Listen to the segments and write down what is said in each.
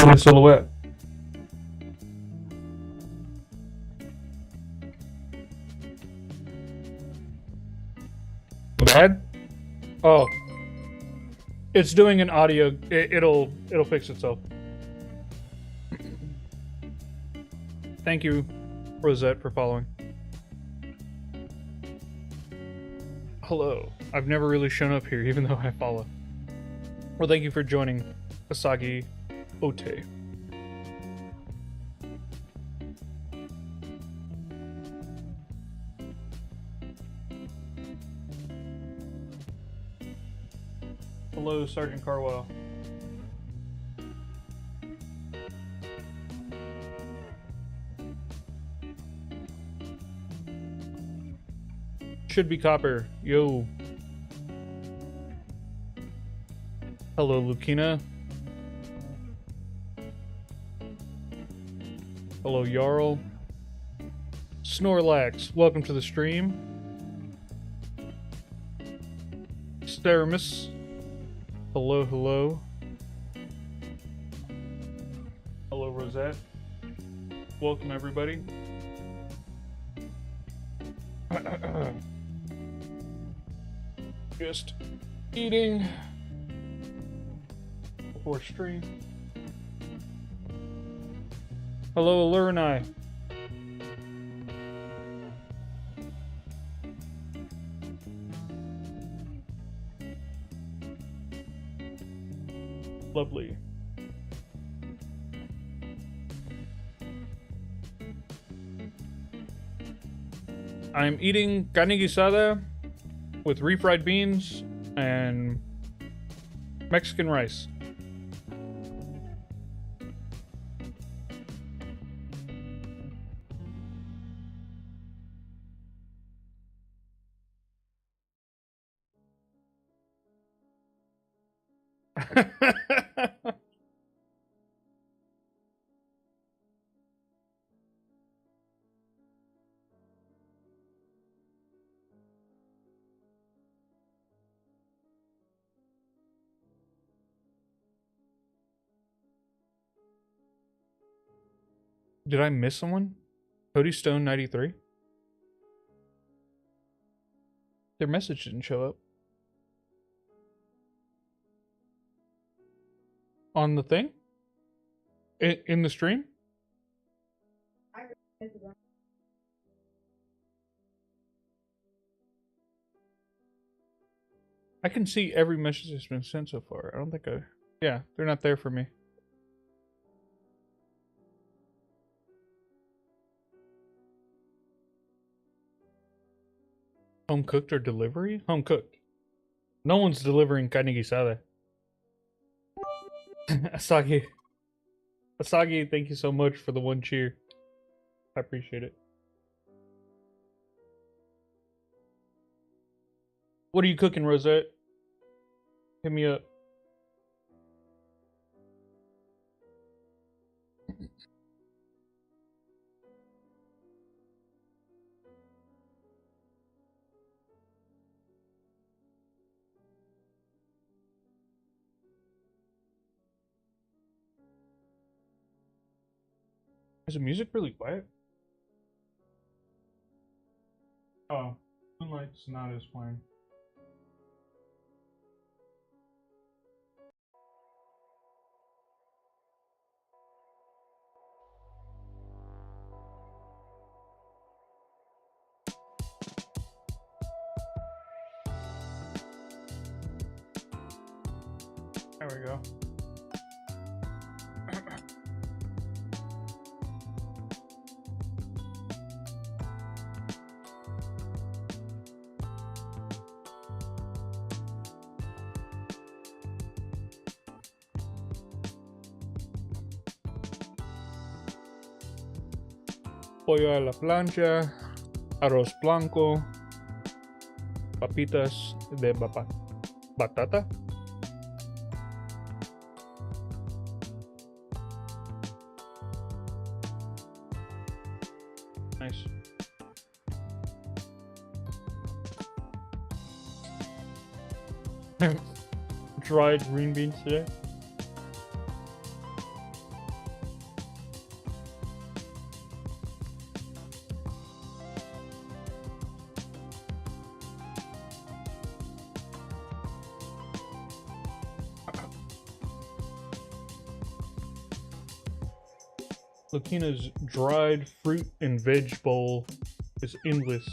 My silhouette. Bad? Oh, it's doing an audio. It'll fix itself. Thank you, Rosette, for following. Hello. I've never really shown up here, even though I follow. Well, thank you for joining Asagi Ote. Hello, Sergeant Carwell. Should be Copper. Yo. Hello, Lucina. Hello, Jarl. Snorlax, welcome to the stream. Steramus. Hello, hello. Hello, Rosette. Welcome, everybody. Just eating before stream. Hello, Alurnai. Lovely. I'm eating carne guisada with refried beans and Mexican rice. Did I miss someone? Cody Stone 93? Their message didn't show up. On the thing? In the stream? I can see every message that's been sent so far. I don't think I... Yeah, they're not there for me. Home cooked or delivery? Home cooked. No one's delivering carne guisada. Asagi. Asagi, thank you so much for the one cheer. I appreciate it. What are you cooking, Rosette? Hit me up. Is the music really quiet? Oh, Moonlight's not as playing. There we go. Pollo a la plancha, arroz blanco, papitas de batata. Nice. Dried green beans today. Lakina's dried fruit and veg bowl is endless.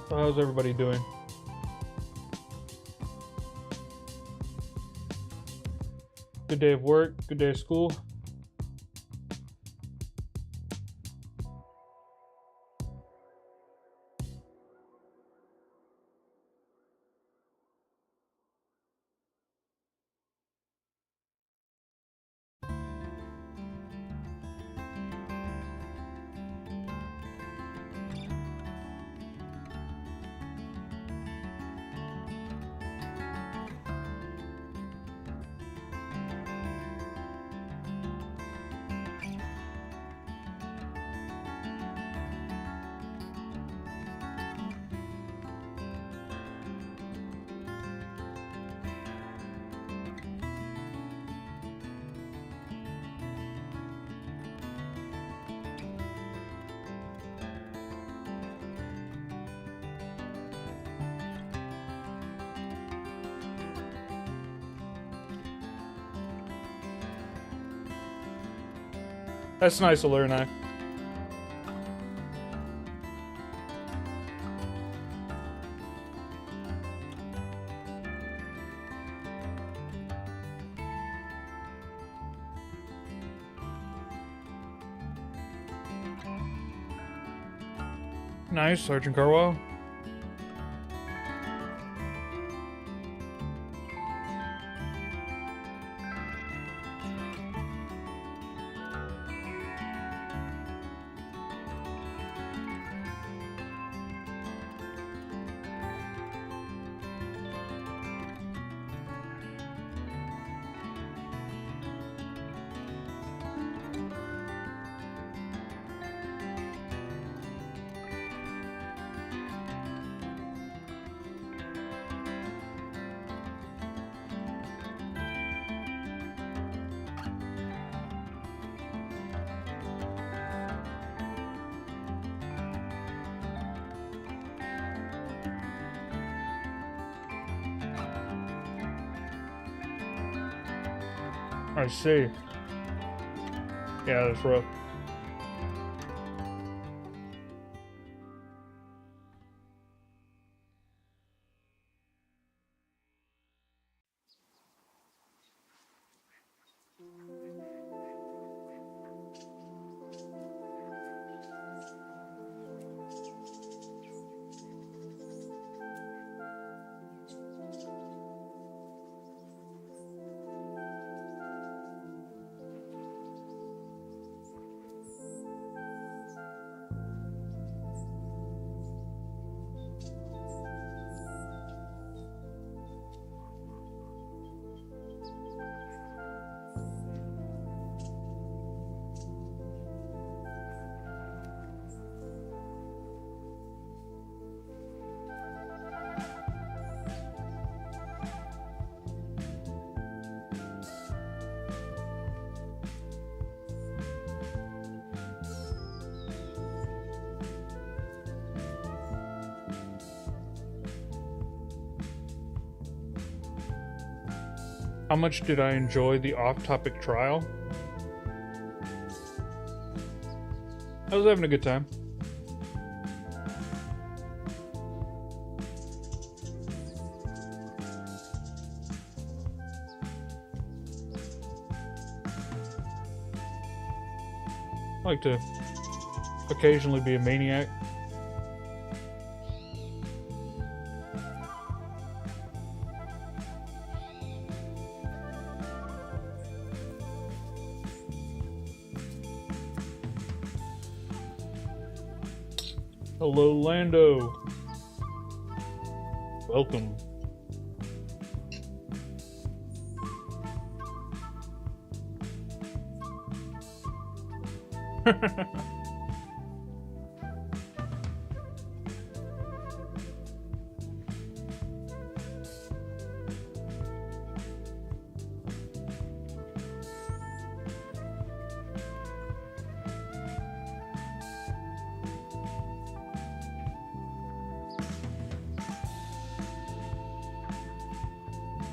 So how's everybody doing? Good day of work, good day of school. That's nice to learn, Nice, Sergeant Carwell. I see. Yeah, that's rough. How much did I enjoy the off-topic trial? I was having a good time. I like to occasionally be a maniac. Hello, Lando. Welcome.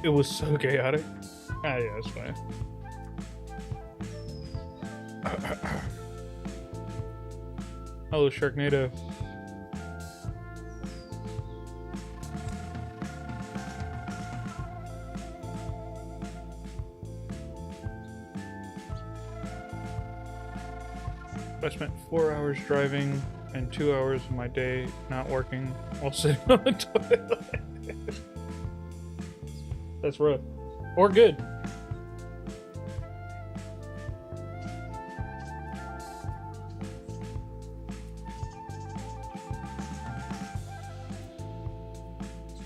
It was so chaotic. Ah, yeah, it's fine. Hello, Sharknado. I spent 4 hours driving and 2 hours of my day not working while sitting on the toilet. That's rough. Or good.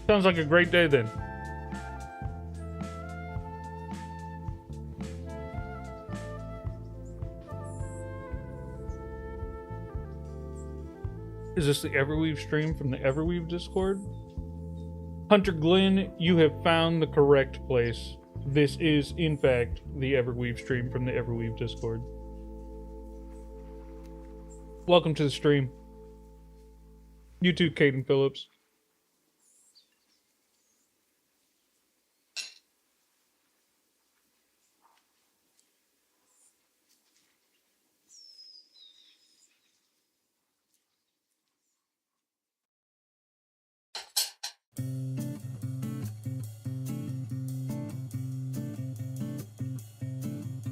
Sounds like a great day then. Is this the Everweave stream from the Everweave Discord? Hunter Glenn, you have found the correct place. This is, in fact, the Everweave stream from the Everweave Discord. Welcome to the stream. You too, Caden Phillips.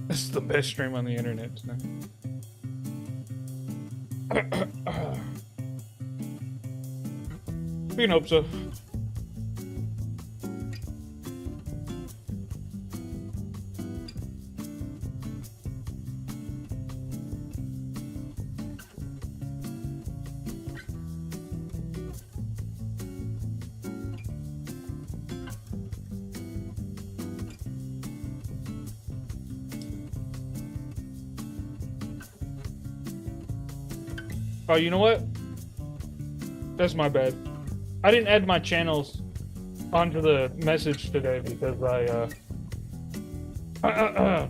This is the best stream on the internet tonight. We can hope so. Oh, you know what? That's my bad. I didn't add my channels onto the message today because I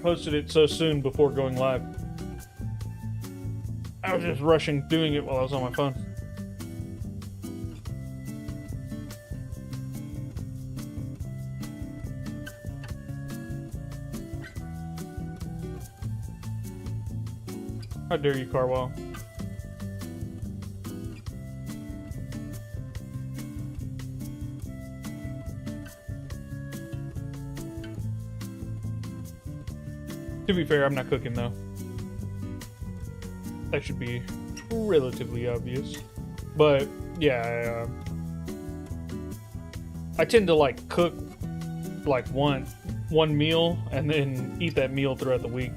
posted it so soon before going live. I was just rushing doing it while I was on my phone. How dare you, Carwell? To be fair, I'm not cooking though. That should be relatively obvious. But yeah, I tend to like cook like one meal and then eat that meal throughout the week.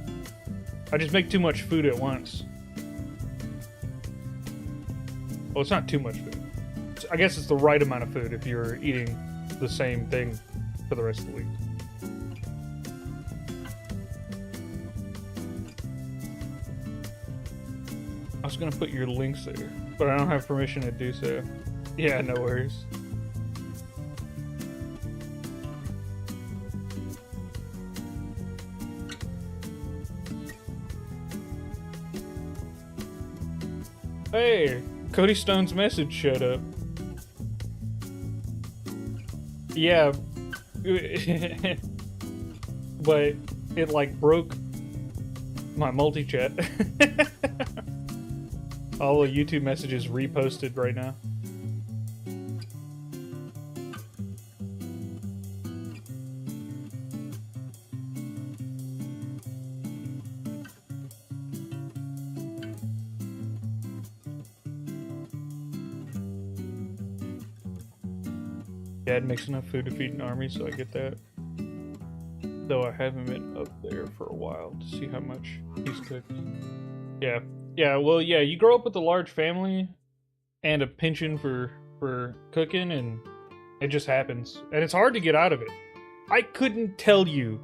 I just make too much food at once. Well, it's not too much food. I guess it's the right amount of food if you're eating the same thing for the rest of the week. I was gonna put your links there, but I don't have permission to do so. Yeah, no worries. Hey, Cody Stone's message showed up. Yeah, but it like broke my multi-chat. All the YouTube messages reposted right now. Dad makes enough food to feed an army, so I get that. Though I haven't been up there for a while to see how much he's cooked. Yeah. Yeah, well, yeah, you grow up with a large family and a penchant for cooking, and it just happens. And it's hard to get out of it. I couldn't tell you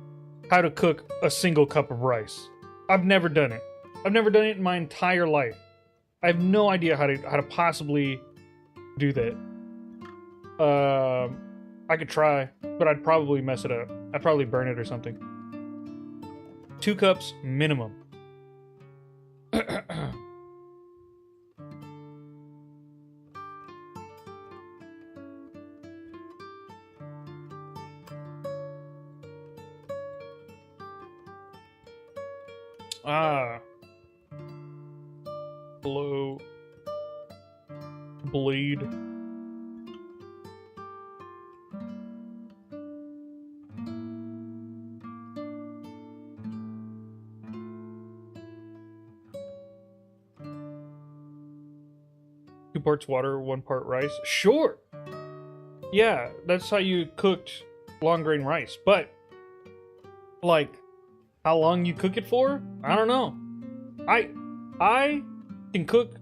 how to cook a single cup of rice. I've never done it. I've never done it in my entire life. I have no idea how to possibly do that. I could try, but I'd probably mess it up. I'd probably burn it or something. 2 cups minimum. Hello. Bleed. Two parts water, 1 part rice. Sure. Yeah, that's how you cooked long grain rice. But, like, how long you cook it for? I don't know. I can cook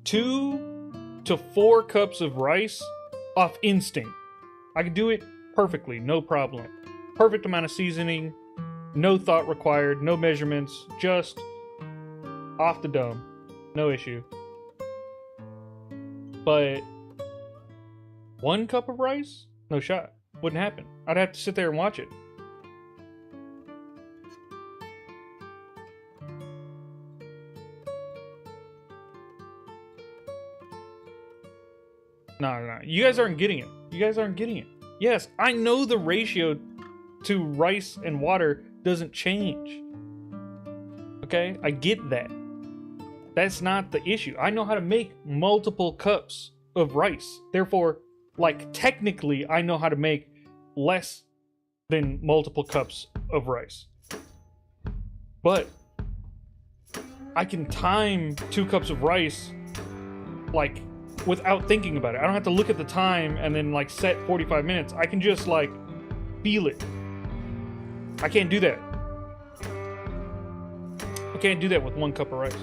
2 to 4 cups of rice off instinct. I can do it perfectly, no problem. Perfect amount of seasoning, no thought required, no measurements, just off the dome. No issue. But 1 cup of rice? No shot. Wouldn't happen. I'd have to sit there and watch it. No. You guys aren't getting it. You guys aren't getting it. Yes, I know the ratio to rice and water doesn't change. Okay? I get that. That's not the issue. I know how to make multiple cups of rice. Therefore, like, technically, I know how to make less than multiple cups of rice. But I can time 2 cups of rice, like, without thinking about it. I don't have to look at the time and then, like, set 45 minutes. I can just, like, feel it. I can't do that. I can't do that with 1 cup of rice.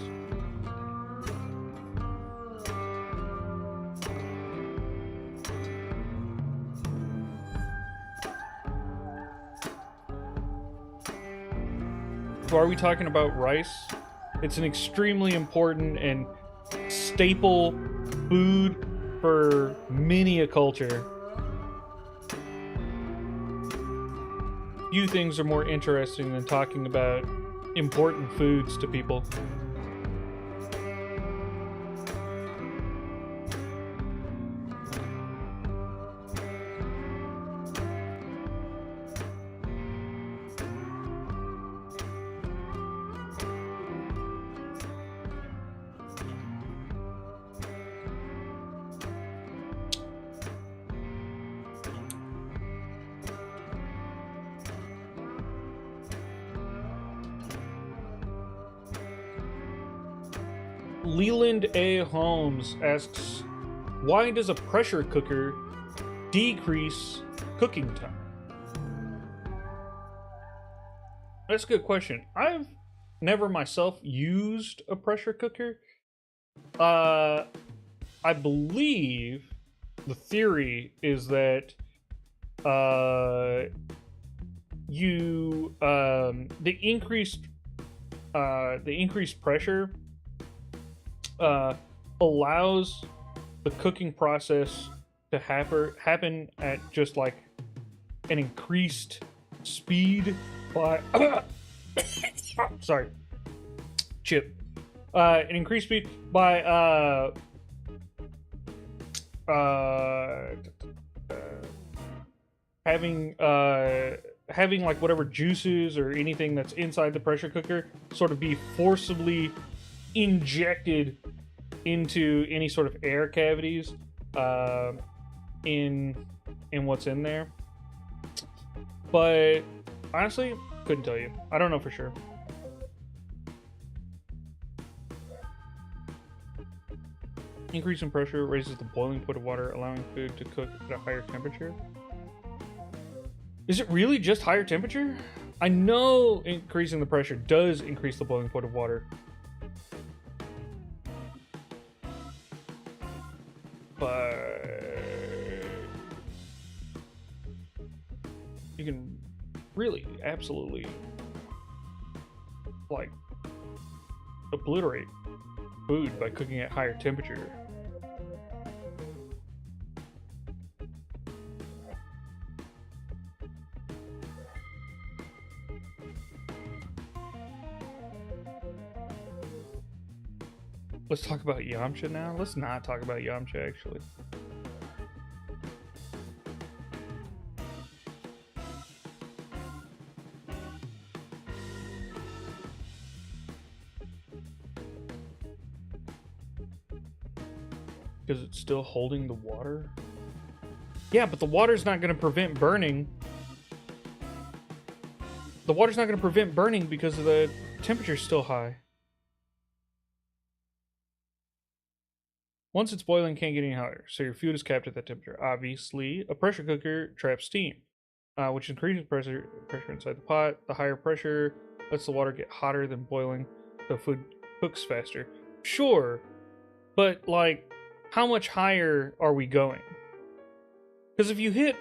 So are we talking about rice? It's an extremely important and staple food for many a culture. Few things are more interesting than talking about important foods to people. Leland A. Holmes asks, why does a pressure cooker decrease cooking time? That's a good question. I've never myself used a pressure cooker. I believe the theory is that the increased pressure allows the cooking process to happen at just like an increased speed by sorry, chip. An increased speed by having having like whatever juices or anything that's inside the pressure cooker sort of be forcibly injected into any sort of air cavities in what's in there. But honestly, couldn't tell you. I don't know for sure. Increase in pressure raises the boiling point of water, allowing food to cook at a higher temperature. Is it really just higher temperature? I know increasing the pressure does increase the boiling point of water. But you can really absolutely like obliterate food by cooking at higher temperature. Let's talk about Yamcha now. Let's not talk about Yamcha, actually. Because it's still holding the water? Yeah, but the water's not going to prevent burning. The water's not going to prevent burning because the temperature's still high. Once it's boiling, it can't get any higher, so your food is kept at that temperature. Obviously, a pressure cooker traps steam, which increases pressure inside the pot. The higher pressure lets the water get hotter than boiling, so food cooks faster. Sure, but like, how much higher are we going? Because if you hit,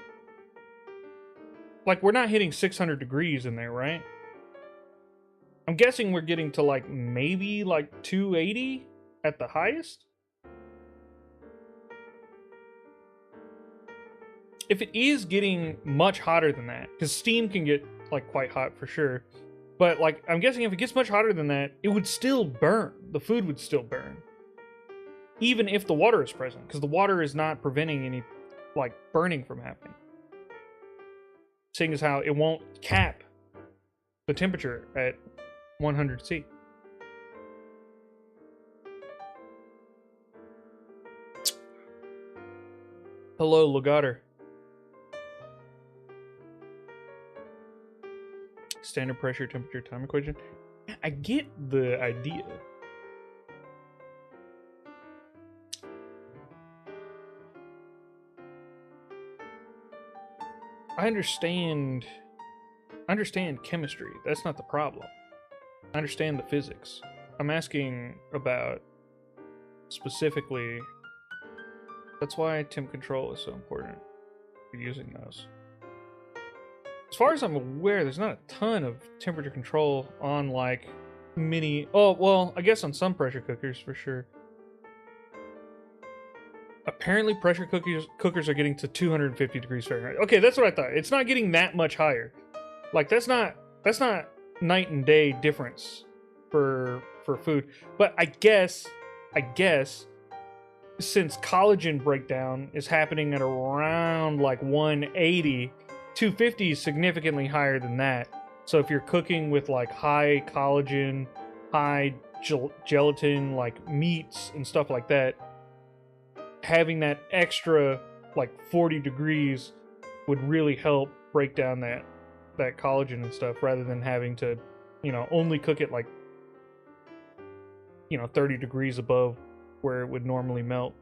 like, we're not hitting 600 degrees in there, right? I'm guessing we're getting to like maybe like 280 at the highest. If it is getting much hotter than that, because steam can get like quite hot for sure, but like I'm guessing if it gets much hotter than that, it would still burn. The food would still burn, even if the water is present, because the water is not preventing any like burning from happening. Seeing as how it won't cap the temperature at 100 C. Hello, Legator. Standard pressure, temperature, time equation. I get the idea. I understand chemistry. That's not the problem. I understand the physics. I'm asking about specifically. That's why temp control is so important for using those. As far as I'm aware, there's not a ton of temperature control on like mini. Oh, well, I guess on some pressure cookers for sure. Apparently, pressure cookers are getting to 250 degrees Fahrenheit. Okay, that's what I thought. It's not getting that much higher. Like that's not night and day difference for food. But I guess since collagen breakdown is happening at around like 180, 250 is significantly higher than that. So if you're cooking with like high collagen, high gelatin, like meats and stuff like that, having that extra like 40 degrees would really help break down that collagen and stuff, rather than having to, only cook it like, 30 degrees above where it would normally melt.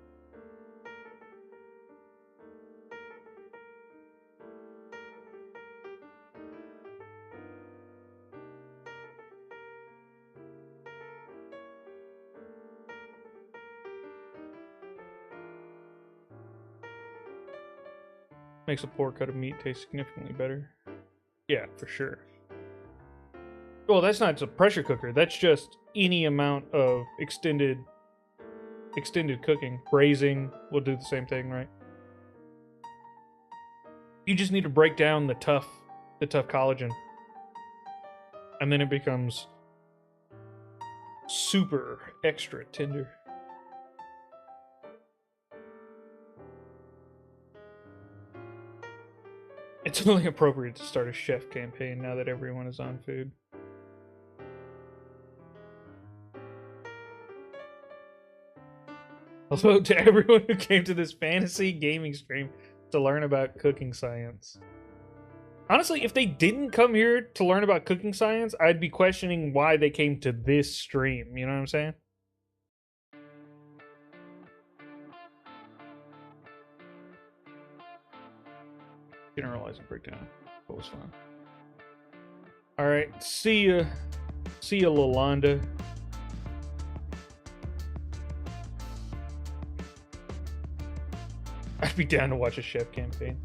Makes a poor cut of meat taste significantly better. Yeah, for sure. Well, that's not a pressure cooker. That's just any amount of extended cooking. Braising will do the same thing, right? You just need to break down the tough collagen, and then it becomes super extra tender. It's only appropriate to start a chef campaign now that everyone is on food. Hello to everyone who came to this fantasy gaming stream to learn about cooking science. Honestly, if they didn't come here to learn about cooking science, I'd be questioning why they came to this stream. You know what I'm saying? Generalizing breakdown. That was fun. Alright, see ya. See ya, Lalonda. I'd be down to watch a chef campaign.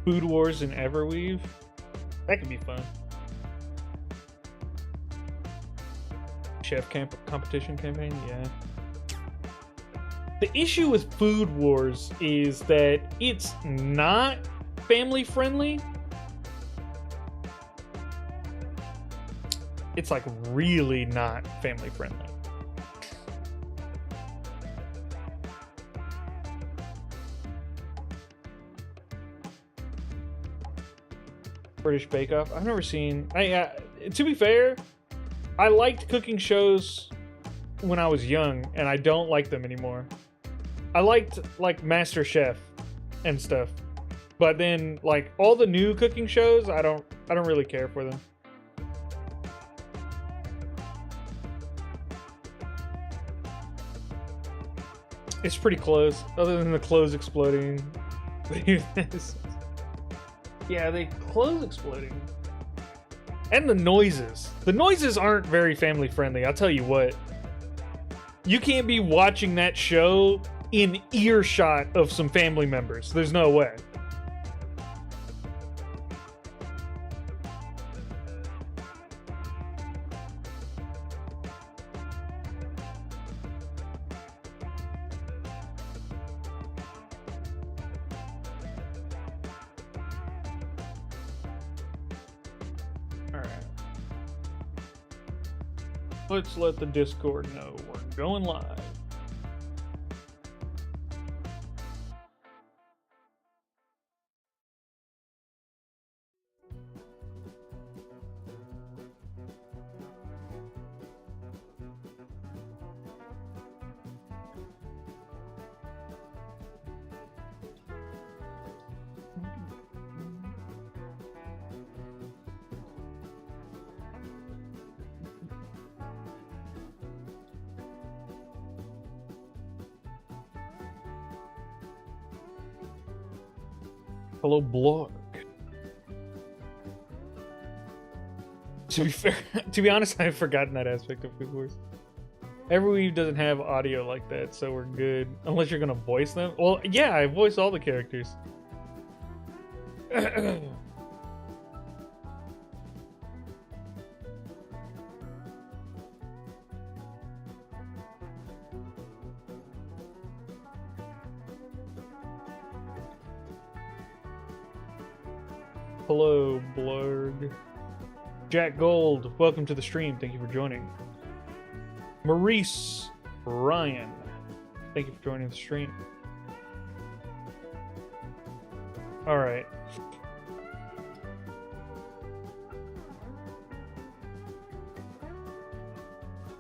Food Wars in Everweave. That could be fun. Chef competition campaign, yeah. The issue with Food Wars is that it's not family friendly. It's like really not family friendly. British Bake Off. I've never seen. To be fair, I liked cooking shows when I was young, and I don't like them anymore. I liked like Master Chef and stuff, but then like all the new cooking shows, I don't really care for them. It's pretty close, other than the clothes exploding. Yeah, they clothes exploding. And the noises. The noises aren't very family friendly, I'll tell you what. You can't be watching that show in earshot of some family members. There's no way. Let's let the Discord know we're going live. Hello, blog. To be fair, to be honest, I've forgotten that aspect of Food Wars. Everweave doesn't have audio like that, so we're good. Unless you're gonna voice them. Well, yeah, I voice all the characters. Hello, Blurg. Jack Gold, welcome to the stream. Thank you for joining. Maurice Ryan, thank you for joining the stream. Alright.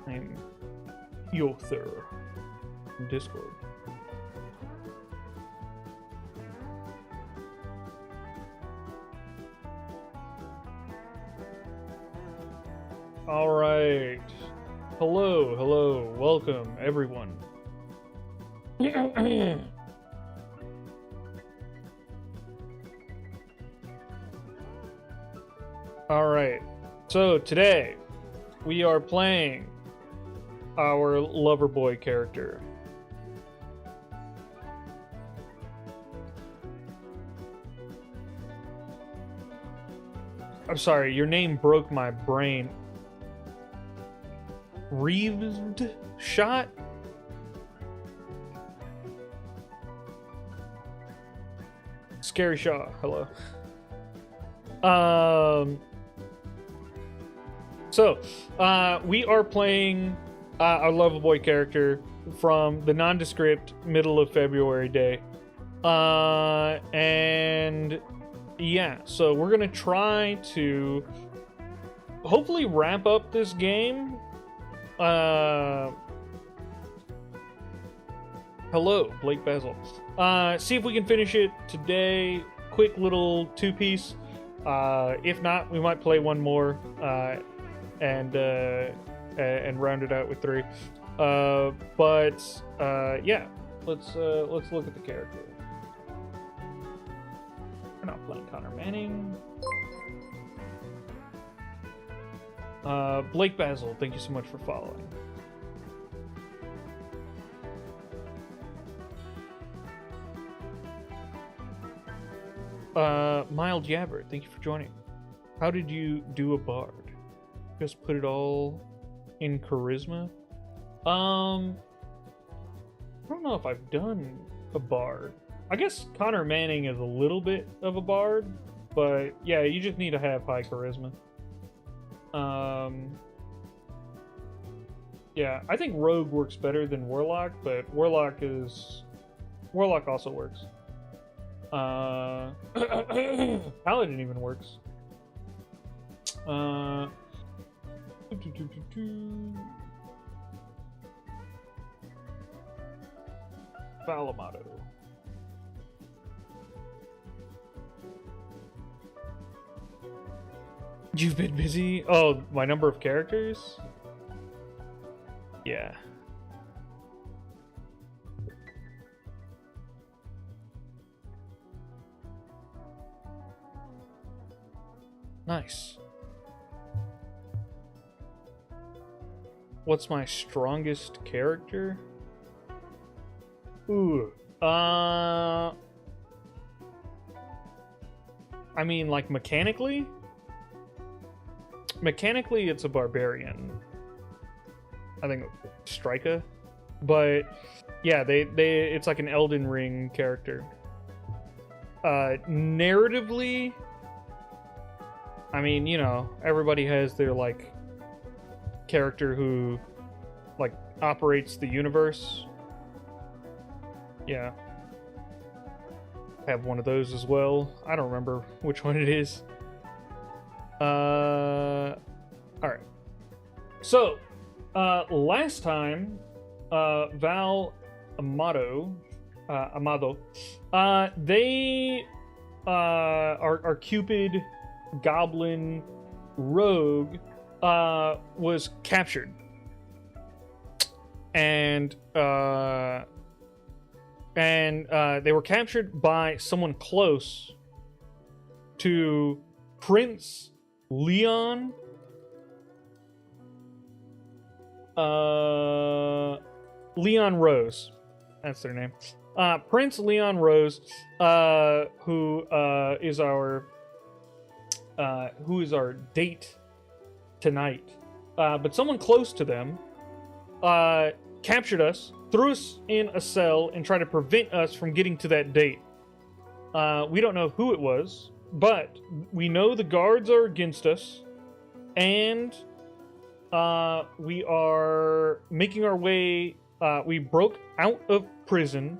I'm Yother from Discord. All right. Hello, hello. Welcome, everyone. All right. So today we are playing our Loverboy character. I'm sorry, your name broke my brain. Reeved shot. Scary Shaw, hello. So we are playing our Loverboy character from the nondescript middle of February day. And yeah, so we're gonna try to hopefully wrap up this game. Hello, Blake Basil. See if we can finish it today. Quick little 2-piece. If not, we might play one more and round it out with 3. Yeah, let's look at the character. We're not playing Connor Manning. Blake Basil, thank you so much for following. Mild Jabber, thank you for joining. How did you do a bard? Just put it all in charisma? I don't know if I've done a bard. I guess Connor Manning is a little bit of a bard, but yeah, you just need to have high charisma. Yeah, I think Rogue works better than Warlock, but Warlock also works. Paladin even works. Amado. You've been busy? Oh, my number of characters? Yeah. Nice. What's my strongest character? Ooh. I mean, like, mechanically? Mechanically, it's a barbarian. I think Strika. But, yeah, it's like an Elden Ring character. Narratively, I mean, you know, everybody has their, like, character who, like, operates the universe. Yeah. I have one of those as well. I don't remember which one it is. Alright. So, last time, Amado, they, our Cupid goblin rogue, was captured. And they were captured by someone close to Prince Leon. Leon Rose. That's their name. Prince Leon Rose, who is our date tonight. But someone close to them captured us, threw us in a cell, and tried to prevent us from getting to that date. We don't know who it was, but we know the guards are against us, and we are making our way. We broke out of prison,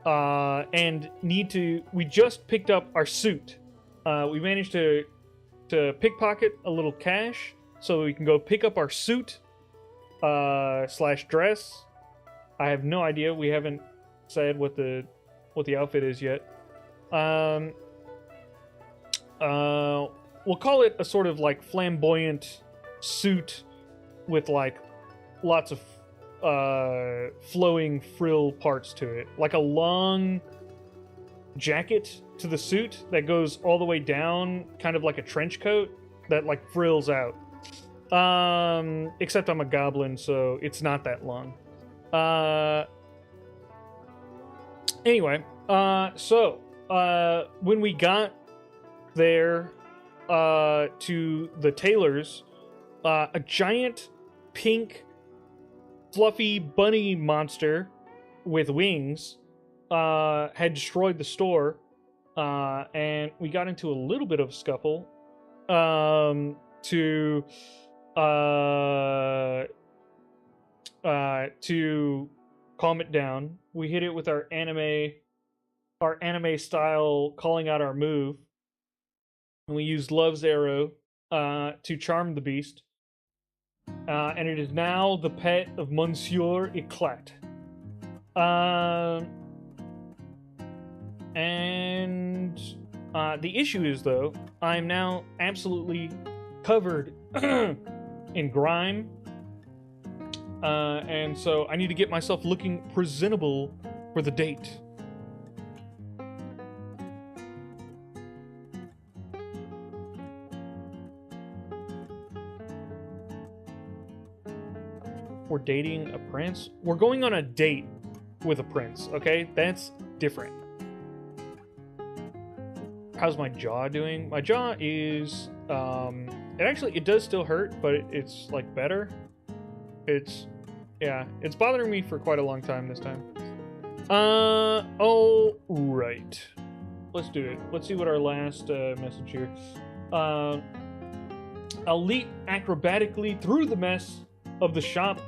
and we just picked up our suit. We managed to pickpocket a little cash so we can go pick up our suit / dress. I have no idea. We haven't said what the outfit is yet. We'll call it a sort of like flamboyant suit with like lots of flowing frill parts to it, like a long jacket to the suit that goes all the way down, kind of like a trench coat that like frills out. Except I'm a goblin, so it's not that long. Anyway, so when we got there to the tailor's, a giant pink, fluffy bunny monster with wings had destroyed the store, and we got into a little bit of a scuffle to calm it down. We hit it with our anime style calling out our move, and we used Love's Arrow to charm the beast. And it is now the pet of Monsieur Eclat. And the issue is, though, I'm now absolutely covered in grime. And so I need to get myself looking presentable for the date. We're dating a prince? We're going on a date with a prince, okay? That's different. How's my jaw doing? My jaw is, it does still hurt, but it's, like, better. It's bothering me for quite a long time this time. All right. Let's do it. Let's see what our last message here. I'll leap acrobatically through the mess of the shop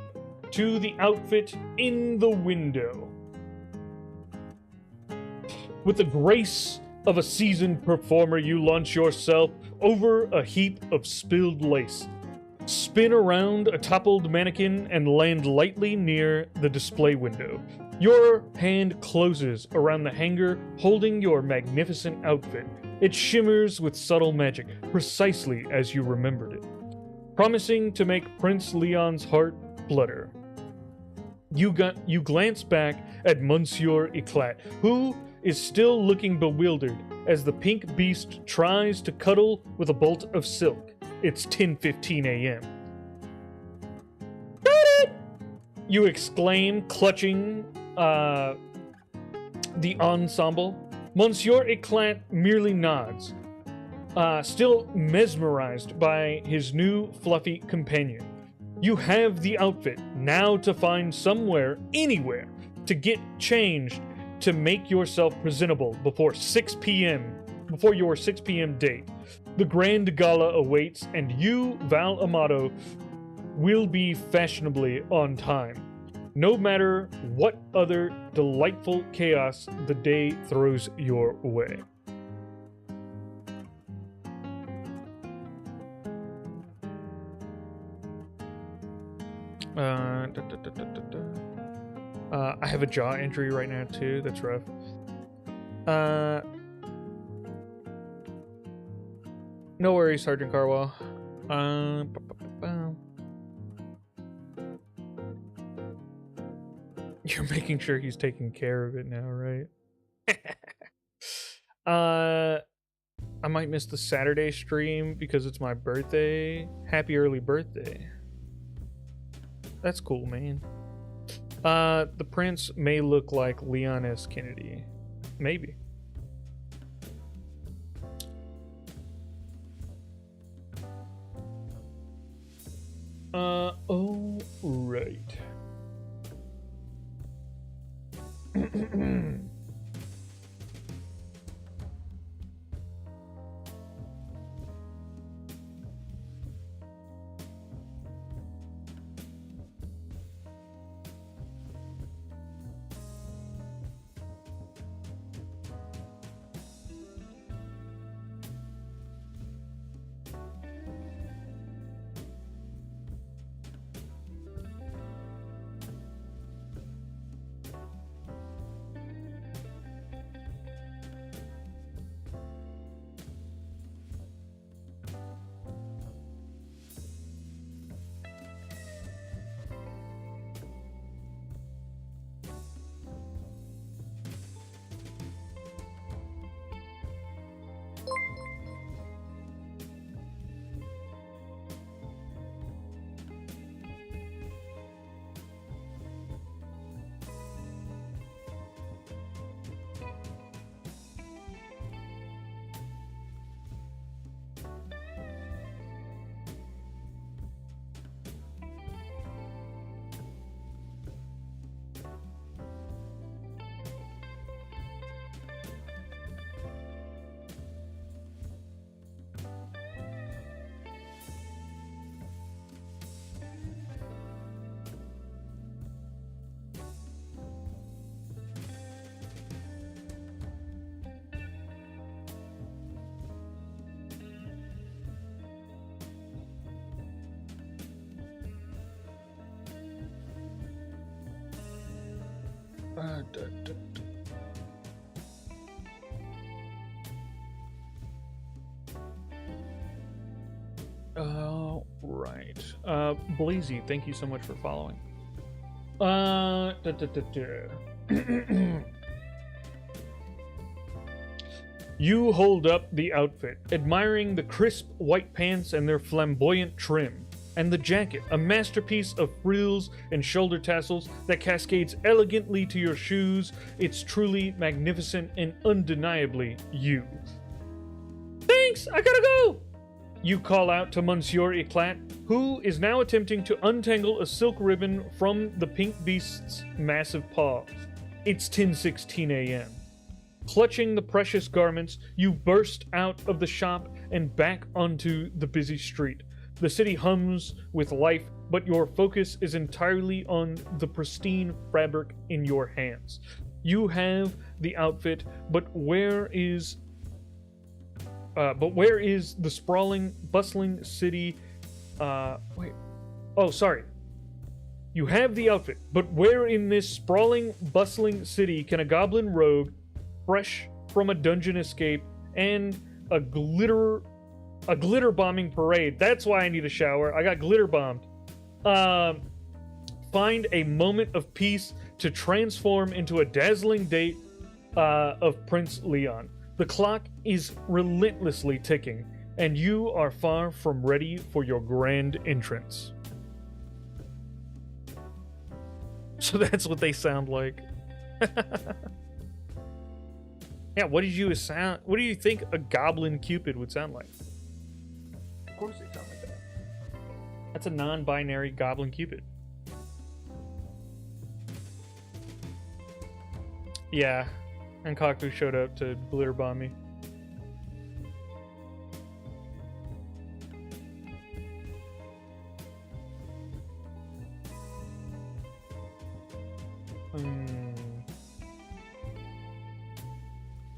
to the outfit in the window. With the grace of a seasoned performer, you launch yourself over a heap of spilled lace, spin around a toppled mannequin, and land lightly near the display window. Your hand closes around the hanger holding your magnificent outfit. It shimmers with subtle magic, precisely as you remembered it, promising to make Prince Leon's heart flutter. You glance back at Monsieur Eclat, who is still looking bewildered as the pink beast tries to cuddle with a bolt of silk. It's 10:15 a.m. Got it! You exclaim, clutching the ensemble. Monsieur Eclat merely nods, still mesmerized by his new fluffy companion. You have the outfit now to find somewhere, anywhere, to get changed to make yourself presentable before your 6 p.m. date. The grand gala awaits, and you, Val Amado, will be fashionably on time, no matter what other delightful chaos the day throws your way. I have a jaw injury right now too. That's rough. No worries, Sergeant Carwell. You're making sure he's taking care of it now, right? I might miss the Saturday stream because it's my birthday. Happy early birthday. That's cool, man. The prince may look like Leon S. Kennedy. Maybe. Oh, right. Right. Blazy, thank you so much for following. You hold up the outfit, admiring the crisp white pants and their flamboyant trim, and the jacket, a masterpiece of frills and shoulder tassels that cascades elegantly to your shoes. It's truly magnificent and undeniably you. Thanks, I gotta go! You call out to Monsieur Eclat, who is now attempting to untangle a silk ribbon from the pink beast's massive paws. It's 10:16 a.m. Clutching the precious garments, you burst out of the shop and back onto the busy street. The city hums with life, but your focus is entirely on the pristine fabric in your hands. You have the outfit, but where is the sprawling, bustling city? You have the outfit, but where in this sprawling, bustling city can a goblin rogue, fresh from a dungeon escape and a glitter bombing parade? That's why I need a shower. I got glitter bombed. Find a moment of peace to transform into a dazzling date of Prince Leon. The clock is relentlessly ticking, and you are far from ready for your grand entrance. So that's what they sound like. Yeah, what do you think a goblin Cupid would sound like? Of course they sound like that. That's a non-binary goblin Cupid. Yeah, and Kaku showed up to glitter bomb me.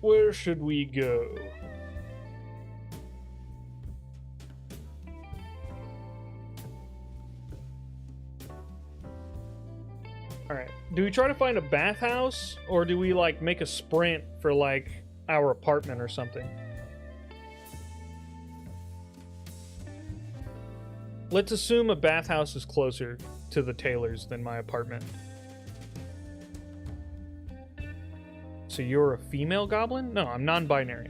Where should we go? Alright, do we try to find a bathhouse, or do we, like, make a sprint for, like, our apartment or something? Let's assume a bathhouse is closer to the tailors than my apartment. So you're a female goblin? No, I'm non-binary.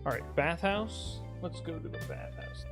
Alright, bathhouse. Let's go to the bathhouse.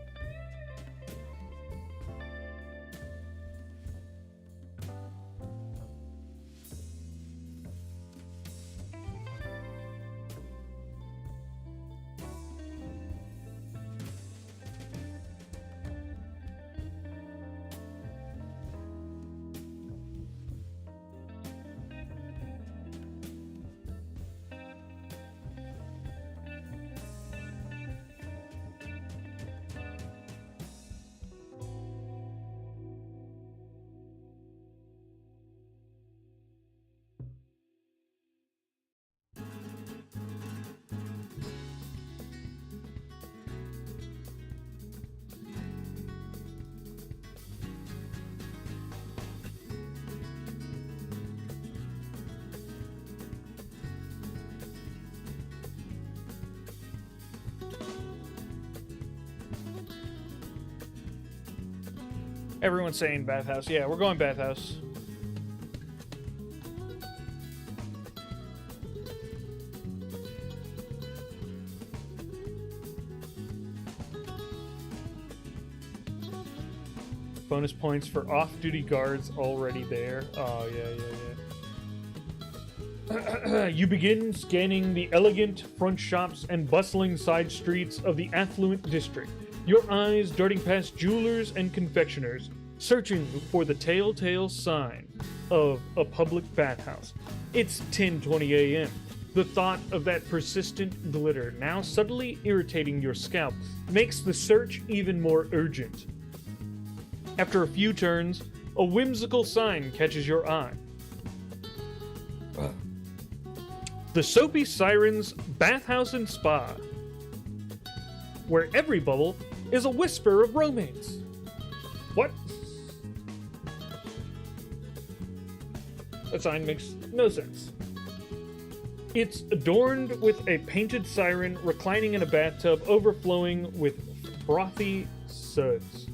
Everyone's saying bathhouse. Yeah, we're going bathhouse. Bonus points for off-duty guards already there. Oh, yeah. You begin scanning the elegant front shops and bustling side streets of the affluent district. Your eyes darting past jewelers and confectioners, searching for the telltale sign of a public bathhouse. It's 10:20 a.m. The thought of that persistent glitter, now subtly irritating your scalp, makes the search even more urgent. After a few turns, a whimsical sign catches your eye. The Soapy Sirens Bathhouse and Spa, where every bubble is a whisper of romance. What? That sign makes no sense. It's adorned with a painted siren reclining in a bathtub overflowing with frothy suds.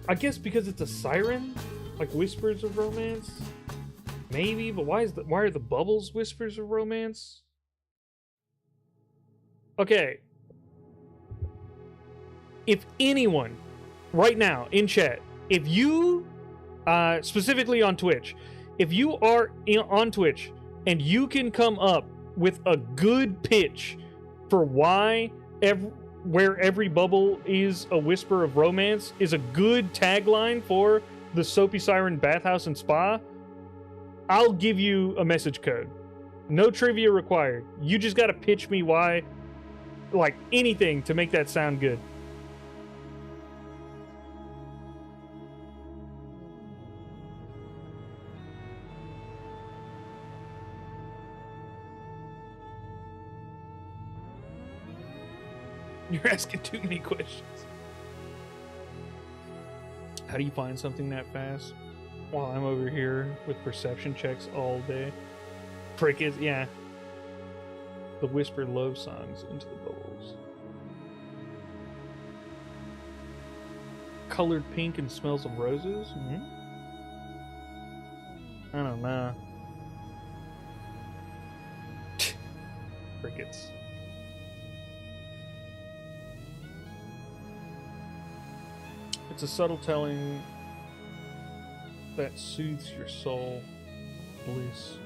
I guess because it's a siren? Like whispers of romance? Maybe, but why are the bubbles whispers of romance? Okay. If anyone, right now, in chat, if you, specifically on Twitch, if you are on Twitch and you can come up with a good pitch for why where every bubble is a whisper of romance is a good tagline for the Soapy Siren Bathhouse and Spa, I'll give you a message code. No trivia required. You just gotta pitch me why, like anything to make that sound good. You're asking too many questions. How do you find something that fast? While I'm over here with perception checks all day. Crickets, yeah. The whisper love songs into the bubbles. Colored pink and smells of roses? Mm-hmm. I don't know. Crickets. It's a subtle telling that soothes your soul. Bliss.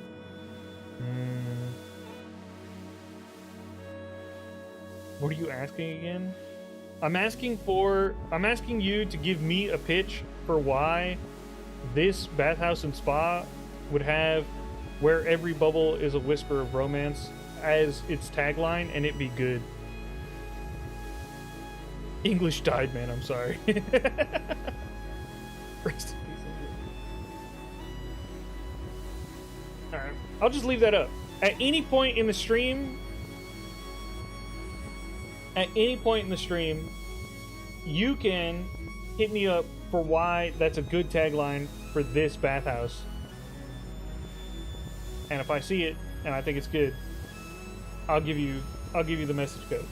What are you asking again? I'm asking you to give me a pitch for why this bathhouse and spa would have where every bubble is a whisper of romance as its tagline, and it be good. English died, man. I'm sorry. Rest in peace. Alright. I'll just leave that up. At any point in the stream, you can hit me up for why that's a good tagline for this bathhouse. And if I see it and I think it's good, I'll give you the message code.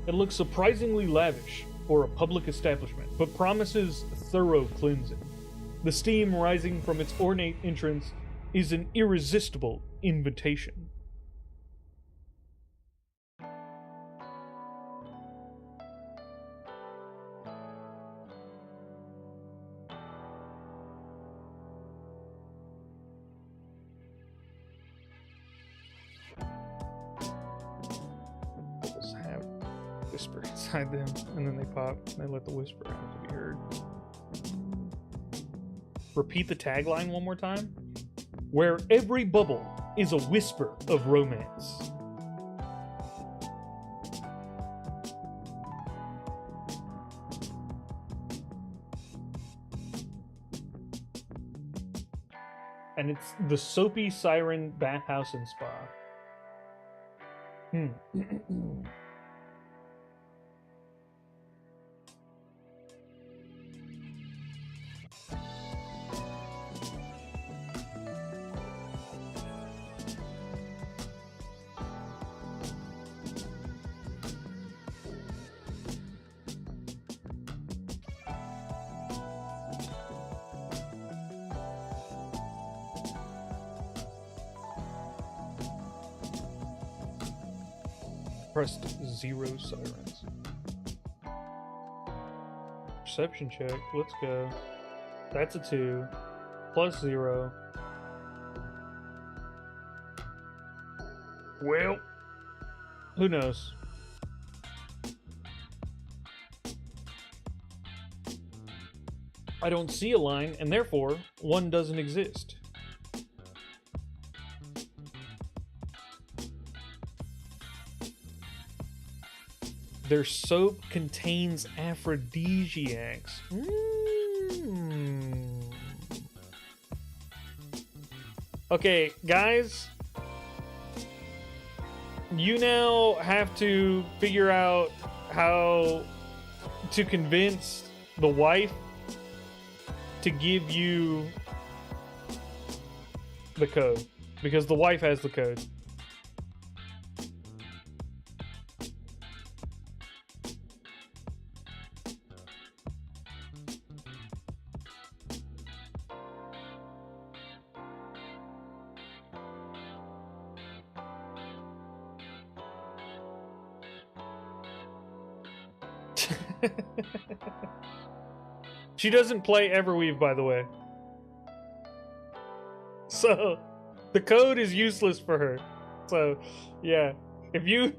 It looks surprisingly lavish for a public establishment, but promises thorough cleansing. The steam rising from its ornate entrance is an irresistible invitation. Whisper inside them, and then they pop and they let the whisper out to be heard. Repeat the tagline one more time. Where every bubble is a whisper of romance. And it's the Soapy Siren Bathhouse and Spa. Pressed 0 sirens. Perception check. Let's go. That's a 2. Plus 0. Well, who knows? I don't see a line, and therefore, one doesn't exist. Their soap contains aphrodisiacs. Okay, guys. You now have to figure out how to convince the wife to give you the code. Because the wife has the code. She doesn't play Everweave, by the way. So the code is useless for her. So yeah, if you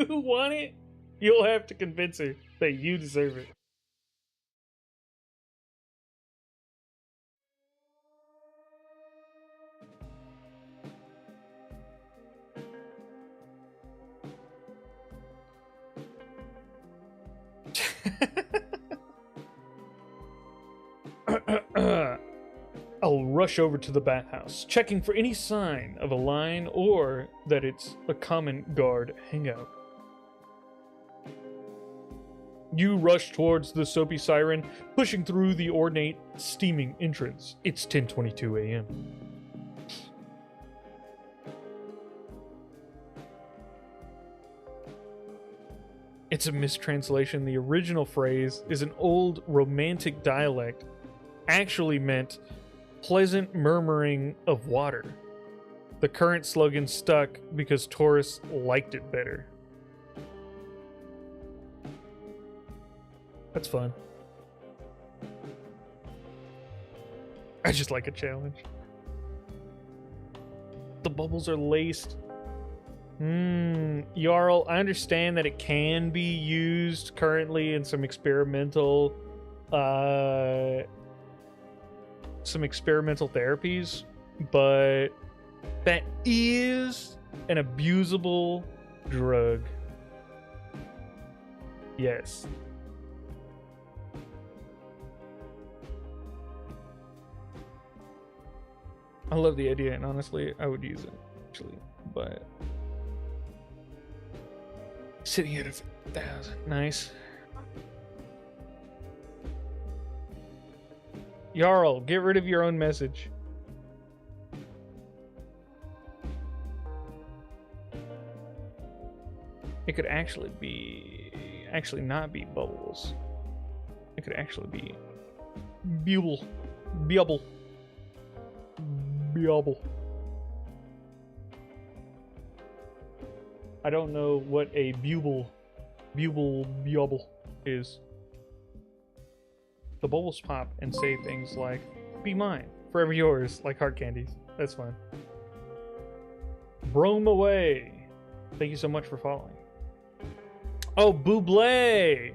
want it, you'll have to convince her that you deserve it. I'll rush over to the bathhouse, checking for any sign of a line or that it's a common guard hangout. You rush towards the soapy siren, pushing through the ornate, steaming entrance. It's 10:22 a.m. It's a mistranslation. The original phrase is an old romantic dialect, actually meant pleasant murmuring of water. The current slogan stuck because tourists liked it better. That's fun. I just like a challenge. The bubbles are laced. Jarl, I understand that it can be used currently in some experimental therapies, but that is an abusable drug. Yes. I love the idea, and honestly, I would use it, actually, but sitting at 1,000, nice. Jarl, get rid of your own message. It could actually not be bubbles. It could actually be bubble. I don't know what a buble is. The bubbles pop and say things like, "Be mine, forever yours," like heart candies. That's fine. Brome away. Thank you so much for following. Oh, Bublé!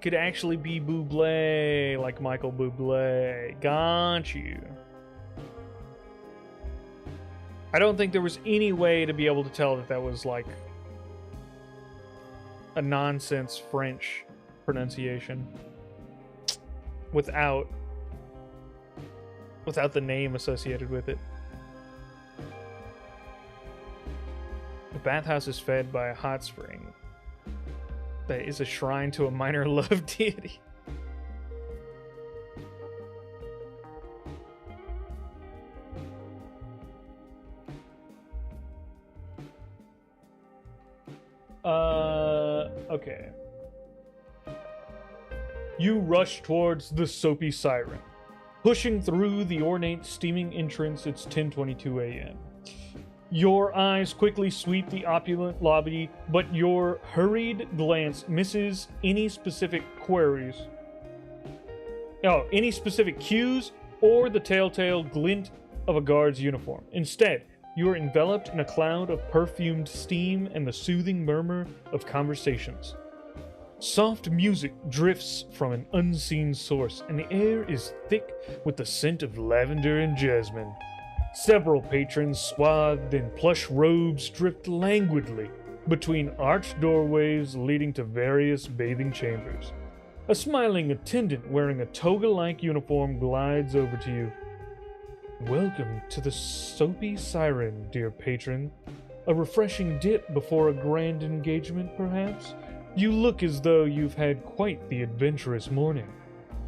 Could actually be Bublé, like Michael Bublé. Got you. I don't think there was any way to be able to tell that that was like a nonsense French pronunciation without the name associated with it. The bathhouse is fed by a hot spring that is a shrine to a minor love deity. Okay. You rush towards the soapy siren. Pushing through the ornate steaming entrance, it's 10:22 a.m. Your eyes quickly sweep the opulent lobby, but your hurried glance misses any specific any specific cues or the telltale glint of a guard's uniform. Instead, you are enveloped in a cloud of perfumed steam and the soothing murmur of conversations. Soft music drifts from an unseen source, and the air is thick with the scent of lavender and jasmine. Several patrons, swathed in plush robes, drift languidly between arched doorways leading to various bathing chambers. A smiling attendant wearing a toga-like uniform glides over to you. Welcome to the Soapy Siren, dear patron. A refreshing dip before a grand engagement, perhaps? You look as though you've had quite the adventurous morning.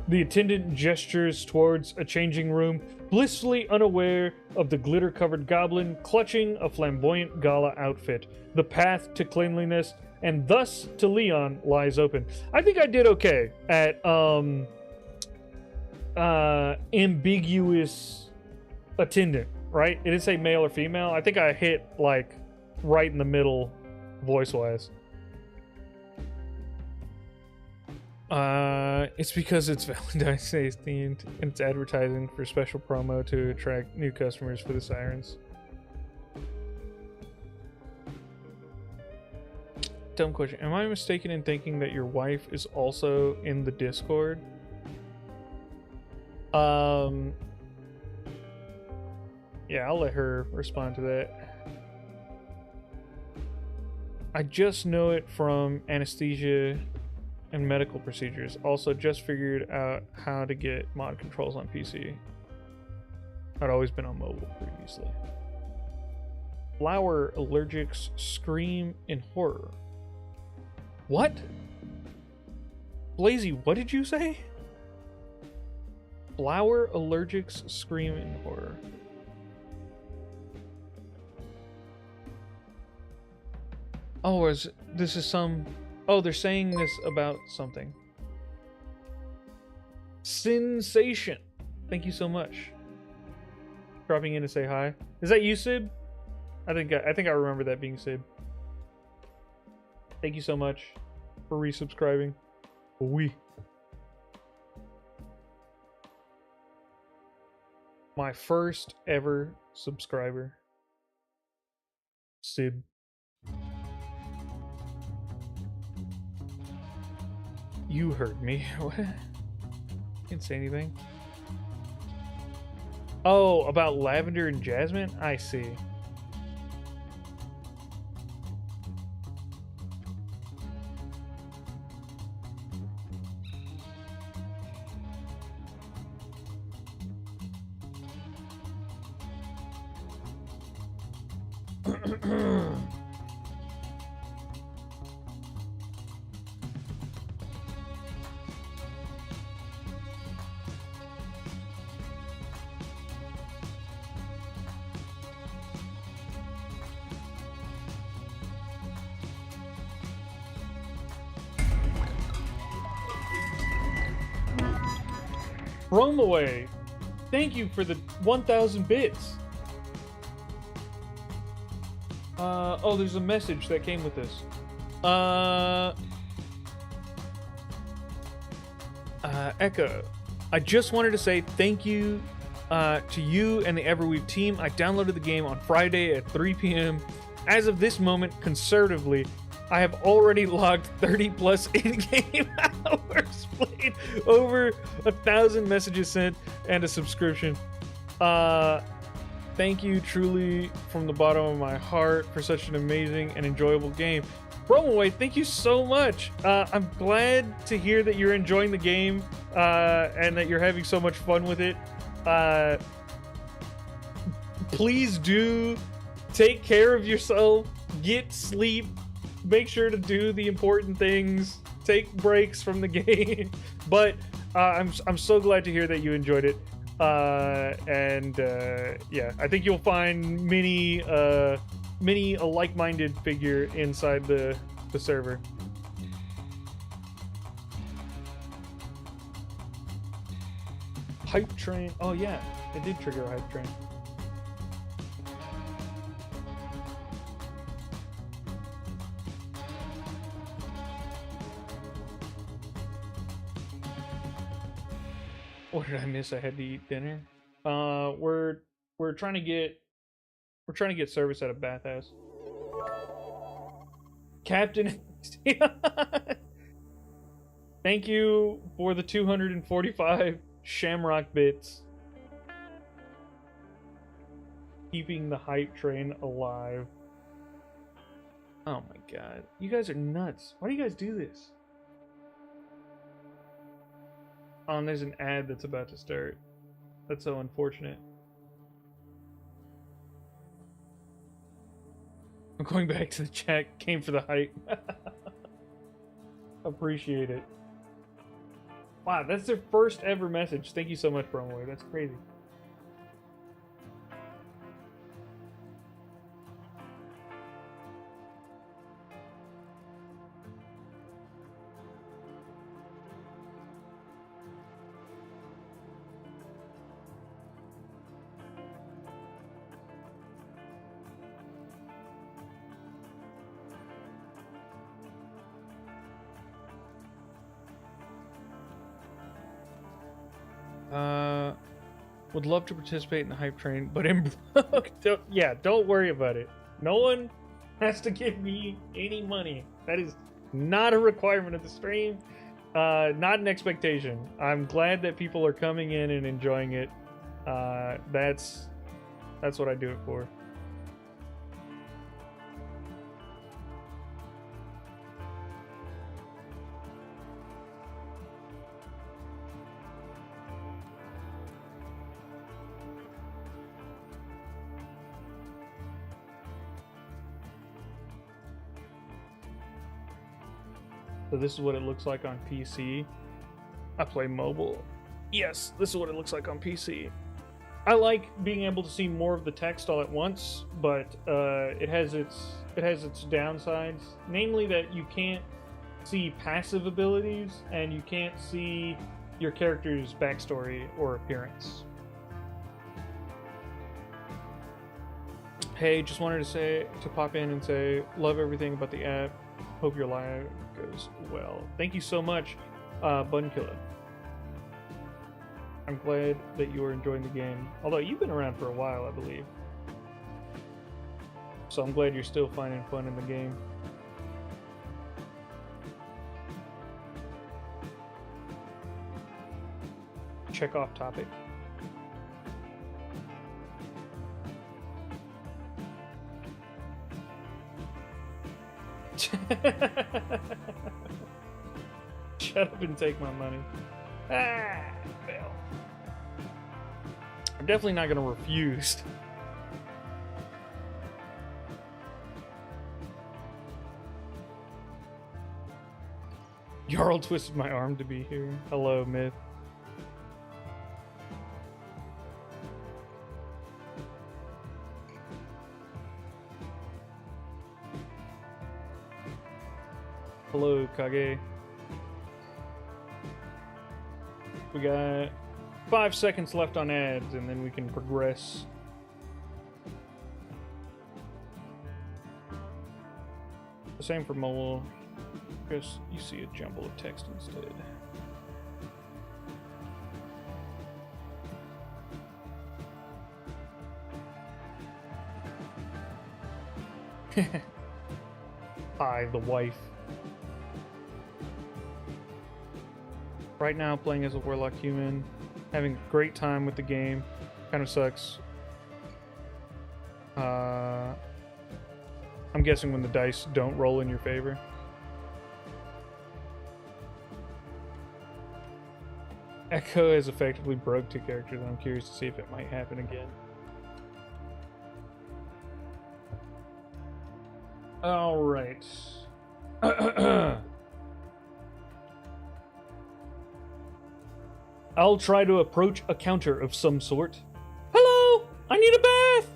The attendant gestures towards a changing room, blissfully unaware of the glitter-covered goblin clutching a flamboyant gala outfit. The path to cleanliness and thus to Leon lies open. I think I did okay at ambiguous attendant, right? It didn't say male or female. I think I hit like right in the middle voice-wise. It's because it's Valentine's Day themed and it's advertising for special promo to attract new customers for the sirens. Dumb question. Am I mistaken in thinking that your wife is also in the Discord? Yeah, I'll let her respond to that. I just know it from anesthesia and medical procedures. Also just figured out how to get mod controls on PC. I'd always been on mobile previously. Flower allergics scream in horror. What? Blazy, what did you say? Flower allergics scream in horror. Oh, this is some... Oh, they're saying this about something. Sensation. Thank you so much. Dropping in to say hi. Is that you, Sib? I think I remember that being Sib. Thank you so much for resubscribing. Oui. My first ever subscriber. Sib. You heard me. What? Didn't say anything. Oh, about lavender and jasmine? I see. Away. Thank you for the 1,000 bits. Oh, there's a message that came with this. Echo, I just wanted to say thank you to you and the Everweave team. I downloaded the game on Friday at 3 p.m. As of this moment, conservatively, I have already logged 30 plus in-game hours played, over 1,000 messages sent, and a subscription. Thank you truly from the bottom of my heart for such an amazing and enjoyable game. Bromaway, thank you so much. I'm glad to hear that you're enjoying the game and that you're having so much fun with it. Please do take care of yourself, get sleep, make sure to do the important things, take breaks from the game. But I'm so glad to hear that you enjoyed it. Yeah, I think you'll find many a like-minded figure inside the server. Hype train. Oh yeah, it did trigger a hype train. What did I miss? I had to eat dinner. We're trying to get service at a bathhouse. Captain, thank you for the 245 Shamrock bits. Keeping the hype train alive. Oh my god. You guys are nuts. Why do you guys do this? Oh, and there's an ad that's about to start. That's so unfortunate. I'm going back to the chat. Came for the hype. Appreciate it. Wow, that's their first ever message. Thank you so much, Promoy. That's crazy. Would love to participate in the hype train, but in don't worry about it. No one has to give me any money. That is not a requirement of the stream. Not an expectation. I'm glad that people are coming in and enjoying it. That's what I do it for. So this is what it looks like on PC. I play mobile. Yes, this is what it looks like on PC. I like being able to see more of the text all at once, but it has its downsides. Namely that you can't see passive abilities and you can't see your character's backstory or appearance. Hey, just wanted to pop in and say, love everything about the app. Hope your live goes well. Thank you so much, Bun Killer. I'm glad that you are enjoying the game. Although you've been around for a while, I believe. So I'm glad you're still finding fun in the game. Check off topic. Shut up and take my money. Ah, fail. I'm definitely not gonna refuse. Jarl twisted my arm to be here. Hello, Myth. Hello, Kage. We got 5 seconds left on ads, and then we can progress. The same for mobile. Because you see a jumble of text instead. Hi, the wife. Right now, playing as a warlock human, having a great time with the game. Kind of sucks. I'm guessing when the dice don't roll in your favor. Echo has effectively broke 2 characters. I'm curious to see if it might happen again. All right. I'll try to approach a counter of some sort. Hello, I need a bath.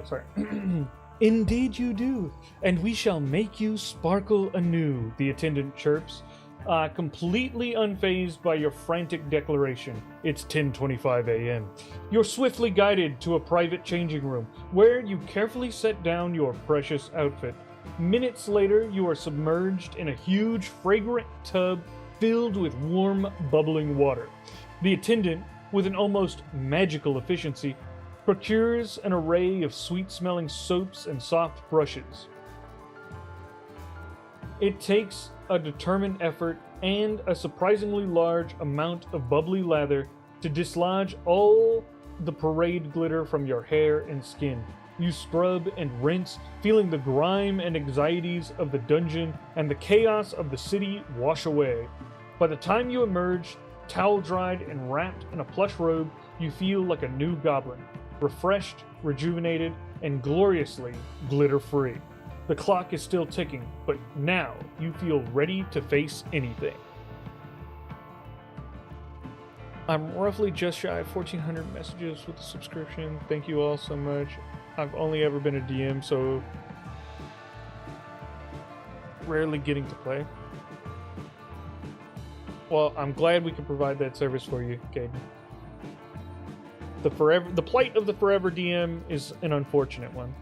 Sorry. Indeed you do, and we shall make you sparkle anew, the attendant chirps, completely unfazed by your frantic declaration. It's 10:25 a.m. You're swiftly guided to a private changing room, where you carefully set down your precious outfit. Minutes later, you are submerged in a huge, fragrant tub filled with warm, bubbling water. The attendant, with an almost magical efficiency, procures an array of sweet-smelling soaps and soft brushes. It takes a determined effort and a surprisingly large amount of bubbly lather to dislodge all the parade glitter from your hair and skin, You scrub and rinse, feeling the grime and anxieties of the dungeon and the chaos of the city wash away. By the time you emerge, towel-dried and wrapped in a plush robe, you feel like a new goblin, refreshed, rejuvenated, and gloriously glitter-free. The clock is still ticking, but now you feel ready to face anything. I'm roughly just shy of 1,400 messages with a subscription. Thank you all so much. I've only ever been a DM, so rarely getting to play. Well, I'm glad we can provide that service for you, Caden. The plight of the forever DM is an unfortunate one.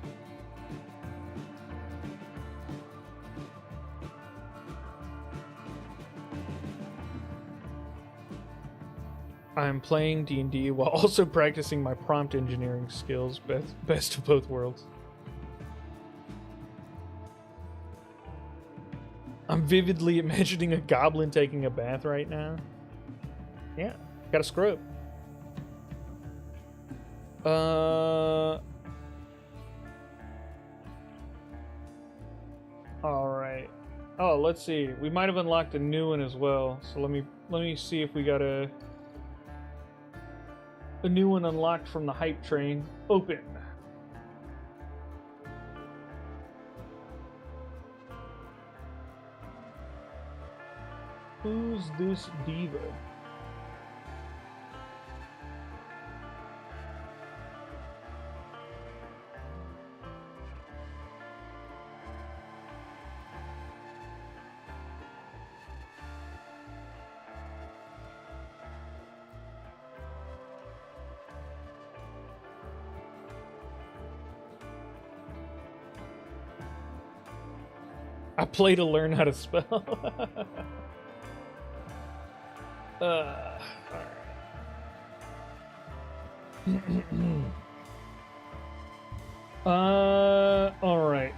I'm playing D&D while also practicing my prompt engineering skills. Best of both worlds. I'm vividly imagining a goblin taking a bath right now. Yeah, got a scrub. Alright. Oh, let's see. We might have unlocked a new one as well. So let me see if we got a new one unlocked from the hype train. Open. Who's this diva? I play to learn how to spell. All right.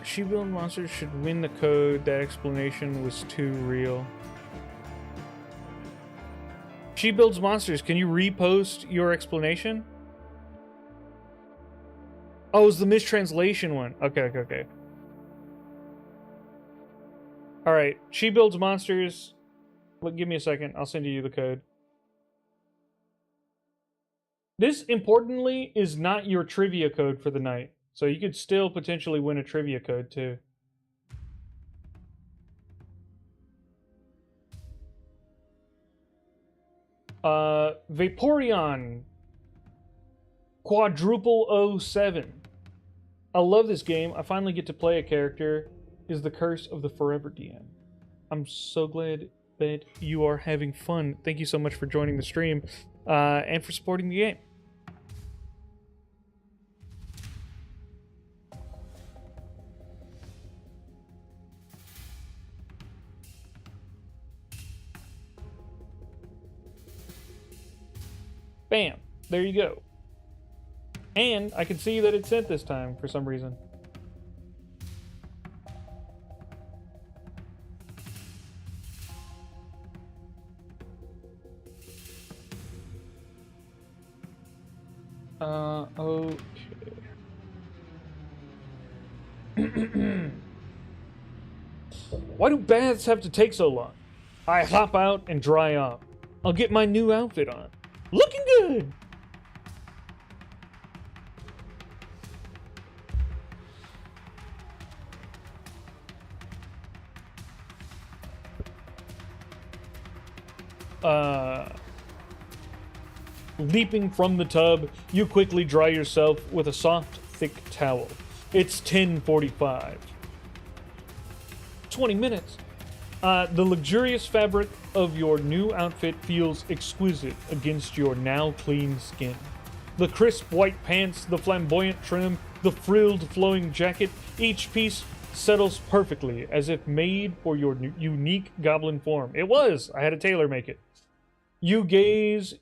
She build monsters should win the code. That explanation was too real. She builds monsters. Can you repost your explanation? Oh, it's the mistranslation one. Okay. All right. She builds monsters. Look, give me a second. I'll send you the code. This, importantly, is not your trivia code for the night. So you could still potentially win a trivia code, too. Vaporeon Quadruple 07. I love this game. I finally get to play a character. Is the curse of the forever DM. I'm so glad that you are having fun. Thank you so much for joining the stream and for supporting the game. Bam! There you go. And I can see that it's sent this time for some reason. Okay. Why do baths have to take so long? I hop out and dry off. I'll get my new outfit on. Looking good! Leaping from the tub, you quickly dry yourself with a soft, thick towel. It's 10:45. 20 minutes. The luxurious fabric of your new outfit feels exquisite against your now clean skin. The crisp white pants, the flamboyant trim, the frilled flowing jacket, each piece settles perfectly as if made for your unique goblin form. It was! I had a tailor make it. You gaze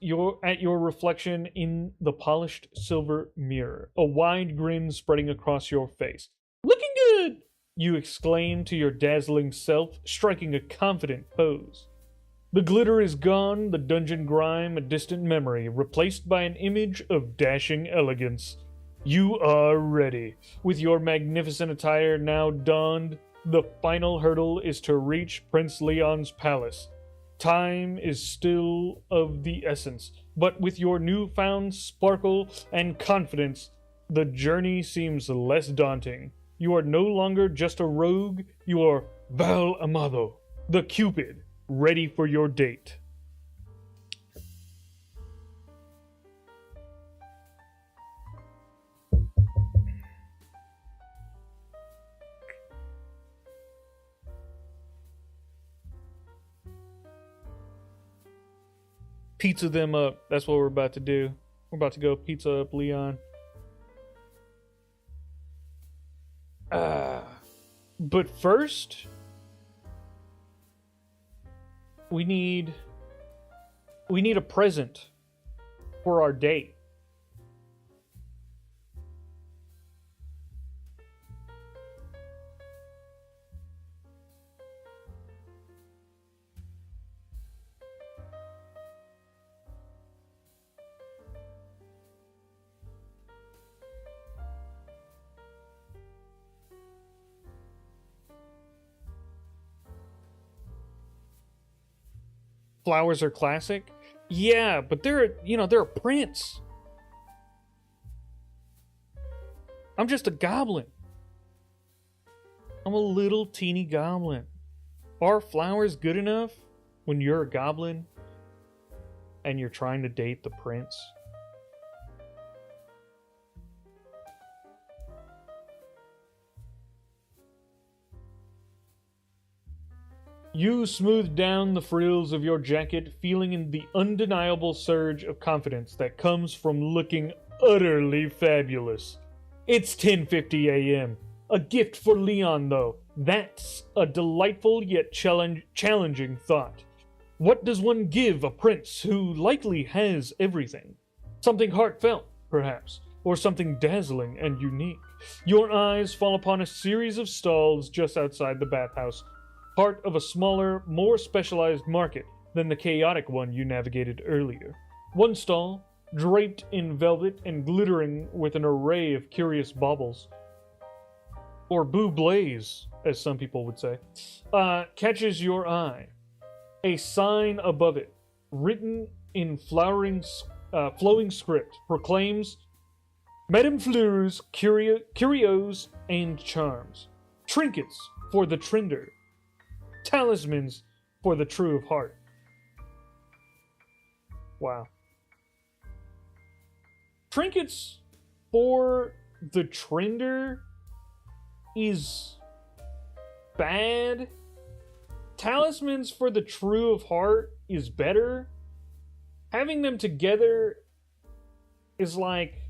at your reflection in the polished silver mirror, a wide grin spreading across your face. Looking good! You exclaim to your dazzling self, striking a confident pose. The glitter is gone, the dungeon grime a distant memory, replaced by an image of dashing elegance. You are ready. With your magnificent attire now donned, the final hurdle is to reach Prince Leon's palace. Time is still of the essence, but with your newfound sparkle and confidence, the journey seems less daunting. You are no longer just a rogue, you are Val Amado, the Cupid, ready for your date. Pizza them up. That's what we're about to do. We're about to go pizza up Leon. But first, we need a present for our date. Flowers are classic. Yeah, but they're a prince. I'm just a goblin. I'm a little teeny goblin. Are flowers good enough when you're a goblin and you're trying to date the prince? You smooth down the frills of your jacket, feeling in the undeniable surge of confidence that comes from looking utterly fabulous. It's 10:50 a.m. A gift for Leon, though. That's a delightful yet challenging thought. What does one give a prince who likely has everything? Something heartfelt, perhaps, or something dazzling and unique. Your eyes fall upon a series of stalls just outside the bathhouse, part of a smaller, more specialized market than the chaotic one you navigated earlier. One stall, draped in velvet and glittering with an array of curious baubles, or boublés, as some people would say, catches your eye. A sign above it, written in flowing script, proclaims Madame Fleur's curios and charms, trinkets for the trender, talismans for the true of heart. Wow. Trinkets for the trender is bad. Talismans for the true of heart is better. Having them together is like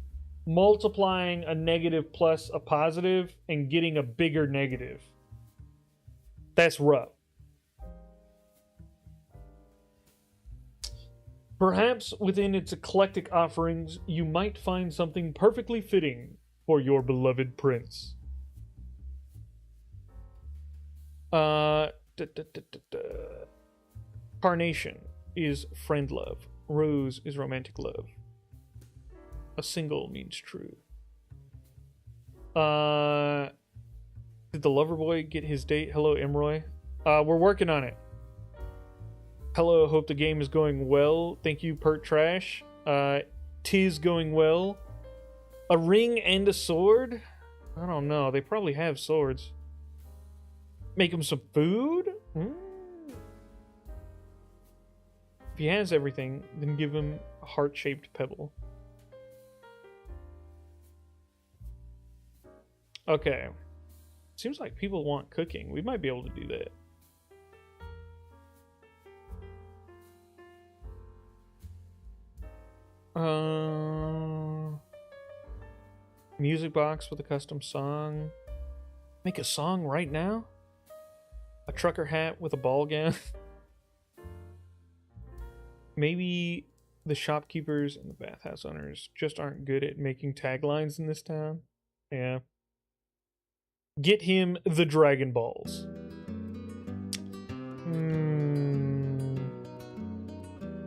multiplying a negative plus a positive and getting a bigger negative. That's rough. Perhaps within its eclectic offerings, you might find something perfectly fitting for your beloved prince. Carnation is friend love. Rose is romantic love. A single means true. Did the lover boy get his date? Hello, Emroy. We're working on it. Hello, hope the game is going well. Thank you, Pert Trash. Tis going well. A ring and a sword? I don't know. They probably have swords. Make him some food? If he has everything, then give him a heart-shaped pebble. Okay. Seems like people want cooking. We might be able to do that. Music box with a custom song. Make a song right now? A trucker hat with a ball gown? Maybe the shopkeepers and the bathhouse owners just aren't good at making taglines in this town. Yeah. Get him the Dragon Balls.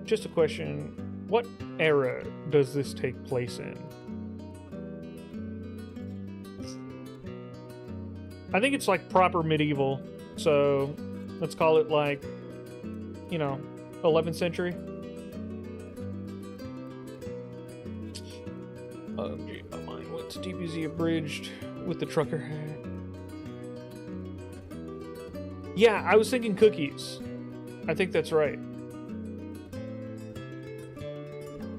Just a question. What era does this take place in? I think it's like proper medieval. So let's call it like, 11th century. Oh, gee, my mind went to DBZ Abridged with the trucker hat. Yeah, I was thinking cookies. I think that's right.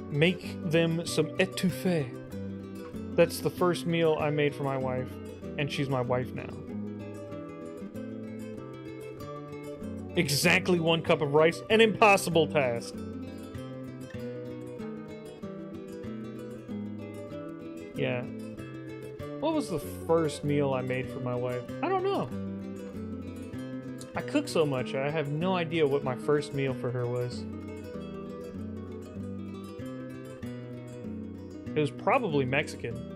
Make them some etouffee. That's the first meal I made for my wife, and she's my wife now. Exactly 1 cup of rice, an impossible task. Yeah. What was the first meal I made for my wife? I don't know. I cook so much, I have no idea what my first meal for her was. It was probably Mexican.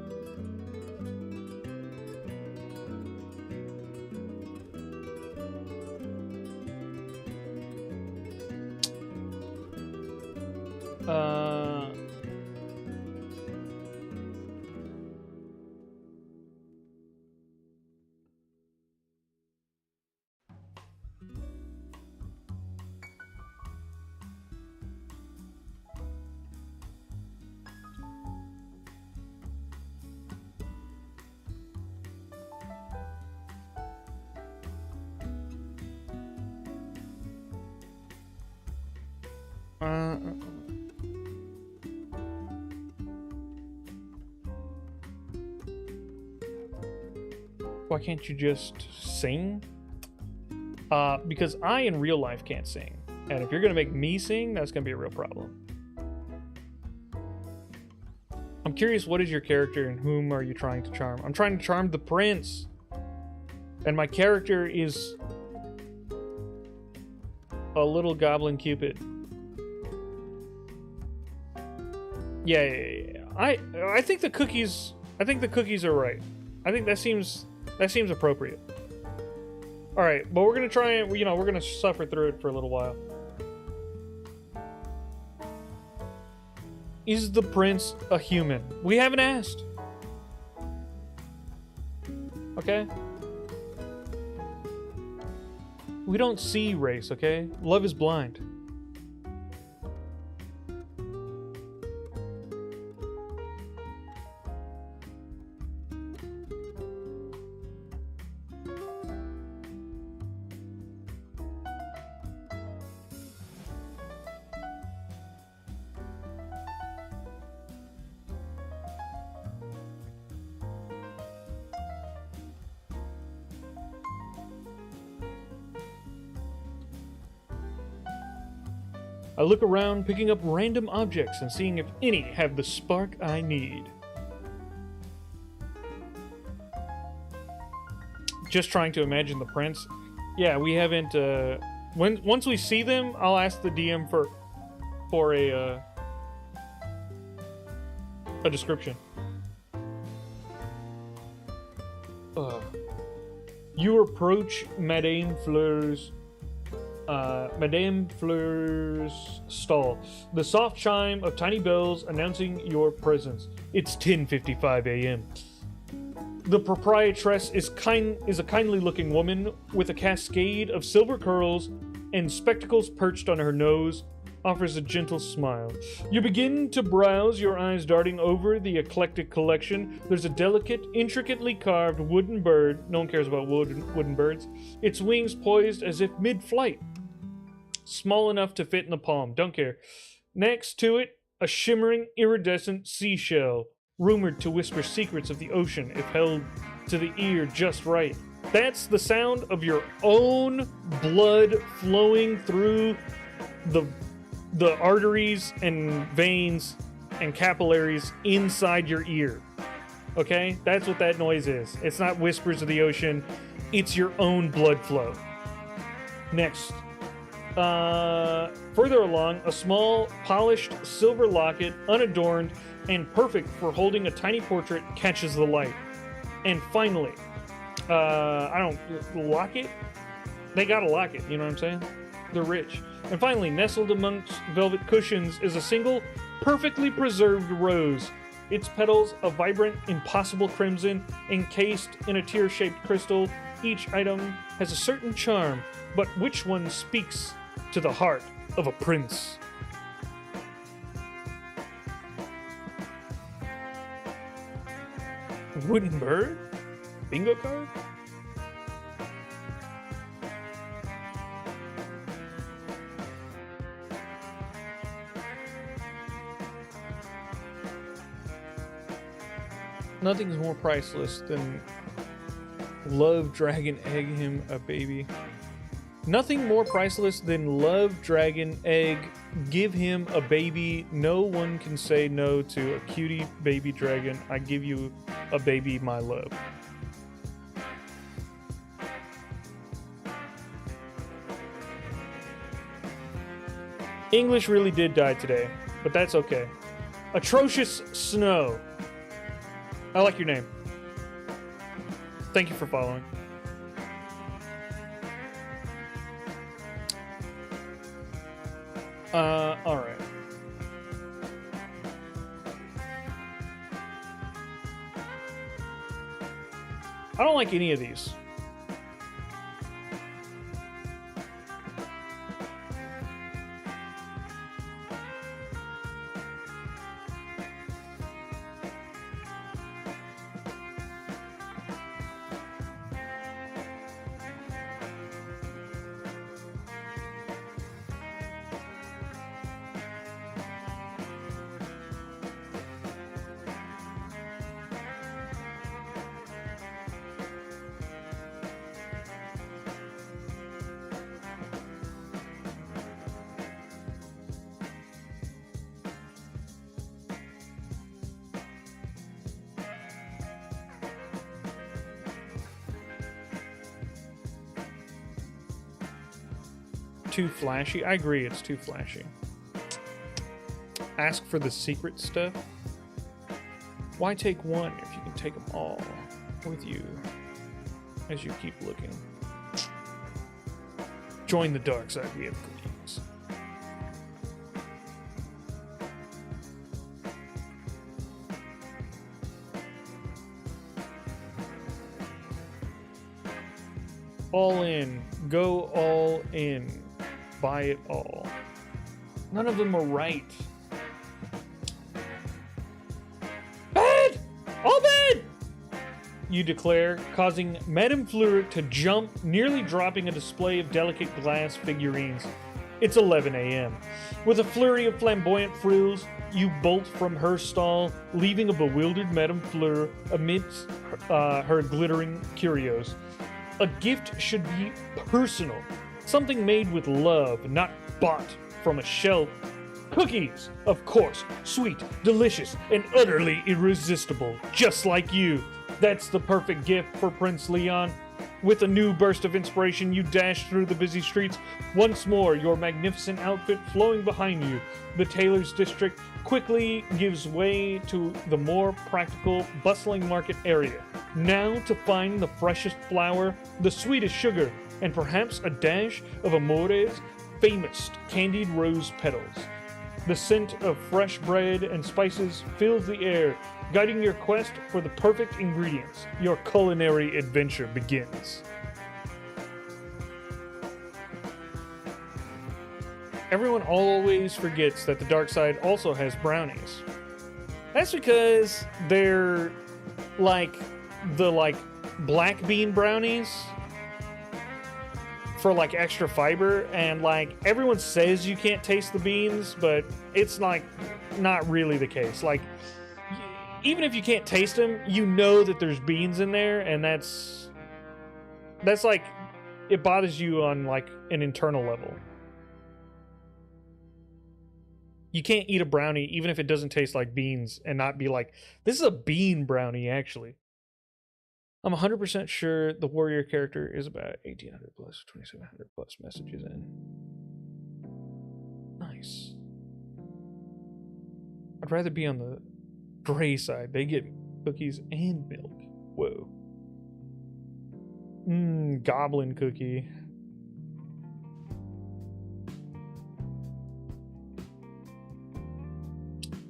Why can't you just sing? Because I in real life can't sing. And if you're gonna make me sing, that's gonna be a real problem. I'm curious, what is your character and whom are you trying to charm? I'm trying to charm the prince. And my character is a little goblin Cupid. Yeah. I think the cookies are right. I think that seems appropriate. All right, but we're gonna try and we're gonna suffer through it for a little while. Is the prince a human? We haven't asked. Okay. We don't see race. Okay. Love is blind. I look around, picking up random objects and seeing if any have the spark I need. Just trying to imagine the prince. Yeah, we haven't. Once we see them, I'll ask the DM for a description. You approach Madame Fleur's stall. The soft chime of tiny bells announcing your presence. It's 10:55 a.m. The proprietress is a kindly-looking woman with a cascade of silver curls and spectacles perched on her nose. Offers a gentle smile. You begin to browse, your eyes darting over the eclectic collection. There's a delicate, intricately carved wooden bird. No one cares about wooden birds. Its wings poised as if mid-flight. Small enough to fit in the palm. Don't care. Next to it, a shimmering, iridescent seashell, rumored to whisper secrets of the ocean if held to the ear just right. That's the sound of your own blood flowing through the arteries and veins and capillaries inside your ear. Okay? That's what that noise is. It's not whispers of the ocean. It's your own blood flow. Next. Further along, a small, polished silver locket, unadorned, and perfect for holding a tiny portrait, catches the light. And finally, lock it? They gotta lock it, you know what I'm saying? They're rich. And finally, nestled amongst velvet cushions is a single, perfectly preserved rose. Its petals a vibrant, impossible crimson, encased in a tear-shaped crystal. Each item has a certain charm, but which one speaks to the heart of a prince? Wooden bird? Bingo card? Nothing's more priceless than love dragon egg him a baby. Nothing more priceless than love dragon egg give him a baby. No one can say no to a cutie baby dragon. I give you a baby, my love. English really did die today, but that's okay. Atrocious Snow. I like your name. Thank you for following. Alright. I don't like any of these. Too flashy? I agree, it's too flashy. Ask for the secret stuff? Why take one if you can take them all with you as you keep looking? Join the dark side, we have cookies. All in. Go all in. Buy it all. None of them are right. Bad! All bad! You declare, causing Madame Fleur to jump, nearly dropping a display of delicate glass figurines. It's 11 a.m. With a flurry of flamboyant frills, you bolt from her stall, leaving a bewildered Madame Fleur amidst her glittering curios. A gift should be personal. Something made with love, not bought from a shelf. Cookies, of course, sweet, delicious, and utterly irresistible, just like you. That's the perfect gift for Prince Leon. With a new burst of inspiration, you dash through the busy streets. Once more, your magnificent outfit flowing behind you. The tailor's district quickly gives way to the more practical, bustling market area. Now to find the freshest flour, the sweetest sugar, and perhaps a dash of Amore's famous candied rose petals. The scent of fresh bread and spices fills the air, guiding your quest for the perfect ingredients. Your culinary adventure begins. Everyone always forgets that the dark side also has brownies. That's because they're like the black bean brownies for like extra fiber, and like everyone says you can't taste the beans, but it's like not really the case. Like even if you can't taste them, you know that there's beans in there, and that's That's like, it bothers you on like an internal level. You can't eat a brownie even if it doesn't taste like beans and not be like, this is a bean brownie, actually. I'm 100% sure the warrior character is about 1800 plus, 2700 plus messages in. Nice. I'd rather be on the gray side. They get cookies and milk. Whoa. Goblin cookie.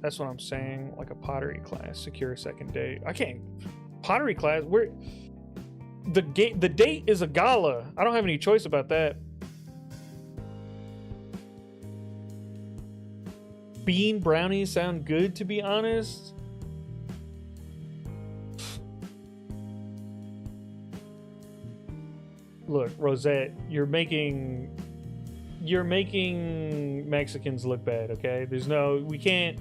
That's what I'm saying. Like a pottery class, secure a second date. I can't. Pottery class. Where the date is a gala. I don't have any choice about that. Bean brownies sound good, to be honest. Look, Rosette, you're making Mexicans look bad, okay? There's no, we can't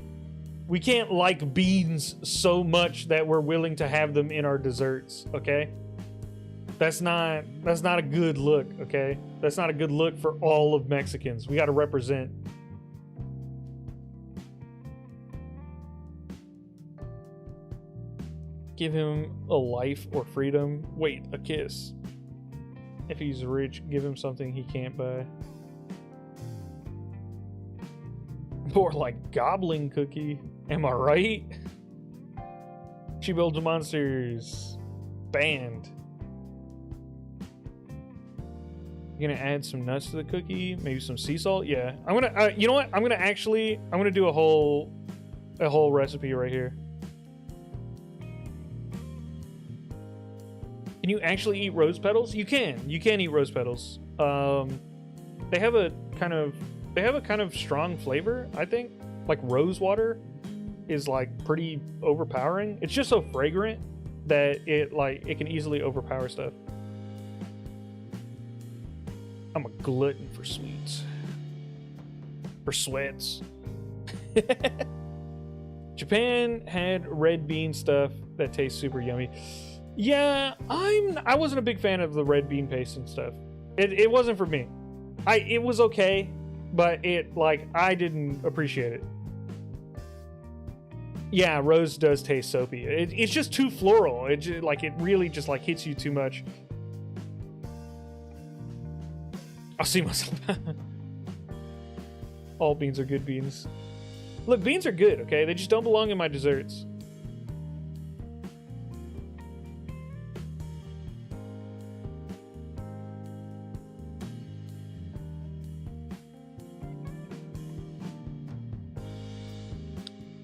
like beans so much that we're willing to have them in our desserts, okay? That's not a good look, okay? That's not a good look for all of Mexicans. We got to represent. Give him a life or freedom. Wait, a kiss. If he's rich, give him something he can't buy. More like goblin cookie. Am I right? She builds monsters. Banned. You gonna add some nuts to the cookie? Maybe some sea salt? Yeah. I'm gonna. You know what? I'm gonna do a whole recipe right here. Can you actually eat rose petals? You can. You can eat rose petals. They have a kind of strong flavor, I think. Like rose water is like pretty overpowering. It's just so fragrant that it can easily overpower stuff. I'm a glutton for sweets. For sweats. Japan had red bean stuff that tastes super yummy. Yeah, I wasn't a big fan of the red bean paste and stuff. It wasn't for me. It was okay, but I didn't appreciate it. Yeah, rose does taste soapy. It's just too floral. It really just like hits you too much. I'll see myself. All beans are good beans. Look, beans are good, okay? They just don't belong in my desserts.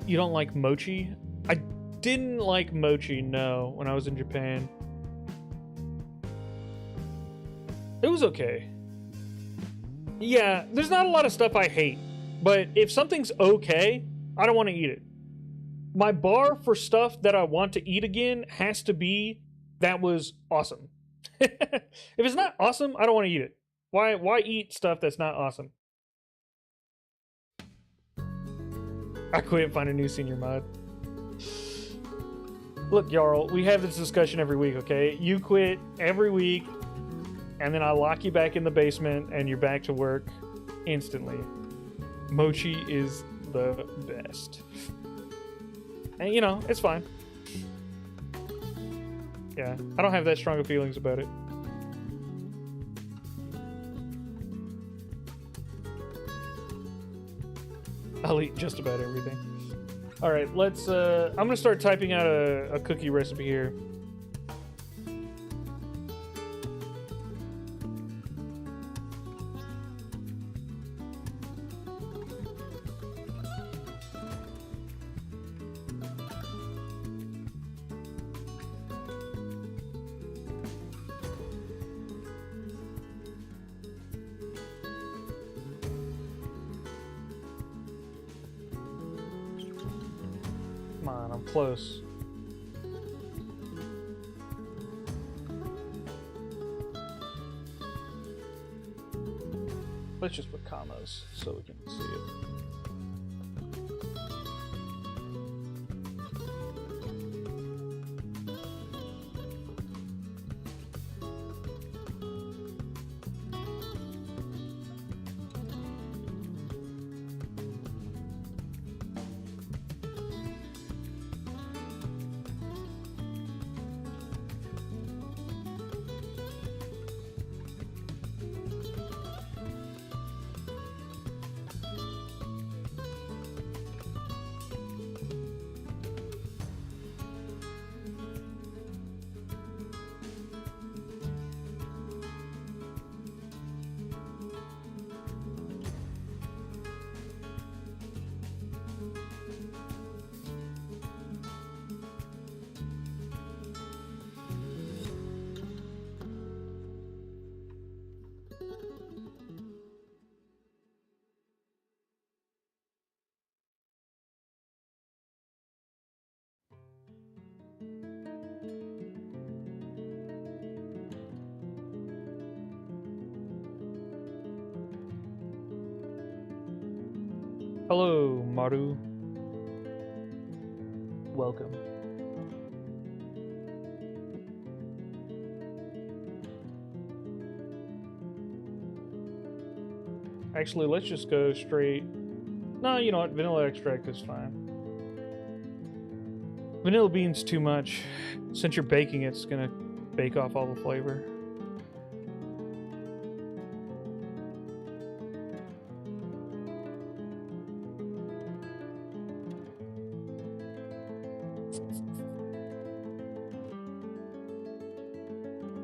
You don't like mochi? I didn't like mochi, no, when I was in Japan. It was okay. Yeah, there's not a lot of stuff I hate, but if something's okay, I don't want to eat it. My bar for stuff that I want to eat again has to be that was awesome. If it's not awesome, I don't want to eat it. Why eat stuff that's not awesome? I quit, find a new senior mod. Look, Jarl, we have this discussion every week, okay? You quit every week, and then I lock you back in the basement, and you're back to work instantly. Mochi is the best. And, you know, it's fine. Yeah, I don't have that strong of feelings about it. I'll eat just about everything. All right, let's. I'm gonna start typing out a cookie recipe here. Come on, I'm close. Let's just put commas so we can see it. Hello, Maru. Welcome. Actually, let's just go straight. No, you know what? Vanilla extract is fine. Vanilla bean's too much. Since you're baking it, it's gonna bake off all the flavor.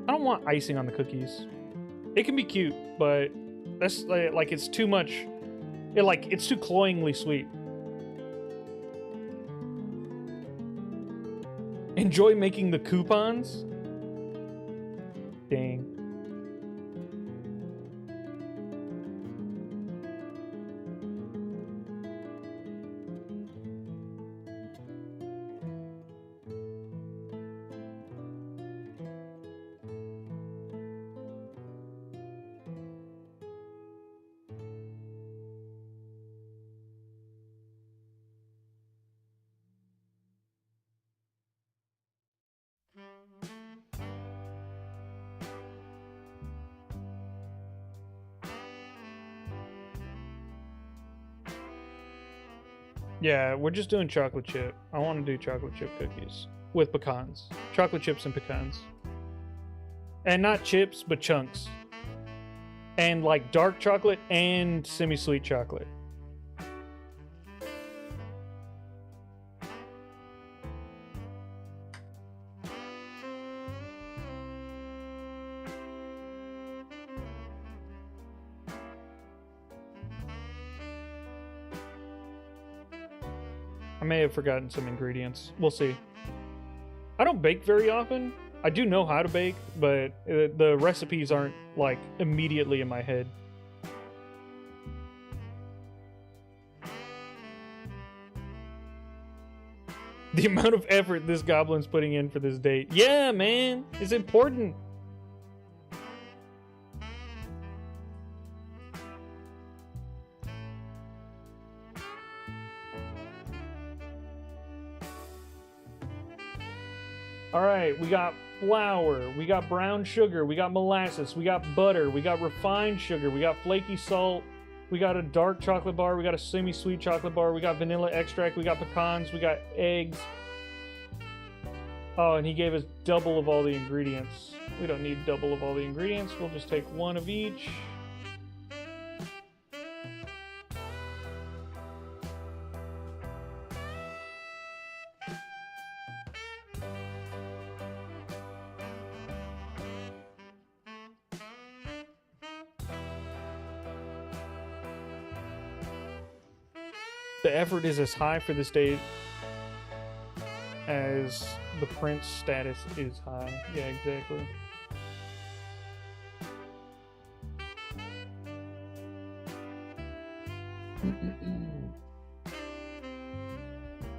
I don't want icing on the cookies. It can be cute, but that's like it's too much. It's too cloyingly sweet. Enjoy making the coupons? Dang. Yeah, we're just doing chocolate chip. I want to do chocolate chip cookies with pecans. Chocolate chips and pecans. And not chips, but chunks. And like dark chocolate and semi-sweet chocolate. I may have forgotten some ingredients. We'll see. I don't bake very often. I do know how to bake, but the recipes aren't, like, immediately in my head. The amount of effort this goblin's putting in for this date. Yeah, man! It's important! Alright, we got flour, we got brown sugar, we got molasses, we got butter, we got refined sugar, we got flaky salt, we got a dark chocolate bar, we got a semi-sweet chocolate bar, we got vanilla extract, we got pecans, we got eggs. Oh, and he gave us double of all the ingredients. We don't need double of all the ingredients, we'll just take one of each. The effort is as high for this date as the prince status is high. Yeah, exactly.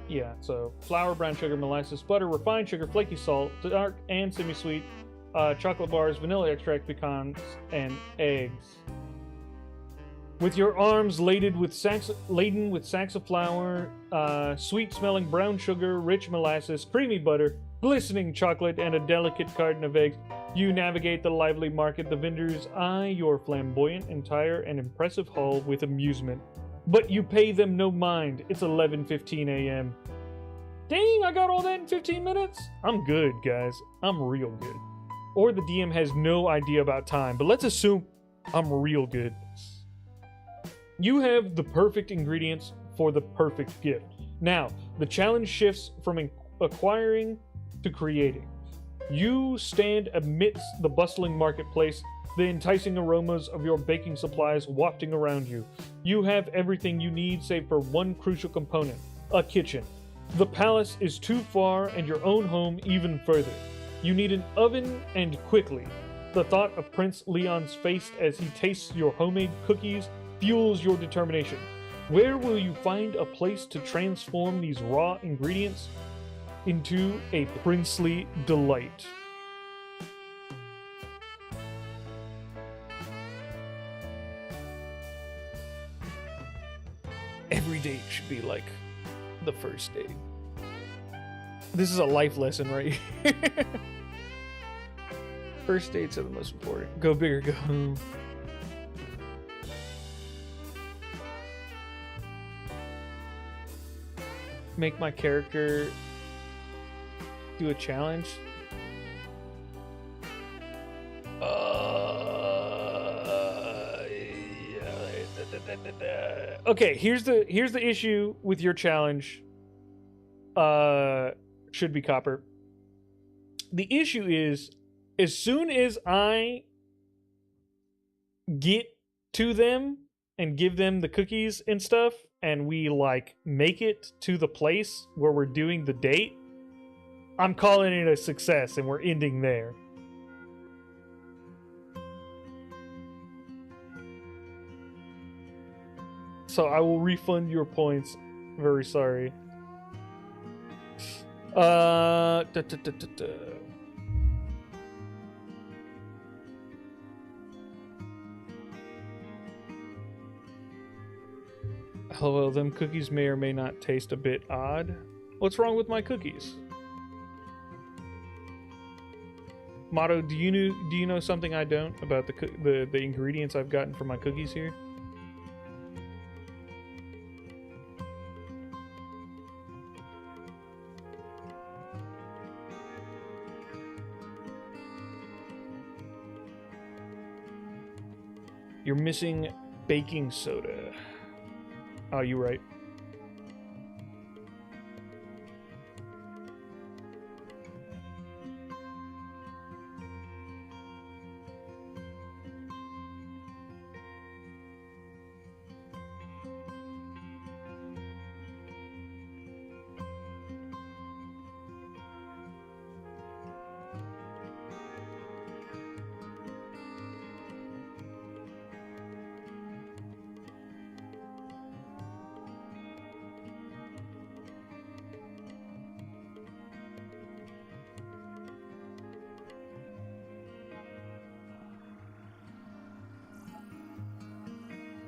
Yeah, so flour, brown sugar, molasses, butter, refined sugar, flaky salt, dark and semi-sweet, chocolate bars, vanilla extract, pecans, and eggs. With your arms laden with sacks of flour, sweet-smelling brown sugar, rich molasses, creamy butter, glistening chocolate, and a delicate carton of eggs, you navigate the lively market. The vendors eye your flamboyant attire and impressive haul with amusement. But you pay them no mind. It's 11:15 a.m. Dang, I got all that in 15 minutes? I'm good, guys. I'm real good. Or the DM has no idea about time, but let's assume I'm real good. You have the perfect ingredients for the perfect gift. Now, the challenge shifts from acquiring to creating. You stand amidst the bustling marketplace, the enticing aromas of your baking supplies wafting around you. You have everything you need save for one crucial component, a kitchen. The palace is too far and your own home even further. You need an oven and quickly. The thought of Prince Leon's face as he tastes your homemade cookies fuels your determination. Where will you find a place to transform these raw ingredients into a princely delight? Every date should be like the first date. This is a life lesson right here. First dates are the most important. Go big or go home. Make my character do a challenge. Okay, here's the issue with your challenge. Should be Copper. The issue is, as soon as I get to them and give them the cookies and stuff, and we like make it to the place where we're doing the date, I'm calling it a success and we're ending there. So I will refund your points. Very sorry. Hello, them cookies may or may not taste a bit odd. What's wrong with my cookies? Amado, do you know something I don't about the ingredients I've gotten from my cookies here? You're missing baking soda. Oh, you're right.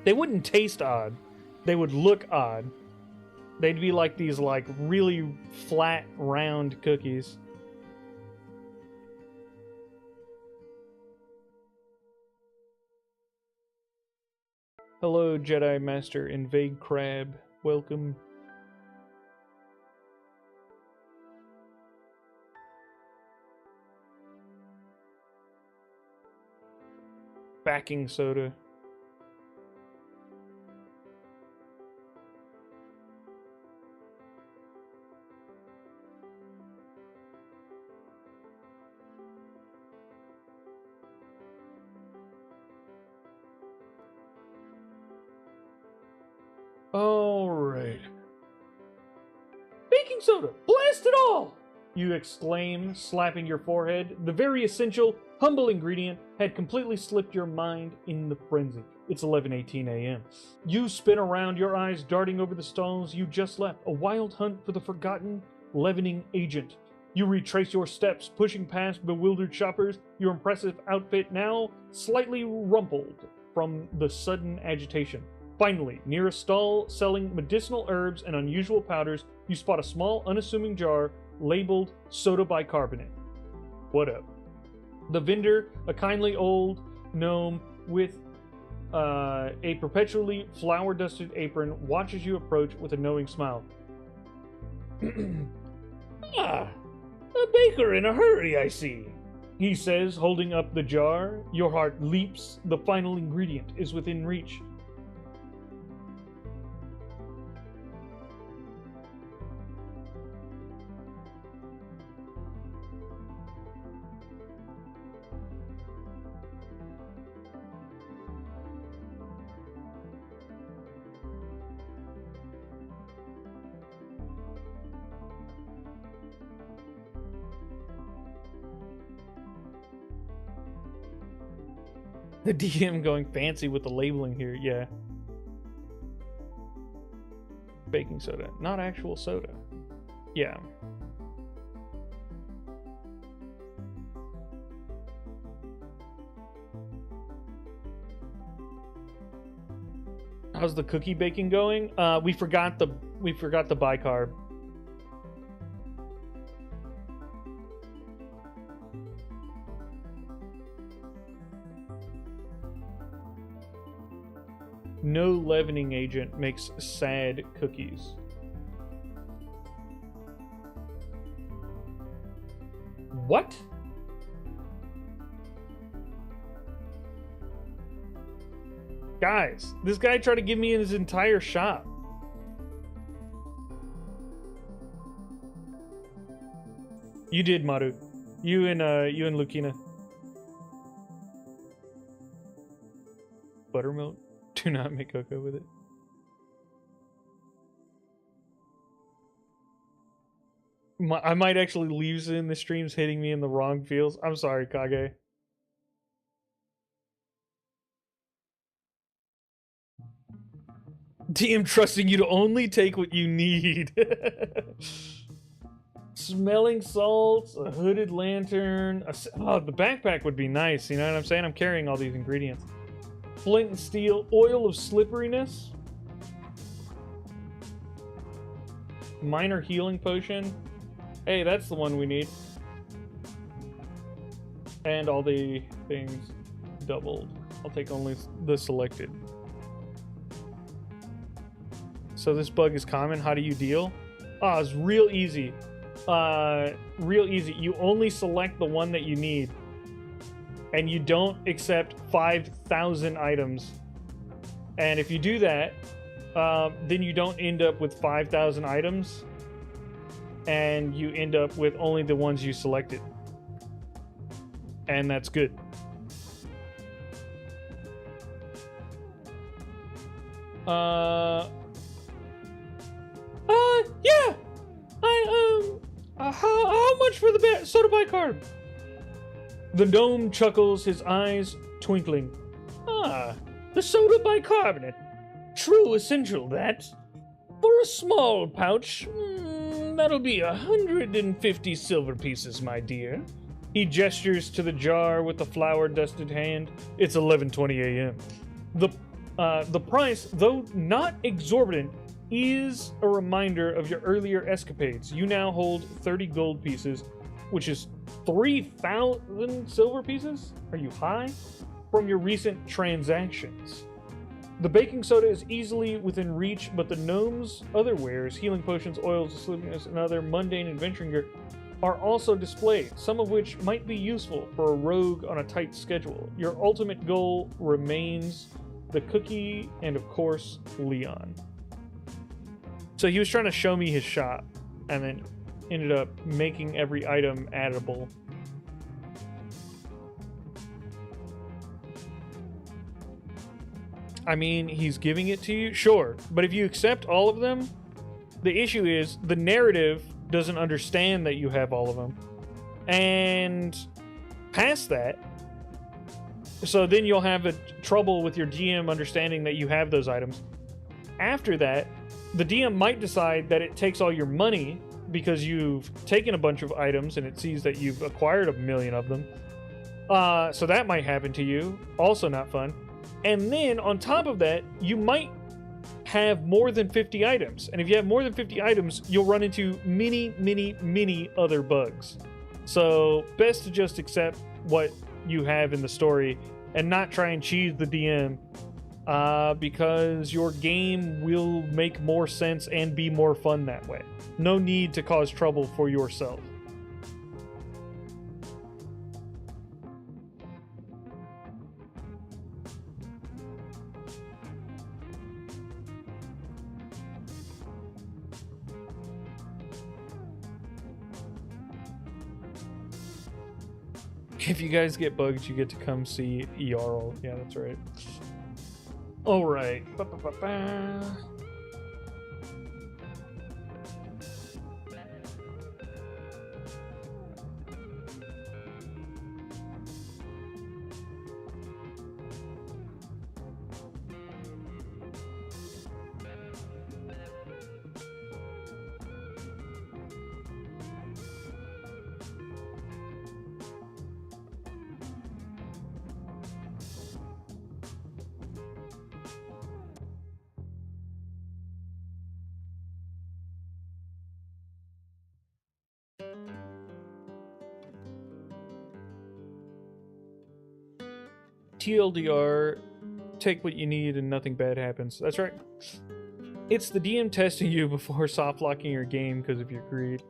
They wouldn't taste odd. They would look odd. They'd be like these like really flat, round cookies. Hello, Jedi Master and Vague Crab. Welcome. Baking soda. All right. Baking soda! Blast it all! You exclaim, slapping your forehead. The very essential, humble ingredient had completely slipped your mind in the frenzy. It's 11:18 a.m. You spin around, your eyes darting over the stalls you just left. A wild hunt for the forgotten leavening agent. You retrace your steps, pushing past bewildered shoppers, your impressive outfit now slightly rumpled from the sudden agitation. Finally, near a stall selling medicinal herbs and unusual powders, you spot a small, unassuming jar labeled soda bicarbonate. What up? The vendor, a kindly old gnome with a perpetually flour-dusted apron, watches you approach with a knowing smile. Ah, a baker in a hurry, I see, he says, holding up the jar. Your heart leaps. The final ingredient is within reach. The DM going fancy with the labeling here, yeah. Baking soda, not actual soda. Yeah. How's the cookie baking going? We forgot the bicarb. No leavening agent makes sad cookies. What? Guys, this guy tried to give me his entire shop. You did, Maru. You and Lucina. Buttermilk? Do not make cocoa with it. I might actually leave in the streams hitting me in the wrong fields. I'm sorry, Kage. DM trusting you to only take what you need. Smelling salts, a hooded lantern. Oh, the backpack would be nice. You know what I'm saying? I'm carrying all these ingredients. Flint and steel, oil of slipperiness. Minor healing potion. Hey, that's the one we need. And all the things doubled. I'll take only the selected. So this bug is common. How do you deal? Oh, it's real easy. Real easy. You only select the one that you need. And you don't accept 5,000 items. And if you do that, then you don't end up with 5,000 items. And you end up with only the ones you selected. And that's good. Yeah! How much for the soda bicarb? The gnome chuckles, his eyes twinkling. Ah, the soda bicarbonate. True essential, that. For a small pouch, that'll be 150 silver pieces, my dear. He gestures to the jar with the flour-dusted hand. It's 11:20 a.m. The price, though not exorbitant, is a reminder of your earlier escapades. You now hold 30 gold pieces, which is 3,000 silver pieces? Are you high? From your recent transactions. The baking soda is easily within reach, but the gnome's other wares, healing potions, oils, sleepiness, and other mundane adventuring gear, are also displayed, some of which might be useful for a rogue on a tight schedule. Your ultimate goal remains the cookie and, of course, Leon. So he was trying to show me his shop, and then ended up making every item addable. I mean, he's giving it to you, sure, but if you accept all of them, the issue is the narrative doesn't understand that you have all of them. And past that, so then you'll have a trouble with your DM understanding that you have those items. After that, the DM might decide that it takes all your money because you've taken a bunch of items and it sees that you've acquired 1 million of them. So that might happen to you. Also not fun. And then on top of that, you might have more than 50 items. And if you have more than 50 items, you'll run into many other bugs. So best to just accept what you have in the story and not try and cheese the DM, because your game will make more sense and be more fun that way. No need to cause trouble for yourself. If you guys get bugged, you get to come see Jarl. Yeah, that's right. All right. Ba-ba-ba-ba. TLDR, take what you need and nothing bad happens. That's right. It's the DM testing you before soft locking your game because of your greed.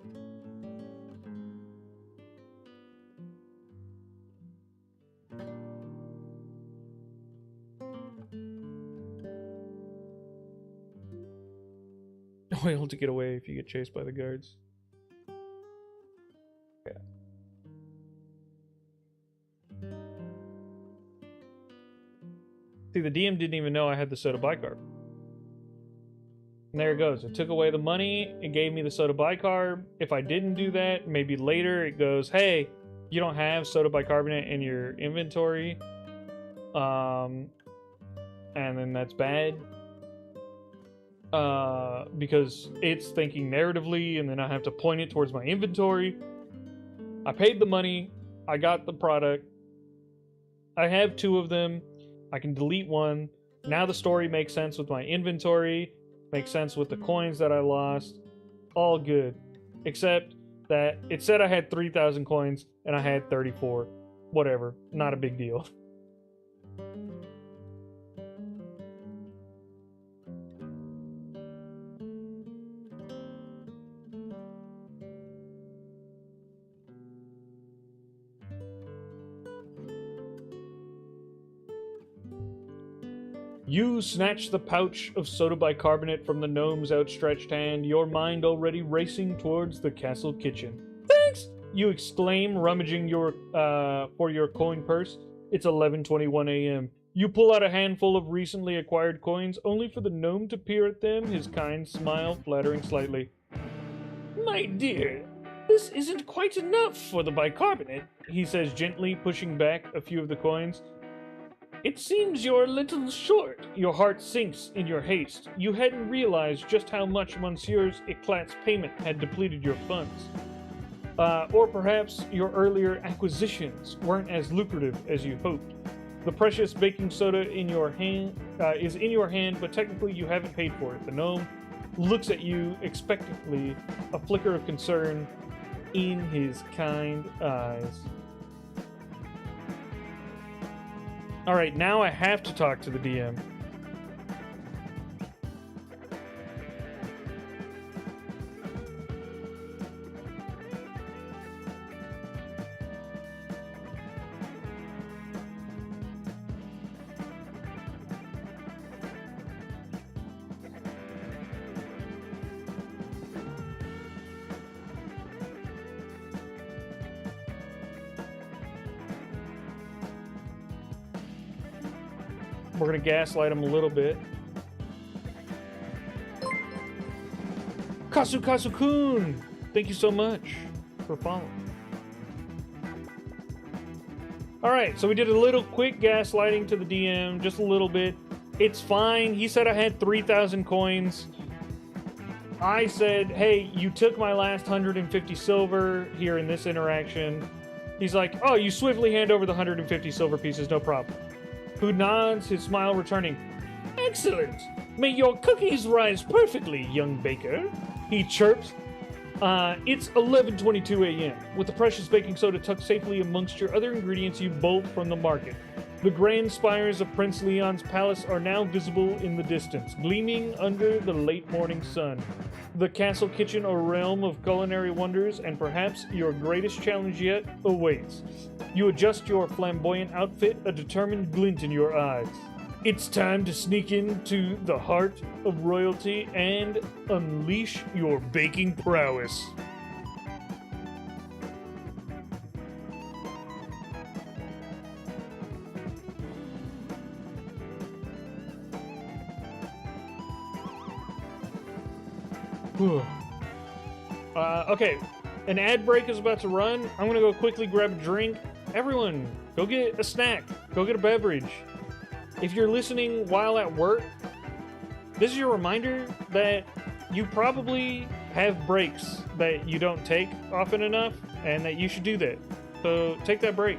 Oil to get away if you get chased by the guards. Yeah. See, the DM didn't even know I had the soda bicarb. And there it goes. It took away the money. It gave me the soda bicarb. If I didn't do that, maybe later it goes, hey, you don't have soda bicarbonate in your inventory. And then that's bad. Because it's thinking narratively, and then I have to point it towards my inventory. I paid the money. I got the product. I have 2 of them. I can delete one. Now the story makes sense with my inventory. Makes sense with the coins that I lost. All good. Except that it said I had 3,000 coins and I had 34. Whatever. Not a big deal. You snatch the pouch of soda bicarbonate from the gnome's outstretched hand, your mind already racing towards the castle kitchen. Thanks! You exclaim, rummaging for your coin purse. It's 11:21 a.m. You pull out a handful of recently acquired coins, only for the gnome to peer at them, his kind smile flattering slightly. My dear, this isn't quite enough for the bicarbonate, he says gently, pushing back a few of the coins. It seems you're a little short. Your heart sinks in your haste. You hadn't realized just how much Monsieur's Eclat's payment had depleted your funds. Or perhaps your earlier acquisitions weren't as lucrative as you hoped. The precious baking soda in your hand is in your hand, but technically you haven't paid for it. The gnome looks at you expectantly, a flicker of concern in his kind eyes. All right, now I have to talk to the DM. We're going to gaslight him a little bit. Kasu-kun! Thank you so much for following. Alright, so we did a little quick gaslighting to the DM, just a little bit. It's fine. He said I had 3,000 coins. I said, hey, you took my last 150 silver here in this interaction. He's like, oh, you swiftly hand over the 150 silver pieces, no problem. Who nods, his smile returning. Excellent! May your cookies rise perfectly, young baker. He chirps. It's 11:22 a.m. With the precious baking soda tucked safely amongst your other ingredients, you bolt from the market. The grand spires of Prince Leon's palace are now visible in the distance, gleaming under the late morning sun. The castle kitchen, a realm of culinary wonders, and perhaps your greatest challenge yet, awaits. You adjust your flamboyant outfit, a determined glint in your eyes. It's time to sneak into the heart of royalty and unleash your baking prowess. Okay, an ad break is about to run. I'm gonna go quickly grab a drink. Everyone, go get a snack. Go get a beverage. If you're listening while at work, this is your reminder that you probably have breaks that you don't take often enough, and that you should do that. So take that break.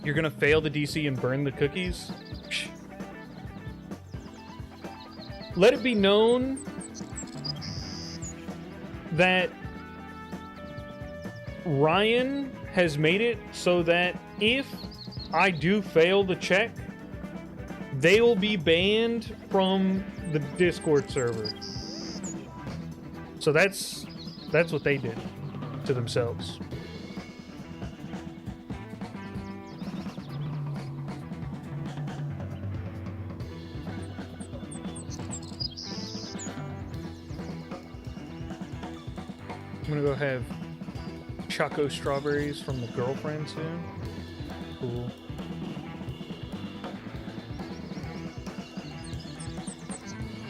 You're gonna fail the DC and burn the cookies? Psh. Let it be known that Ryan has made it so that if I do fail the check, they will be banned from the Discord server. So that's what they did to themselves. I'm gonna go have Choco strawberries from the girlfriend soon. Cool.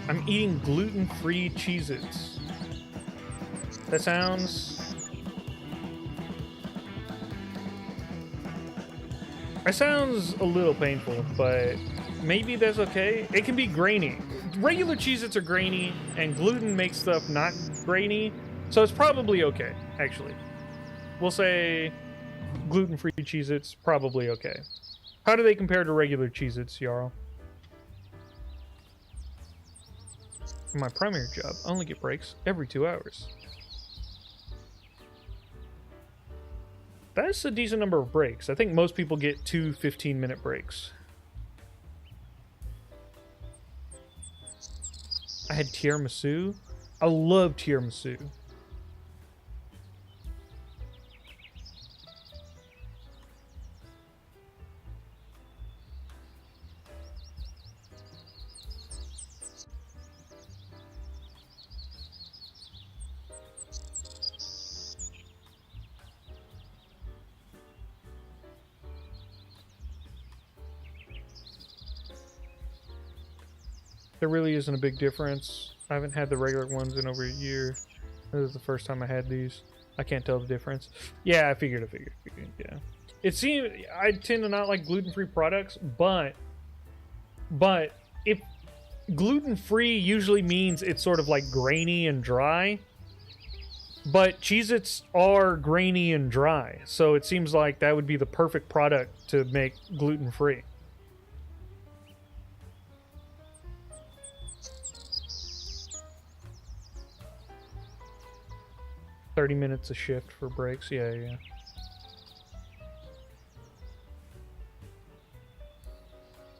I'm eating gluten-free Cheez-Its. That sounds a little painful, but maybe that's okay. It can be grainy. Regular Cheez-Its are grainy, and gluten makes stuff not grainy, so it's probably okay, actually. We'll say gluten-free Cheez-Its, probably okay. How do they compare to regular Cheez-Its, Jarl? For my primary job, I only get breaks every 2 hours. That's a decent number of breaks. I think most people get 2 15-minute breaks. I had tiramisu. I love tiramisu. There really isn't a big difference. I haven't had the regular ones in over a year. This is the first time I had these. I can't tell the difference. Yeah, I figured. Yeah. It seems I tend to not like gluten-free products, but if gluten-free usually means it's sort of like grainy and dry, but Cheez-Its are grainy and dry, so it seems like that would be the perfect product to make gluten-free. $30 minutes a shift for breaks. Yeah.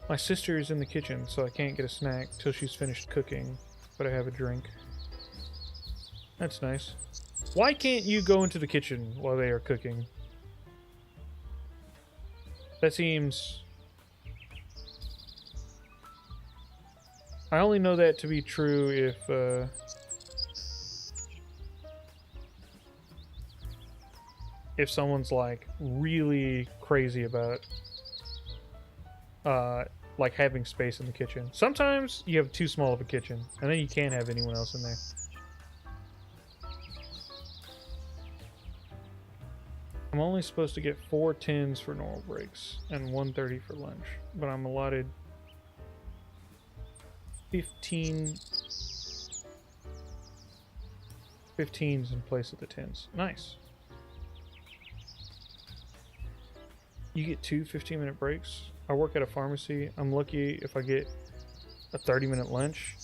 My sister is in the kitchen, so I can't get a snack till she's finished cooking, but I have a drink. That's nice. Why can't you go into the kitchen while they are cooking? That seems... I only know that to be true if someone's like really crazy about like having space in the kitchen. Sometimes you have too small of a kitchen and then you can't have anyone else in there. I'm only supposed to get 4 10s for normal breaks and 1:30 for lunch, but I'm allotted 15s in place of the 10s. Nice. You get 2 15-minute breaks. I work at a pharmacy. I'm lucky if I get a 30-minute lunch.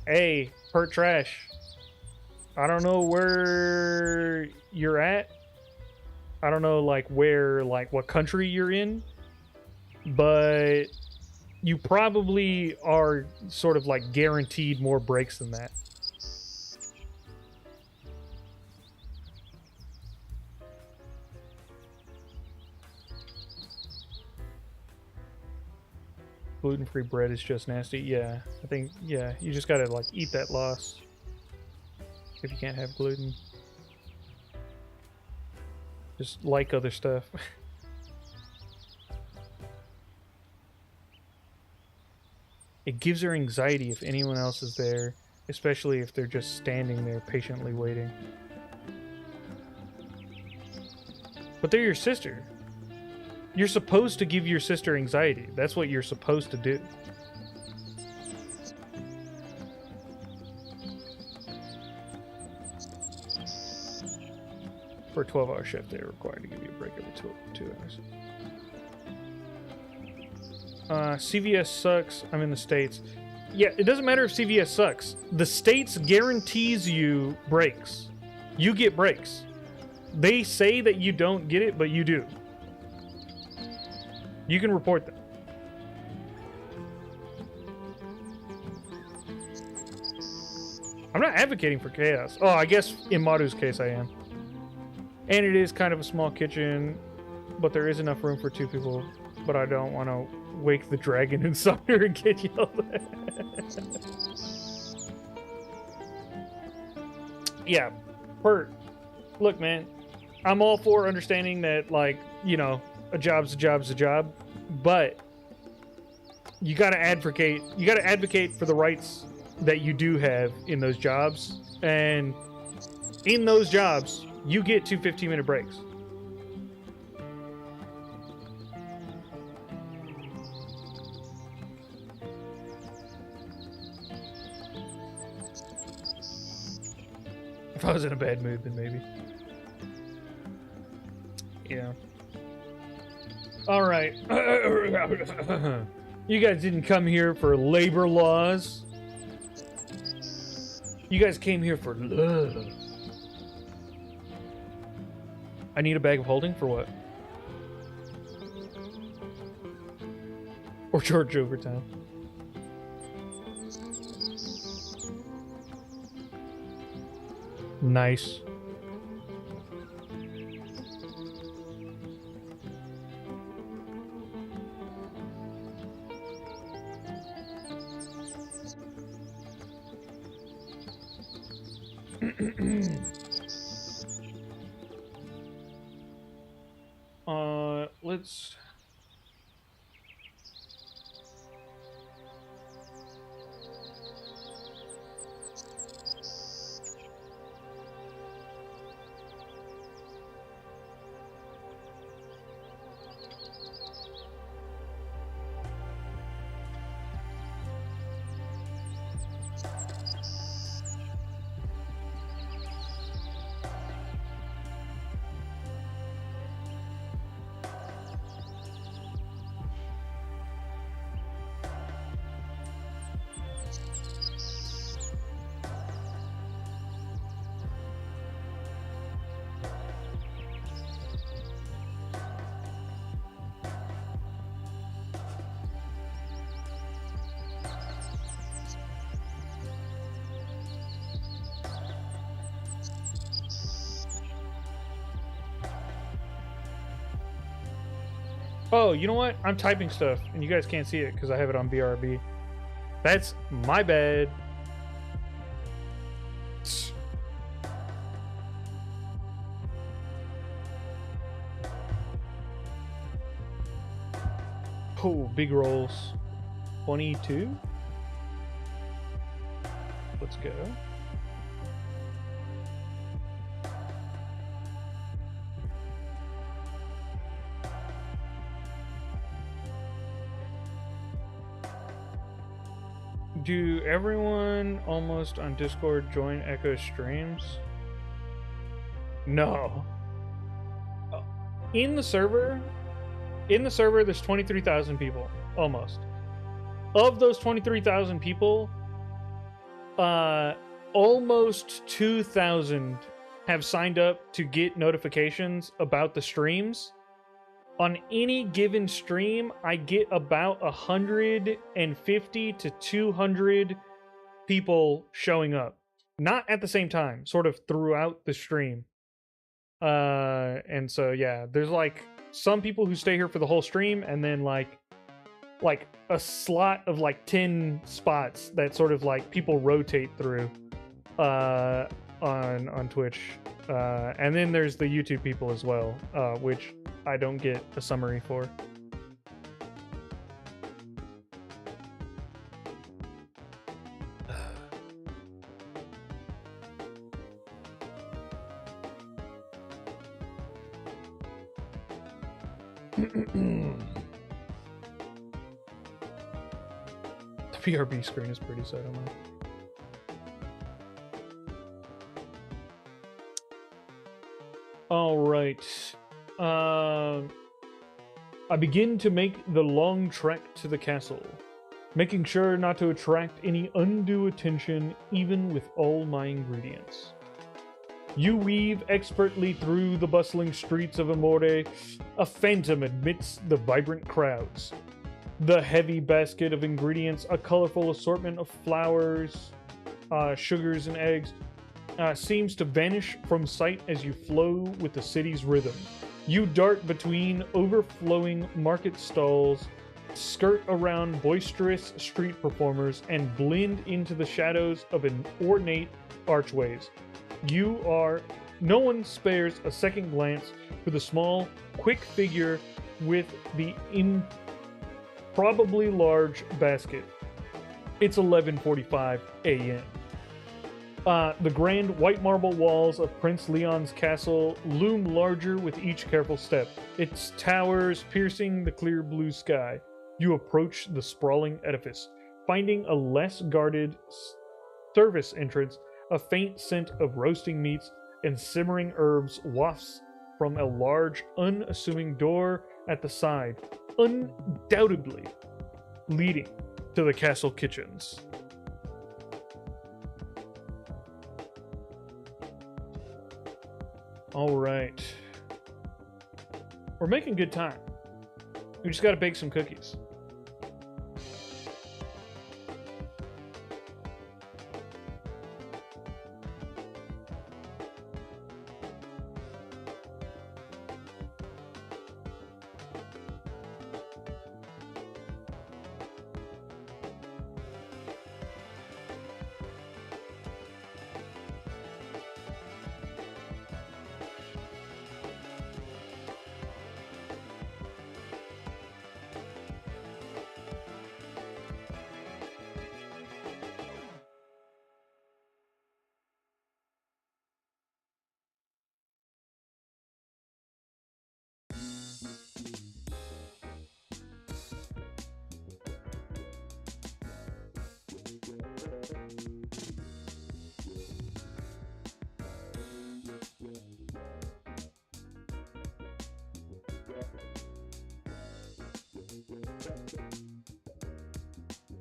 Hey, Pert Trash. I don't know where you're at. I don't know like where, like what country you're in, but you probably are sort of like guaranteed more breaks than that. Gluten-free bread is just nasty. Yeah, I think, yeah, you just gotta like eat that loss if you can't have gluten. Just like other stuff. It gives her anxiety if anyone else is there, especially if they're just standing there patiently waiting. But they're your sister. You're supposed to give your sister anxiety. That's what you're supposed to do. For a 12-hour shift, they are required to give you a break every 2 hours. CVS sucks. I'm in the States. Yeah, it doesn't matter if CVS sucks. The States guarantees you breaks. You get breaks. They say that you don't get it, but you do. You can report them. I'm not advocating for chaos. Oh, I guess in Madu's case I am. And it is kind of a small kitchen, but there is enough room for 2 people. But I don't want to wake the dragon inside her and get yelled at. Yeah, Bert, look, man, I'm all for understanding that, like, you know, a job's a job's a job, but you gotta advocate for the rights that you do have in those jobs, and in those jobs, you get 2 15-minute breaks. If I was in a bad mood, then maybe. Yeah. All right. You guys didn't come here for labor laws. You guys came here for love. I need a bag of holding for what? Or charge overtime. Nice. Let's... Oh, you know what? I'm typing stuff, and you guys can't see it because I have it on BRB. That's my bad. Oh, big rolls. 22? Let's go. Do everyone almost on Discord join Echo streams? No. In the server, there's 23,000 people, almost. Of those 23,000 people, almost 2,000 have signed up to get notifications about the streams. On any given stream, I get about 150 to 200 people showing up. Not at the same time, sort of throughout the stream. And so, yeah, there's like some people who stay here for the whole stream, and then like a slot of like 10 spots that sort of like people rotate through on Twitch. And then there's the YouTube people as well, which I don't get a summary for. The PRB screen is pretty, so I don't know. All right. I begin to make the long trek to the castle, making sure not to attract any undue attention even with all my ingredients. You weave expertly through the bustling streets of Amore, a phantom amidst the vibrant crowds. The heavy basket of ingredients, a colorful assortment of flours, sugars, and eggs, seems to vanish from sight as you flow with the city's rhythm. You dart between overflowing market stalls, skirt around boisterous street performers, and blend into the shadows of an ornate archways. No one spares a second glance for the small, quick figure with the improbably large basket. It's 11:45 a.m. The grand white marble walls of Prince Leon's castle loom larger with each careful step, its towers piercing the clear blue sky. You approach the sprawling edifice, finding a less guarded service entrance. A faint scent of roasting meats and simmering herbs wafts from a large, unassuming door at the side, undoubtedly leading to the castle kitchens. All right. We're making good time. We just got to bake some cookies.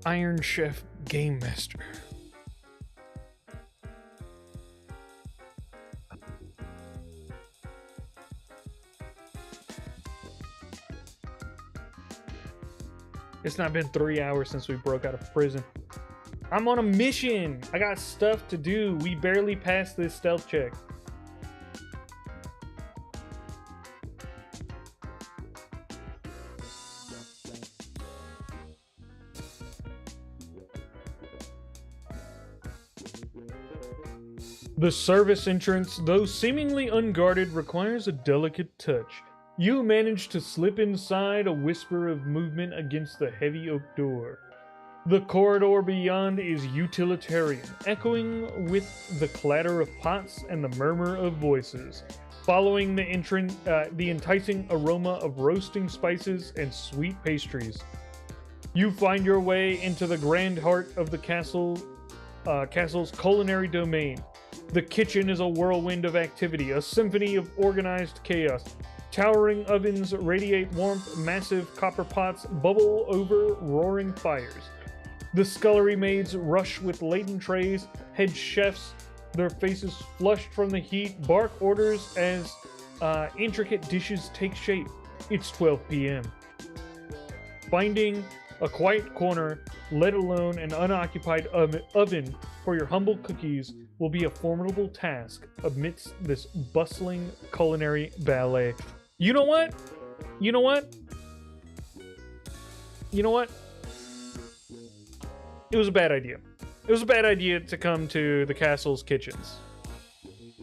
Iron Chef Game Master. It's not been 3 hours since we broke out of prison. I'm on a mission. I got stuff to do. We barely passed this stealth check. The service entrance, though seemingly unguarded, requires a delicate touch. You manage to slip inside, a whisper of movement against the heavy oak door. The corridor beyond is utilitarian, echoing with the clatter of pots and the murmur of voices. Following the enticing aroma of roasting spices and sweet pastries, you find your way into the grand heart of the castle's culinary domain. The kitchen is a whirlwind of activity, a symphony of organized chaos. Towering ovens radiate warmth, massive copper pots bubble over roaring fires. The scullery maids rush with laden trays, head chefs, their faces flushed from the heat, bark orders as intricate dishes take shape. It's 12 p.m. Finding a quiet corner, let alone an unoccupied oven for your humble cookies, will be a formidable task amidst this bustling culinary ballet. You know what? You know what? You know what? It was a bad idea. It was a bad idea to come to the castle's kitchens,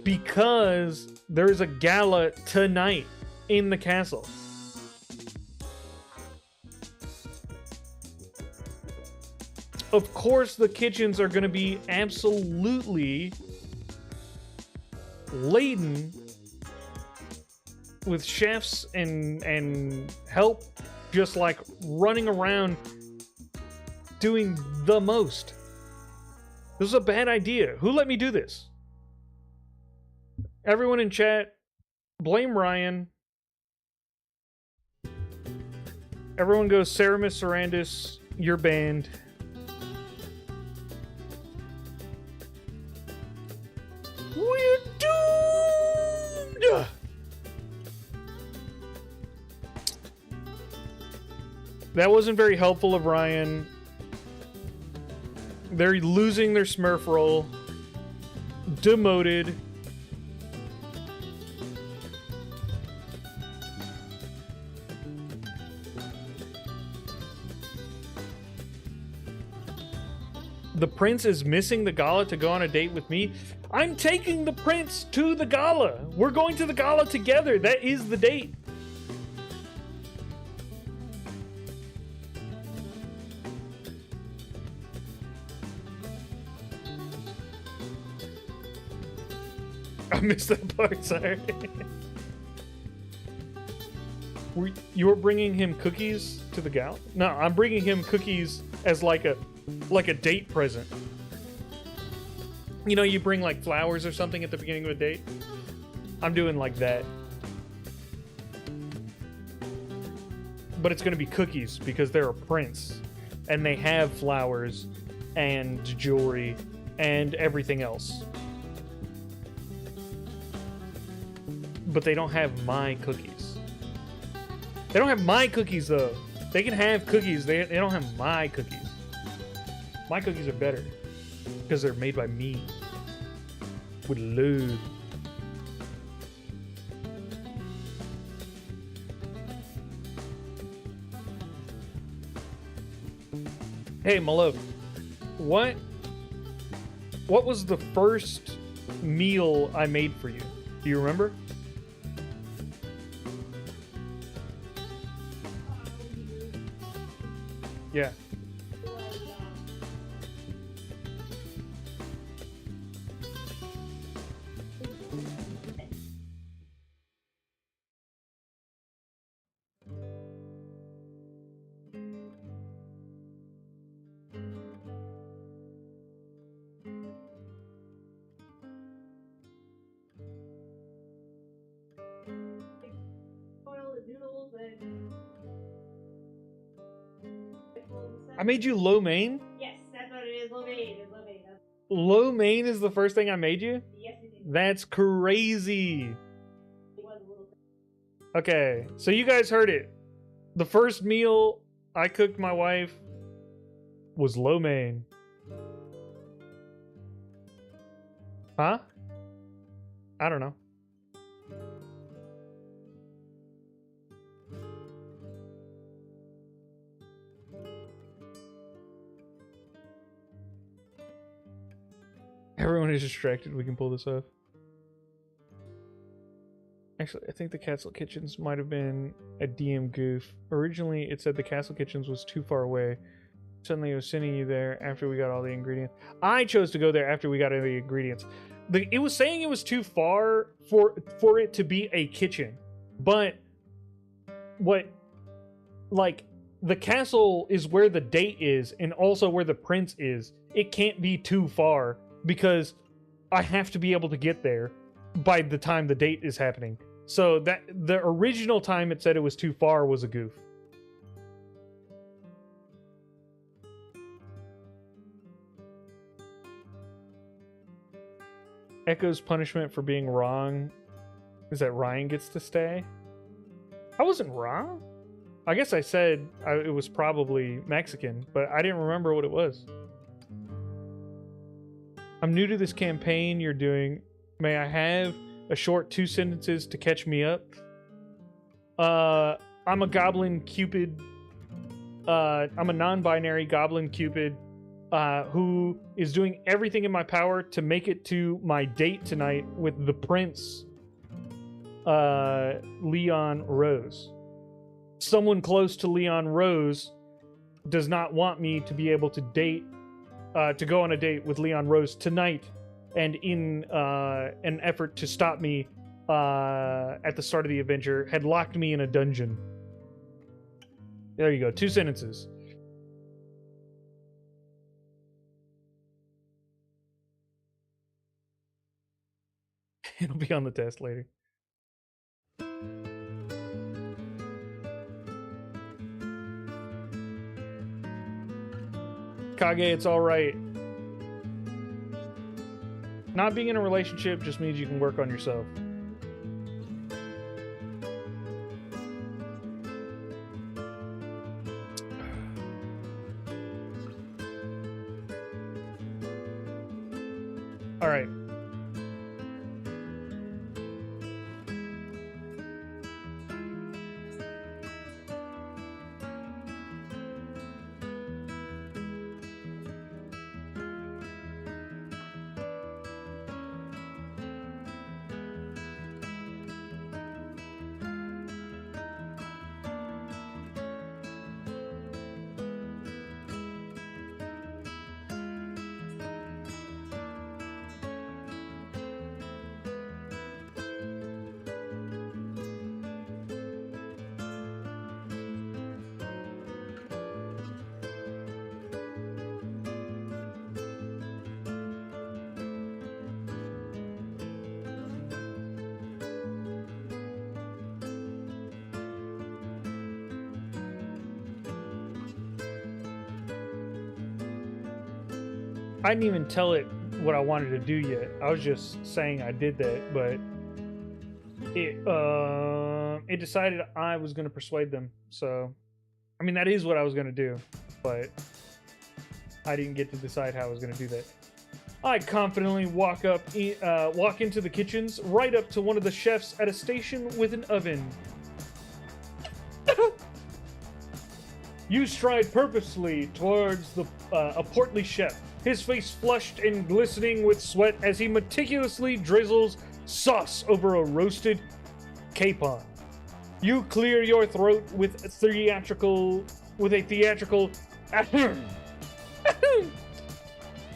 because there is a gala tonight in the castle. Of course, the kitchens are going to be absolutely laden with chefs and help just like running around doing the most. This is a bad idea. Who let me do this? Everyone in chat, Blame Ryan. Everyone goes Ceramus Sarandis, you're banned. We're doomed! That wasn't very helpful of Ryan. They're losing their Smurf role. Demoted. The prince is missing the gala to go on a date with me. I'm taking the prince to the gala. We're going to the gala together. That is the date. I missed that part, sorry. You were bringing him cookies to the gala? No, I'm bringing him cookies as like a date present. You know, you bring like flowers or something at the beginning of a date? I'm doing like that. But it's gonna be cookies because they're a prince. And they have flowers and jewelry and everything else. But they don't have my cookies. They don't have my cookies though. They can have cookies, they don't have my cookies. My cookies are better because they're made by me with love. Hey, my love, what was the first meal I made for you? Do you remember? Yeah. I made you lo mein? Yes, that's what it is. Lo mein. It's lo mein. Lo mein is the first thing I made you? Yes, it is. That's crazy. It was a little. Okay, so you guys heard it. The first meal I cooked my wife was lo mein. Huh? I don't know. Everyone is distracted. We can pull this off. Actually, I think the Castle Kitchens might have been a DM goof. Originally, it said the Castle Kitchens was too far away. Suddenly, it was sending you there after we got all the ingredients. I chose to go there after we got all the ingredients. It was saying it was too far for it to be a kitchen. But like, the castle is where the date is and also where the prince is. It can't be too far because I have to be able to get there by the time the date is happening. So that the original time it said it was too far was a goof. Echo's punishment for being wrong is that Ryan gets to stay. I wasn't wrong. I guess I said it was probably Mexican, but I didn't remember what it was. I'm new to this campaign you're doing. May I have a short 2 sentences to catch me up? I'm a goblin Cupid. I'm a non-binary goblin Cupid who is doing everything in my power to make it to my date tonight with the prince, Leon Rose. Someone close to Leon Rose does not want me to be able to date, to go on a date with Leon Rose tonight, and in an effort to stop me at the start of the adventure, had locked me in a dungeon. There you go, 2 sentences. It'll be on the test later. Kage, it's alright. Not being in a relationship just means you can work on yourself. Alright. I didn't even tell it what I wanted to do yet. I was just saying I did that, but it decided I was going to persuade them. So, I mean, that is what I was going to do, but I didn't get to decide how I was going to do that. I confidently walk into the kitchens, right up to one of the chefs at a station with an oven. You stride purposely towards a portly chef, his face flushed and glistening with sweat as he meticulously drizzles sauce over a roasted capon. You clear your throat with a theatrical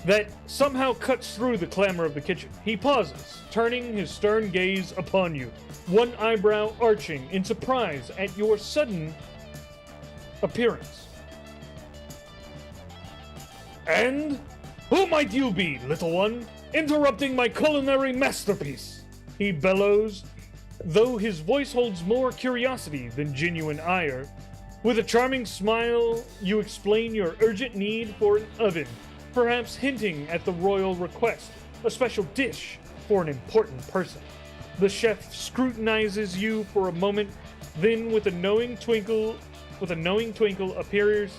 that somehow cuts through the clamor of the kitchen. He pauses, turning his stern gaze upon you, one eyebrow arching in surprise at your sudden appearance. And who might you be, little one, interrupting my culinary masterpiece? He bellows, though his voice holds more curiosity than genuine ire. With a charming smile, you explain your urgent need for an oven, perhaps hinting at the royal request, a special dish for an important person. The chef scrutinizes you for a moment, then with a knowing twinkle appears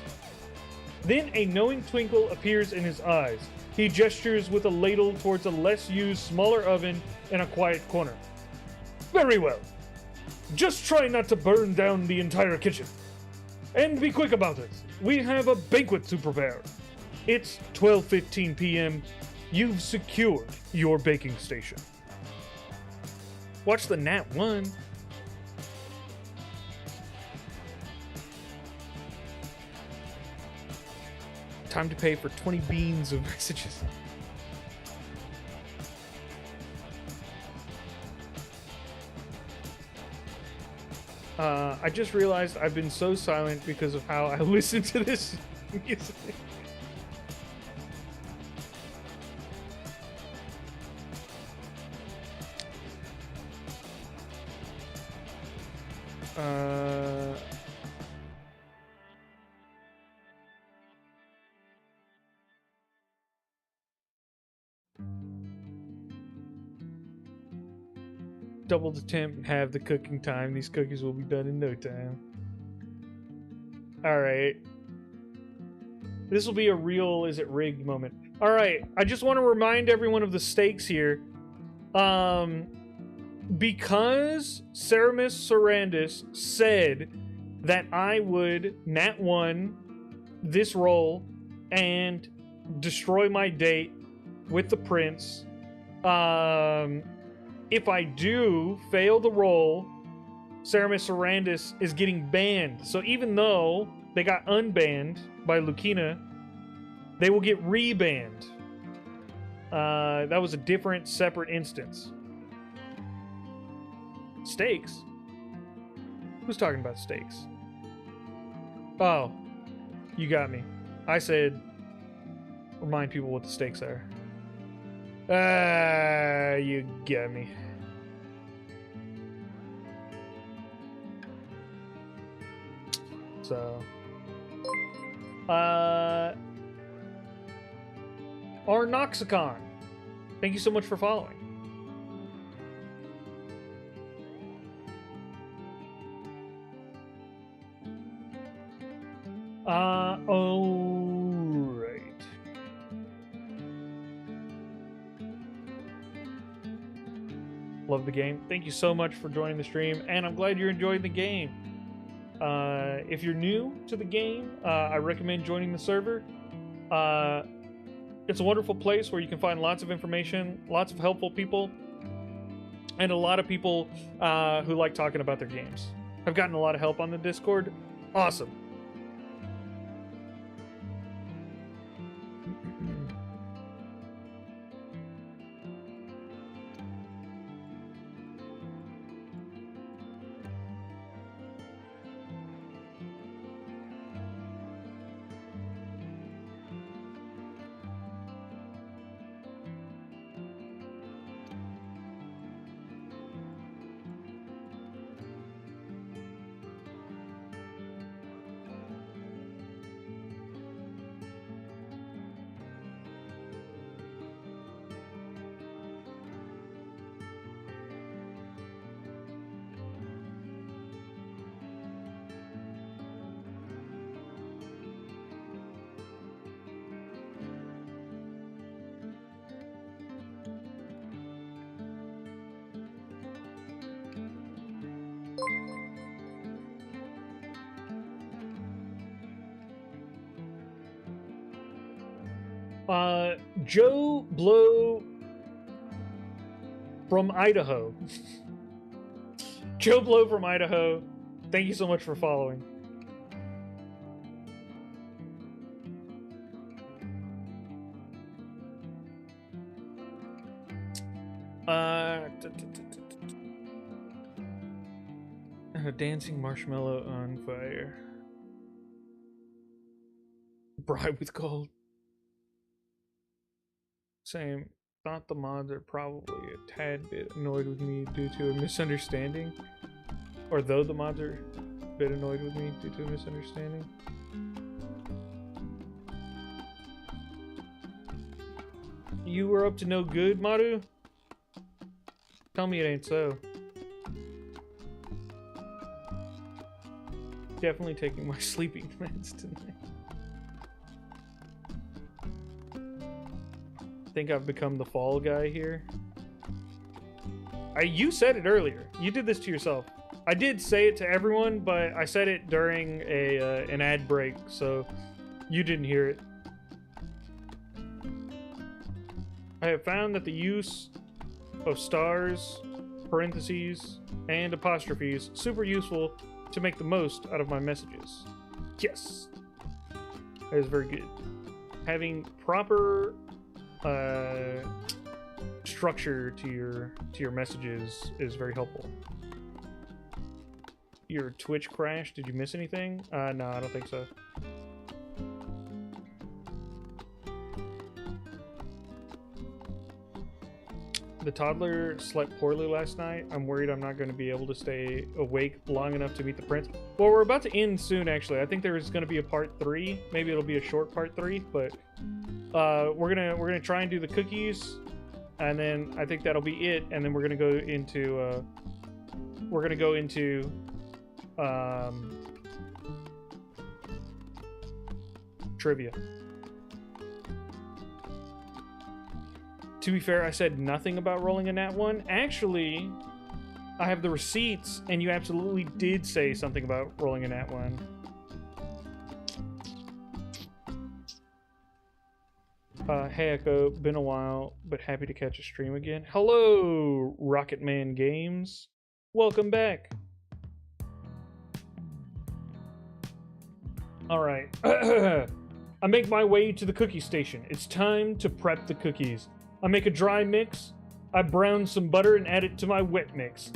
in his eyes. He gestures with a ladle towards a less used, smaller oven in a quiet corner. Very well. Just try not to burn down the entire kitchen. And be quick about it. We have a banquet to prepare. It's 12:15 p.m. You've secured your baking station. Watch the Nat 1. Time to pay for 20 beans of messages. I just realized I've been so silent because of how I listen to this music. Double the temp and have the cooking time. These cookies will be done in no time. Alright. This will be a real is it rigged moment. Alright, I just want to remind everyone of the stakes here. Because Ceramus Sarandis said that I would Nat 1 this roll and destroy my date with the prince. If I do fail the roll, Ceramus Sarandis is getting banned. So even though they got unbanned by Lucina, they will get rebanned. That was a different, separate instance. Stakes? Who's talking about stakes? Oh, you got me. I said, remind people what the stakes are. You got me. So, Arnoxicon. Thank you so much for following. All right. Love the game. Thank you so much for joining the stream, and I'm glad you're enjoying the game. If you're new to the game, I recommend joining the server. It's a wonderful place where you can find lots of information, lots of helpful people, and a lot of people who like talking about their games. I've gotten a lot of help on the Discord. Awesome. Joe Blow from Idaho. Joe Blow from Idaho. Thank you so much for following. A dancing marshmallow on fire. Bride with gold. Same. Thought the mods are probably a tad bit annoyed with me due to a misunderstanding. Or though the mods are a bit annoyed with me due to a misunderstanding. You were up to no good, Madu? Tell me it ain't so. Definitely taking my sleeping meds tonight. Think I've become the fall guy here. You said it earlier. You did this to yourself. I did say it to everyone, but I said it during an ad break, so you didn't hear it. I have found that the use of stars, parentheses, and apostrophes super useful to make the most out of my messages. Yes. That is very good. Having proper structure to your messages is very helpful. Your Twitch crashed. Did you miss anything? No, I don't think so. The toddler slept poorly last night. I'm worried I'm not going to be able to stay awake long enough to meet the prince. Well, we're about to end soon, actually. I think there's going to be a part 3. Maybe it'll be a short part 3, but we're gonna try and do the cookies, and then I think that'll be it. And then we're gonna go into trivia. To be fair, I said nothing about rolling a nat 1. Actually, I have the receipts, and you absolutely did say something about rolling a nat 1. Hey Echo, been a while, but happy to catch a stream again. Hello, Rocketman Games. Welcome back. Alright. I make my way to the cookie station. It's time to prep the cookies. I make a dry mix. I brown some butter and add it to my wet mix.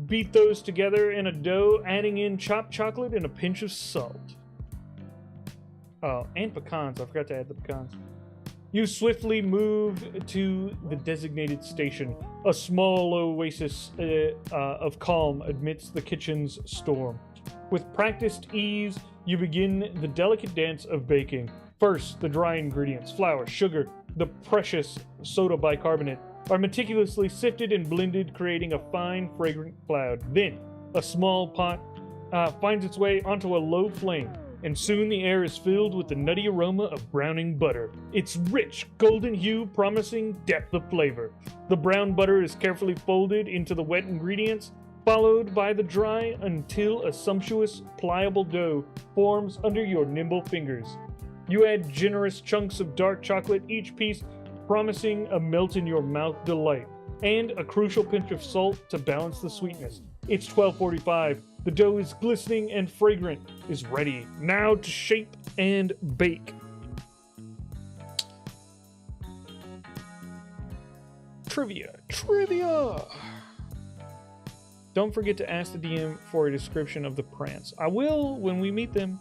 Beat those together in a dough, adding in chopped chocolate and a pinch of salt. Oh, and pecans. I forgot to add the pecans. You swiftly move to the designated station. A small oasis of calm amidst the kitchen's storm. With practiced ease, you begin the delicate dance of baking. First, the dry ingredients, flour, sugar, the precious soda bicarbonate, are meticulously sifted and blended, creating a fine, fragrant cloud. Then, a small pot finds its way onto a low flame, and soon the air is filled with the nutty aroma of browning butter. Its rich, golden hue promising depth of flavor. The brown butter is carefully folded into the wet ingredients, followed by the dry until a sumptuous, pliable dough forms under your nimble fingers. You add generous chunks of dark chocolate, each piece promising a melt-in-your-mouth delight, and a crucial pinch of salt to balance the sweetness. It's 12:45. The dough is glistening and fragrant, is ready now to shape and bake. Trivia! Don't forget to ask the DM for a description of the prance. I will when we meet them.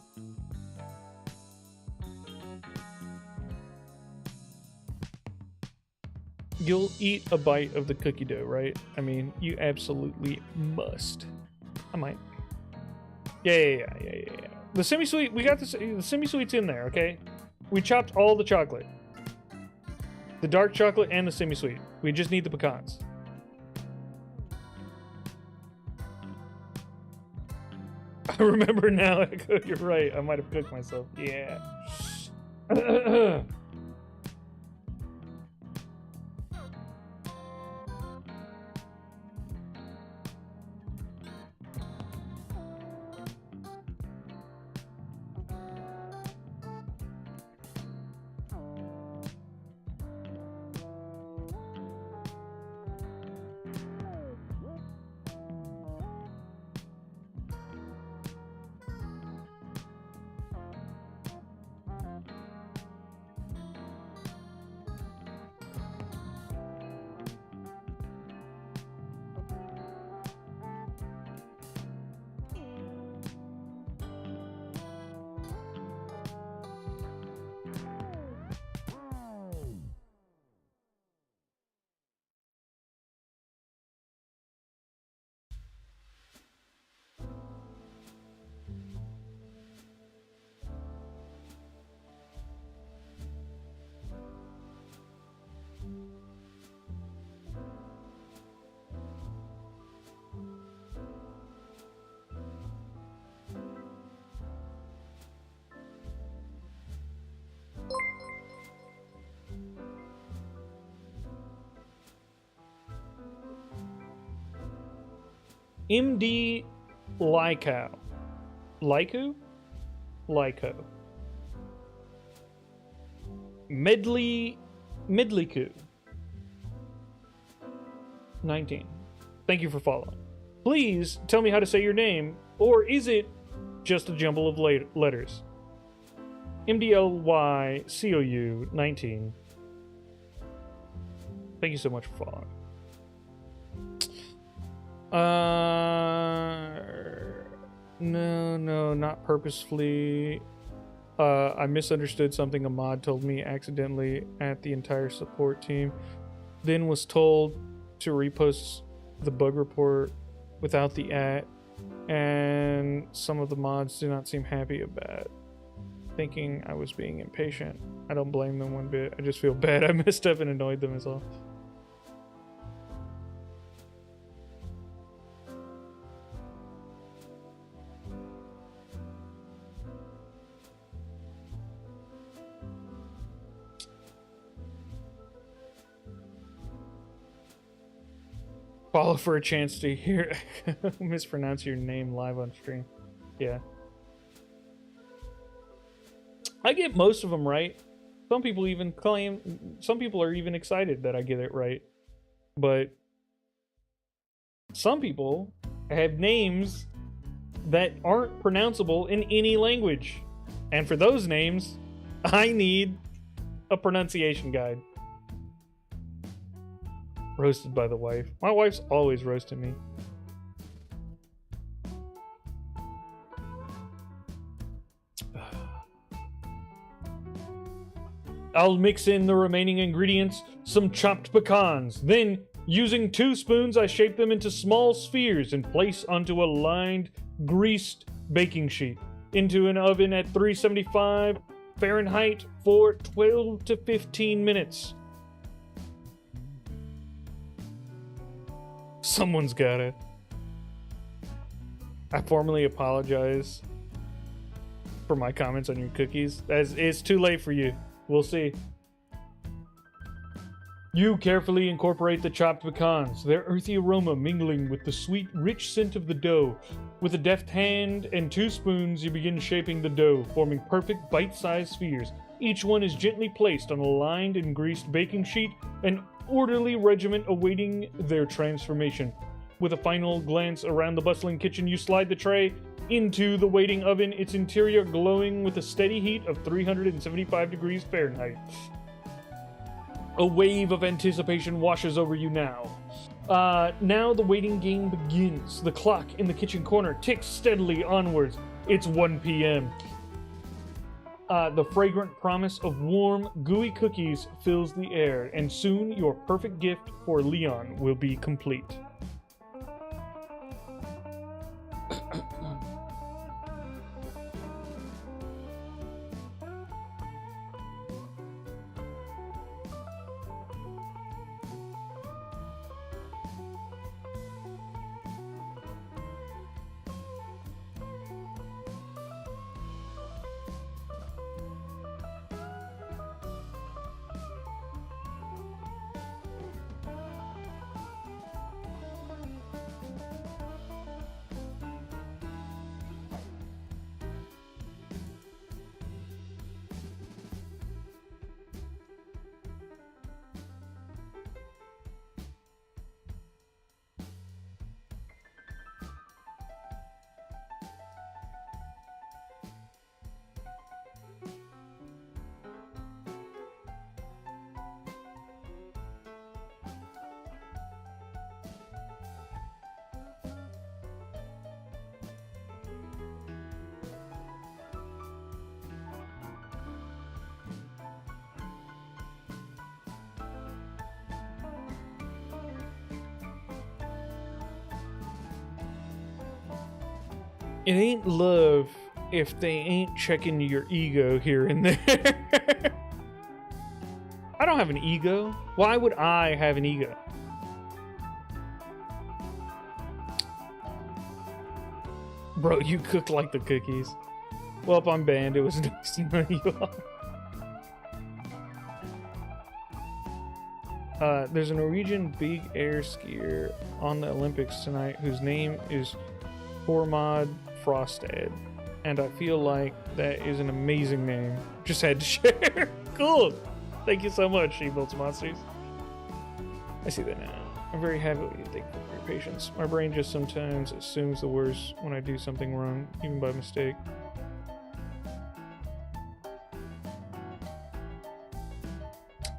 You'll eat a bite of the cookie dough, right? I mean, you absolutely must. I might. Yeah. The semi-sweet, we got this. The semi-sweet's in there, okay? We chopped all the chocolate. The dark chocolate and the semi-sweet. We just need the pecans. I remember now. You're right. I might have cooked myself. Yeah. MD Lyco. Lyco? Lyco. Medliku. 19. Thank you for following. Please tell me how to say your name, or is it just a jumble of letters? MDLYCOU 19. Thank you so much for following. No, not purposefully. I misunderstood something Amado told me accidentally at the entire support team. Then was told to repost the bug report without the @ and some of the mods do not seem happy about it, thinking I was being impatient. I don't blame them one bit. I just feel bad I messed up and annoyed them is all. Follow for a chance to hear mispronounce your name live on stream. Yeah. I get most of them right. Some people even claim, some people are even excited that I get it right. But some people have names that aren't pronounceable in any language. And for those names, I need a pronunciation guide. Roasted by the wife. My wife's always roasting me. I'll mix in the remaining ingredients, some chopped pecans. Then, using 2 spoons, I shape them into small spheres and place onto a lined, greased baking sheet. Into an oven at 375 Fahrenheit for 12 to 15 minutes. Someone's got it. I formally apologize for my comments on your cookies. As it's too late for you. We'll see. You carefully incorporate the chopped pecans, their earthy aroma mingling with the sweet, rich scent of the dough. With a deft hand and 2 spoons, you begin shaping the dough, forming perfect bite-sized spheres. Each one is gently placed on a lined and greased baking sheet, an orderly regiment awaiting their transformation. With a final glance around the bustling kitchen, you slide the tray into the waiting oven, its interior glowing with a steady heat of 375 degrees Fahrenheit. A wave of anticipation washes over you now. Now the waiting game begins. The clock in the kitchen corner ticks steadily onwards. It's 1 p.m. The fragrant promise of warm, gooey cookies fills the air, and soon your perfect gift for Leon will be complete. It ain't love if they ain't checking your ego here and there. I don't have an ego. Why would I have an ego? Bro, you cook like the cookies. Well, I'm banned. It was nice to know you all. There's a Norwegian big air skier on the Olympics tonight whose name is Tormod Frostad, and I feel like that is an amazing name. Just had to share. Cool. Thank you so much, She-Built Monsters. I see that now. I'm very happy with you. Thank you for your patience. My brain just sometimes assumes the worst when I do something wrong, even by mistake.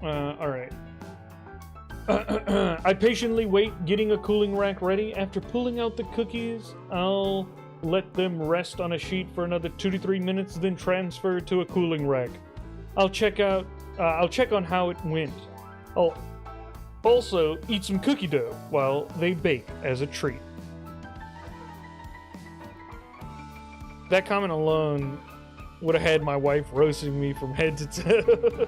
Alright. I patiently wait, getting a cooling rack ready. After pulling out the cookies, I'll let them rest on a sheet for another 2 to 3 minutes, then transfer to a cooling rack. I'll check on how it went. I'll also eat some cookie dough while they bake as a treat. That comment alone would have had my wife roasting me from head to toe.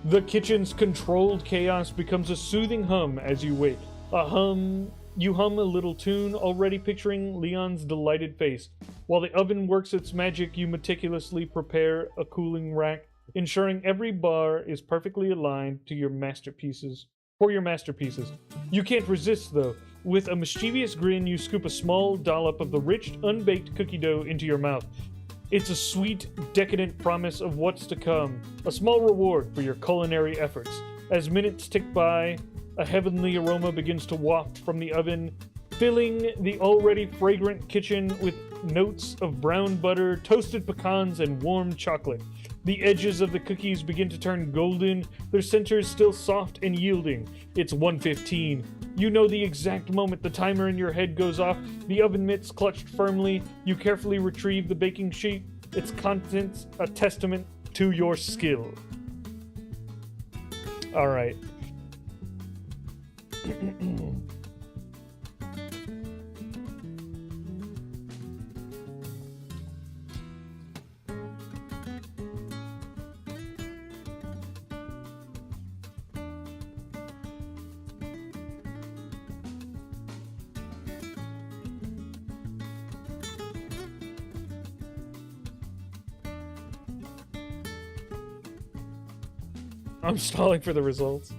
The kitchen's controlled chaos becomes a soothing hum as you wait. You hum a little tune, already picturing Leon's delighted face. While the oven works its magic, you meticulously prepare a cooling rack, ensuring every bar is perfectly aligned to your masterpieces. You can't resist, though. With a mischievous grin, you scoop a small dollop of the rich, unbaked cookie dough into your mouth. It's a sweet, decadent promise of what's to come, a small reward for your culinary efforts. As minutes tick by, a heavenly aroma begins to waft from the oven, filling the already fragrant kitchen with notes of brown butter, toasted pecans, and warm chocolate. The edges of the cookies begin to turn golden, their centers still soft and yielding. It's 1:15. You know the exact moment the timer in your head goes off, the oven mitts clutched firmly. You carefully retrieve the baking sheet, its contents a testament to your skill. Alright. I'm stalling for the results.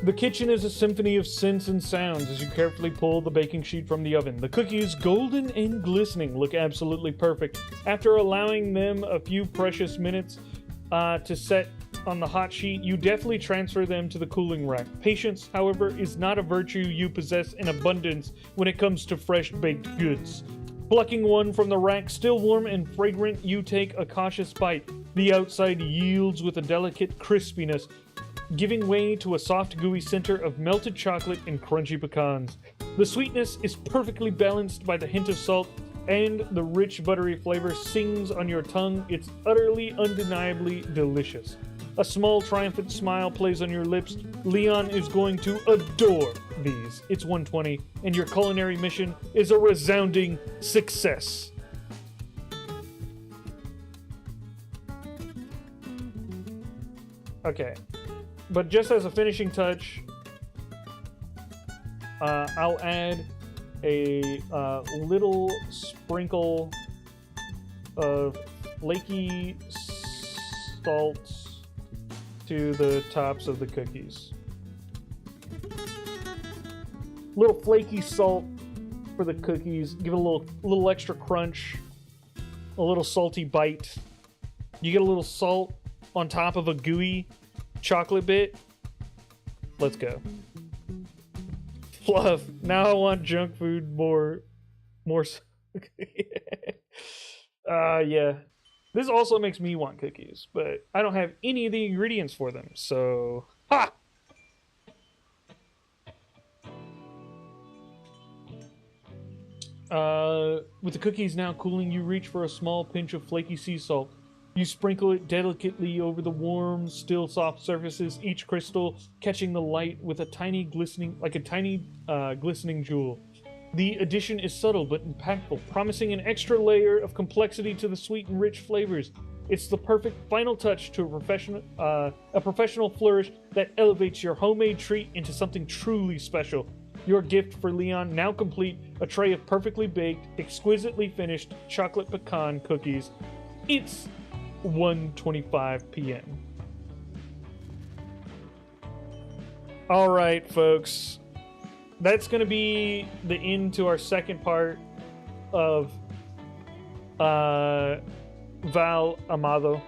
The kitchen is a symphony of scents and sounds as you carefully pull the baking sheet from the oven. The cookies, golden and glistening, look absolutely perfect. After allowing them a few precious minutes to set on the hot sheet, you deftly transfer them to the cooling rack. Patience, however, is not a virtue you possess in abundance when it comes to fresh baked goods. Plucking one from the rack, still warm and fragrant, you take a cautious bite. The outside yields with a delicate crispiness, giving way to a soft, gooey center of melted chocolate and crunchy pecans. The sweetness is perfectly balanced by the hint of salt, and the rich, buttery flavor sings on your tongue. It's utterly, undeniably delicious. A small, triumphant smile plays on your lips. Leon is going to adore these. It's 120, and your culinary mission is a resounding success. Okay. But just as a finishing touch, I'll add a little sprinkle of flaky salt to the tops of the cookies. Little flaky salt for the cookies. Give it a little extra crunch, a little salty bite. You get a little salt on top of a gooey chocolate bit. Let's go. Fluff. Now I want junk food more. Yeah. This also makes me want cookies, but I don't have any of the ingredients for them, so ha! With the cookies now cooling, you reach for a small pinch of flaky sea salt. You sprinkle it delicately over the warm, still soft surfaces, each crystal catching the light with a tiny glistening jewel. The addition is subtle but impactful, promising an extra layer of complexity to the sweet and rich flavors. It's the perfect final touch to a professional flourish that elevates your homemade treat into something truly special. Your gift for Leon, now complete, a tray of perfectly baked, exquisitely finished chocolate pecan cookies. It's 1:25 p.m. All right, folks. That's going to be the end to our second part of Val Amado.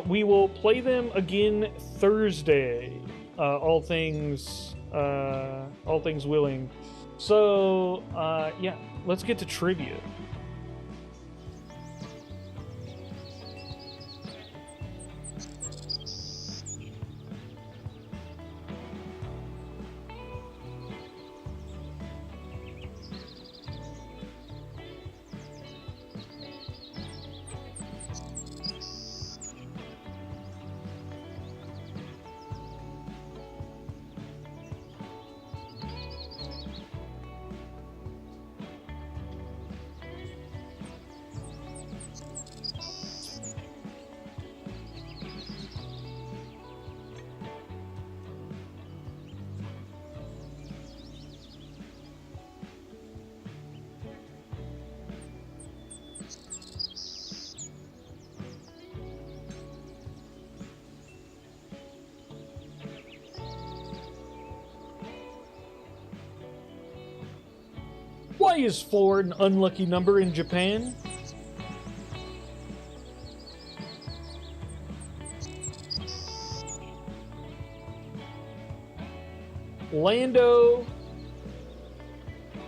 We will play them again Thursday, all things willing. So, yeah, let's get to trivia. Why is 4 an unlucky number in Japan? Lando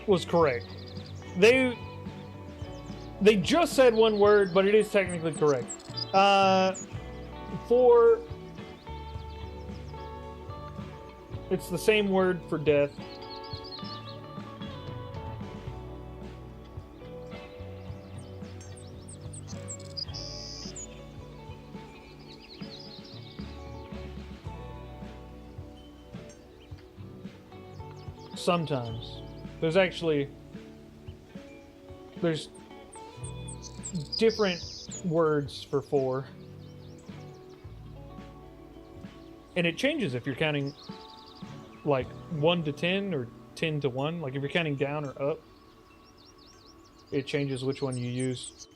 was correct. They just said one word, but it is technically correct. 4, it's the same word for death. Sometimes. There's different words for 4. And it changes if you're counting like 1 to 10 or 10 to 1. Like if you're counting down or up. it changes which one you use.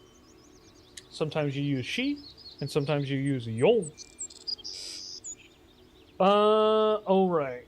Sometimes you use she, and sometimes you use yo. All right.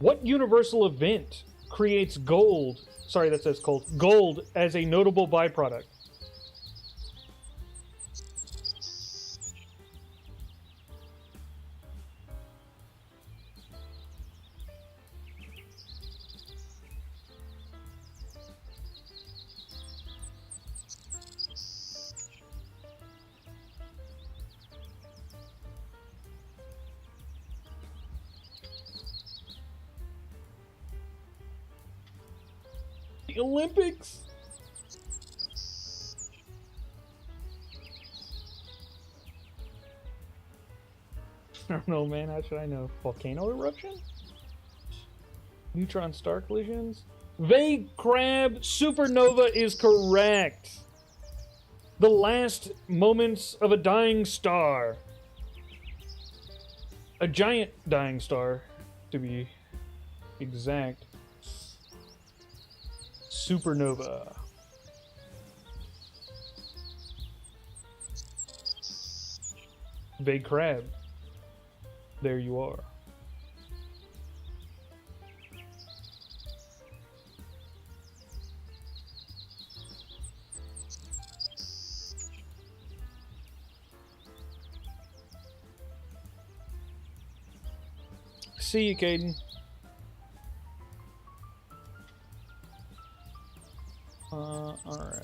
What universal event creates gold? Sorry, that says gold. Gold as a notable byproduct. The Olympics? I don't know, man. How should I know? Volcano eruption? Neutron star collisions? Vague crab supernova is correct. The last moments of a dying star. A giant dying star, to be exact. Supernova. Vague crab. There you are. See you, Caden. Alright.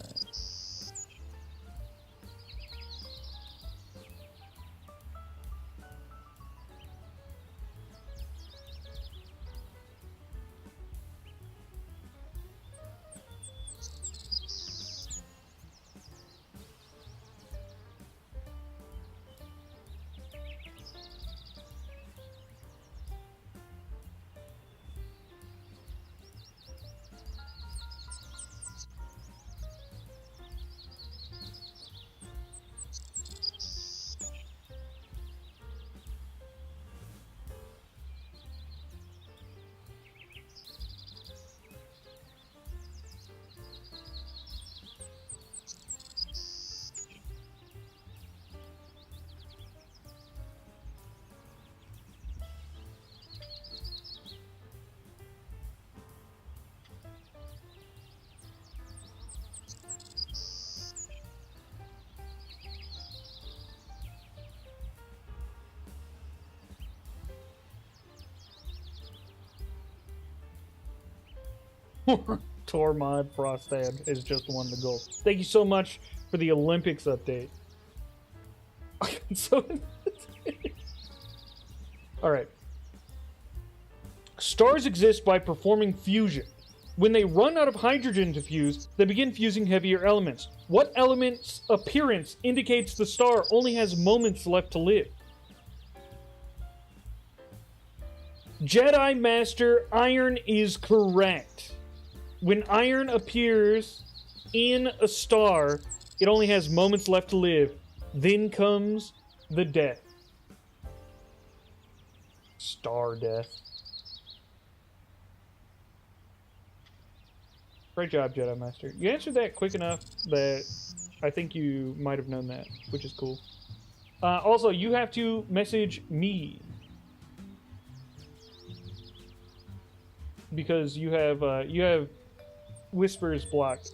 Tormod Frostad is just won the gold. Thank you so much for the Olympics update. So, all right. Stars exist by performing fusion. When they run out of hydrogen to fuse, they begin fusing heavier elements. What element's appearance indicates the star only has moments left to live? Jedi Master, iron is correct. When iron appears in a star, it only has moments left to live. Then comes the death. Star death. Great job, Jedi Master. You answered that quick enough that I think you might have known that, which is cool. Also, you have to message me. Because you have whispers blocked.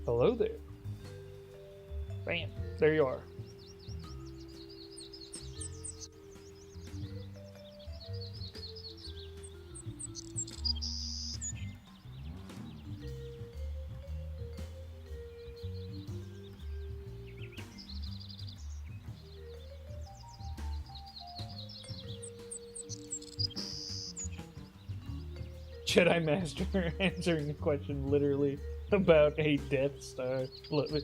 Hello there. Bam. There you are. Jedi Master answering the question literally about a Death Star. Love it.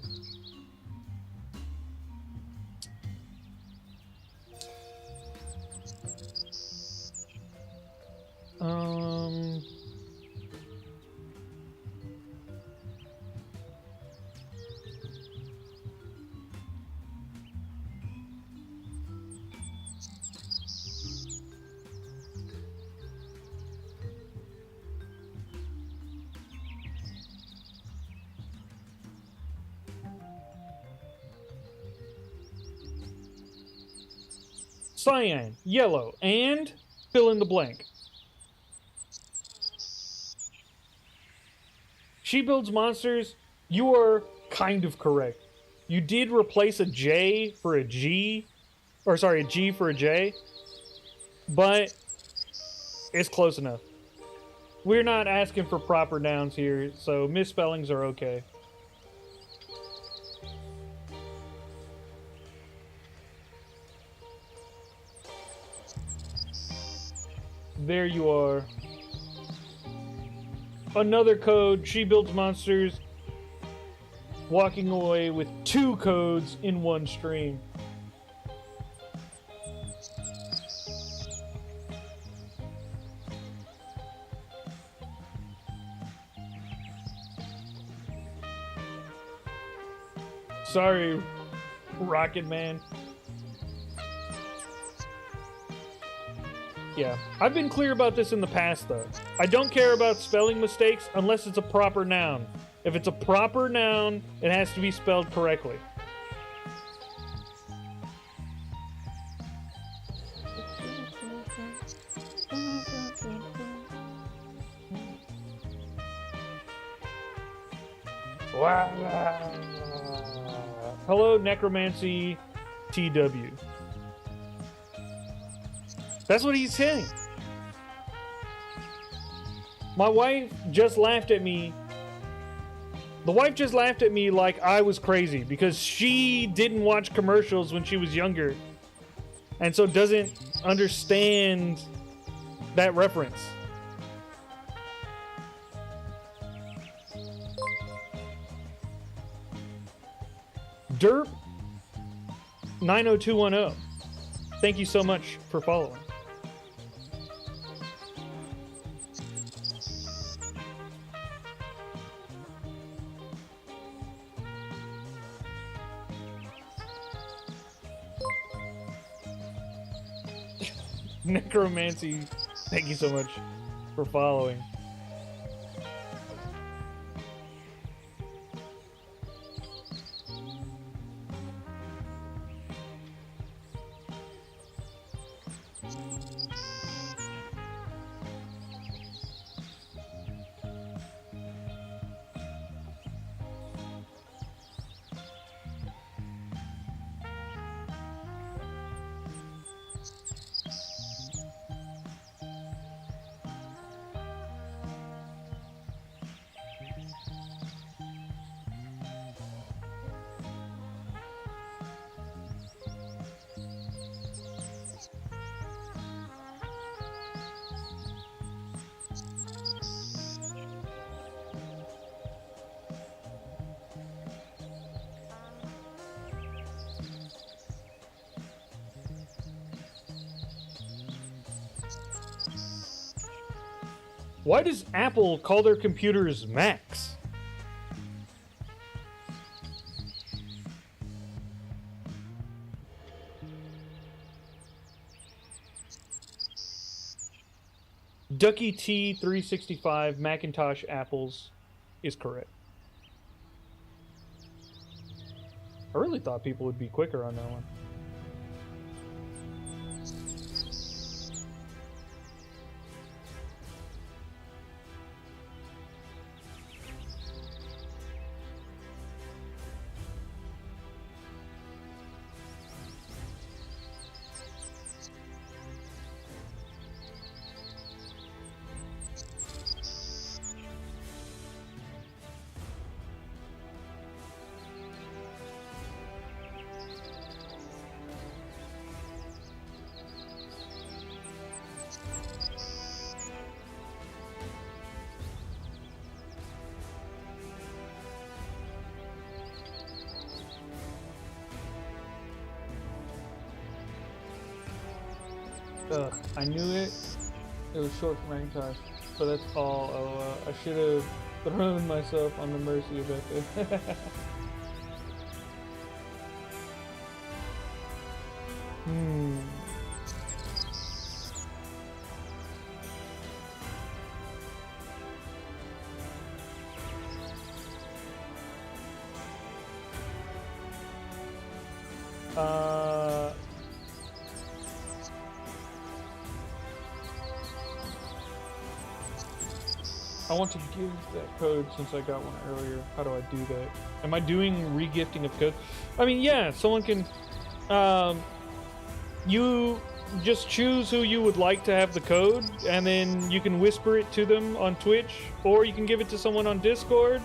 Cyan, yellow, and fill in the blank. She builds monsters. You are kind of correct. You did replace a J for a G, or sorry, a G for a J, but it's close enough. We're not asking for proper nouns here, so misspellings are okay. There you are. Another code. She builds monsters. Walking away with 2 codes in one stream. Sorry, Rocket Man. Yeah, I've been clear about this in the past, though. I don't care about spelling mistakes unless it's a proper noun. If it's a proper noun, it has to be spelled correctly. Hello, Necromancy TW. That's what he's saying. My wife just laughed at me. The wife just laughed at me like I was crazy because she didn't watch commercials when she was younger and so doesn't understand that reference. Derp 90210. Thank you so much for following. Necromancy, thank you so much for following. Why does Apple call their computers Macs? Ducky T365 Macintosh Apples is correct. I really thought people would be quicker on that one. I knew it. It was short for Macintosh, but that's all. Oh, I should have thrown myself on the mercy of Echo. Hmm. I want to give that code since I got one earlier. How do I do that? Am I doing regifting of code? I mean, yeah, someone can. You just choose who you would like to have the code, and then you can whisper it to them on Twitch, or you can give it to someone on Discord.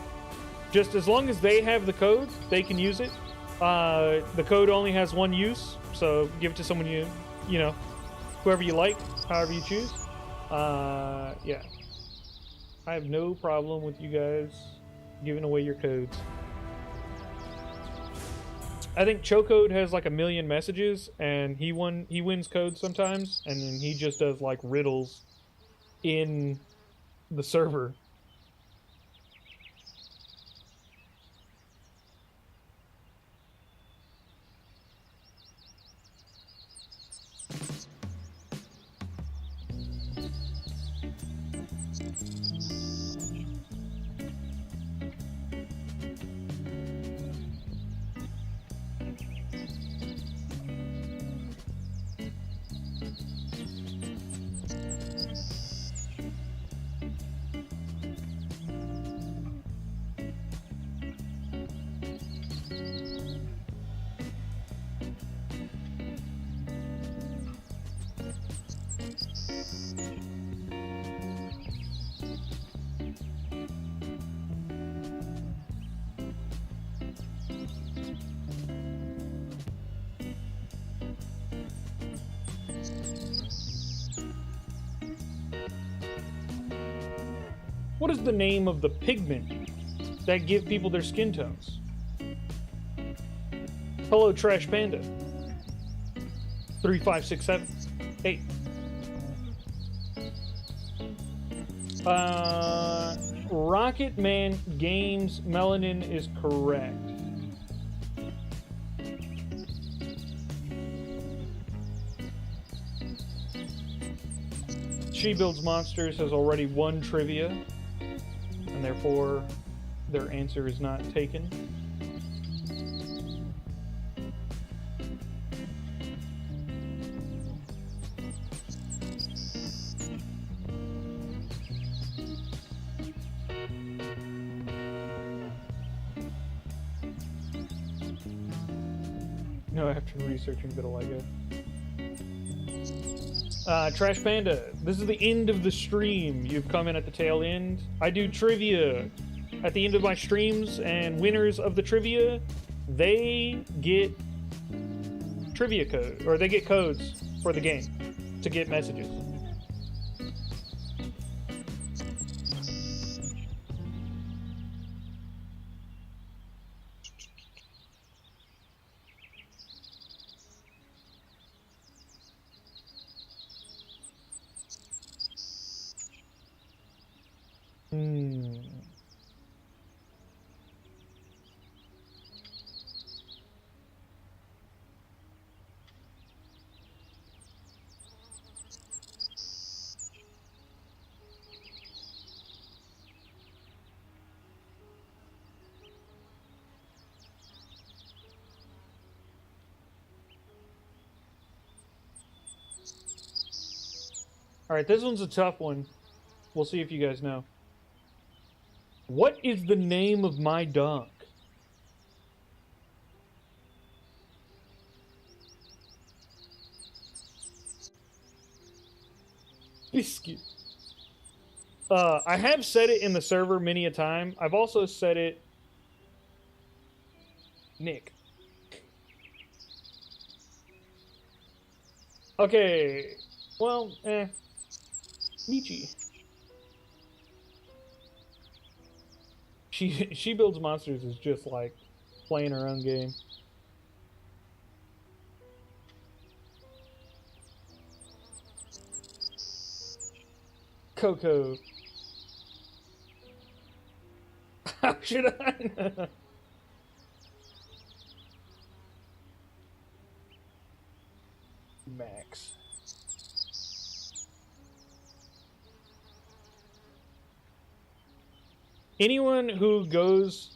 Just as long as they have the code, they can use it. The code only has one use, so give it to someone you know, whoever you like, however you choose. Yeah. I have no problem with you guys giving away your codes. I think Chocode has like 1 million messages, and he wins codes sometimes, and then he just does like riddles in the server. What is the name of the pigment that give people their skin tones? Hello, Trash Panda. 35678. Rocket Man Games Melanin is correct. She Builds Monsters has already won trivia, and therefore their answer is not taken. No, after researching vitiligo. Trash Panda, this is the end of the stream. You've come in at the tail end. I do trivia at the end of my streams, and winners of the trivia, they get trivia code, or they get codes for the game to get messages. All right, this one's a tough one. We'll see if you guys know. What is the name of my dog? Biscuit. I have said it in the server many a time. I've also said it... Nick. Okay. Well, Michi. She Builds Monsters is just like playing her own game. Coco. How should I know? Max. Anyone who goes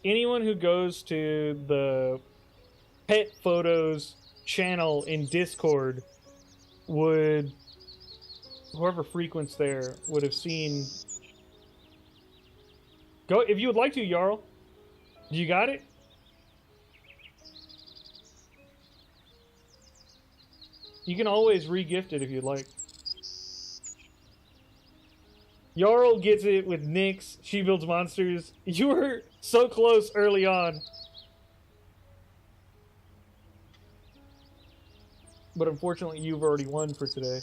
to the pet photos channel in Discord would, whoever frequents there would have seen. Go if you would like to, Jarl. You got it? You can always re-gift it if you'd like. Jarl gets it with Nyx. She builds monsters. You were so close early on. But unfortunately, you've already won for today.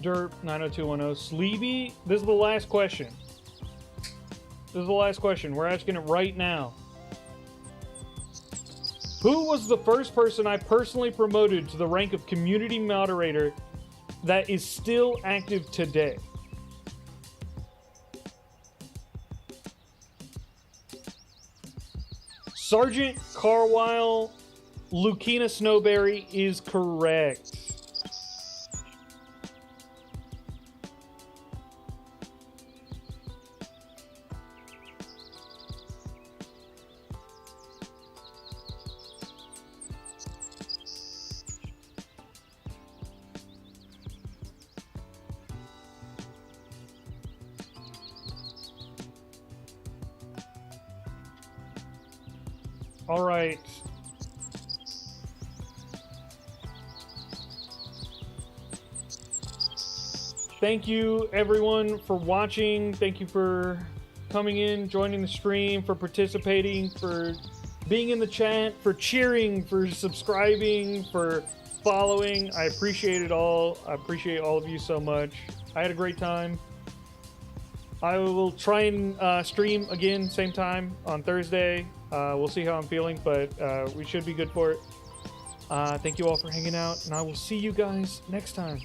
Derp 90210 Sleepy. This is the last question. This is the last question. We're asking it right now. Who was the first person I personally promoted to the rank of community moderator that is still active today? Sergeant Carwile Lucina Snowberry is correct. All right. Thank you, everyone, for watching. Thank you for coming in, joining the stream, for participating, for being in the chat, for cheering, for subscribing, for following. I appreciate it all. I appreciate all of you so much. I had a great time. I will try and stream again, same time on Thursday. We'll see how I'm feeling, but we should be good for it. Thank you all for hanging out, and I will see you guys next time.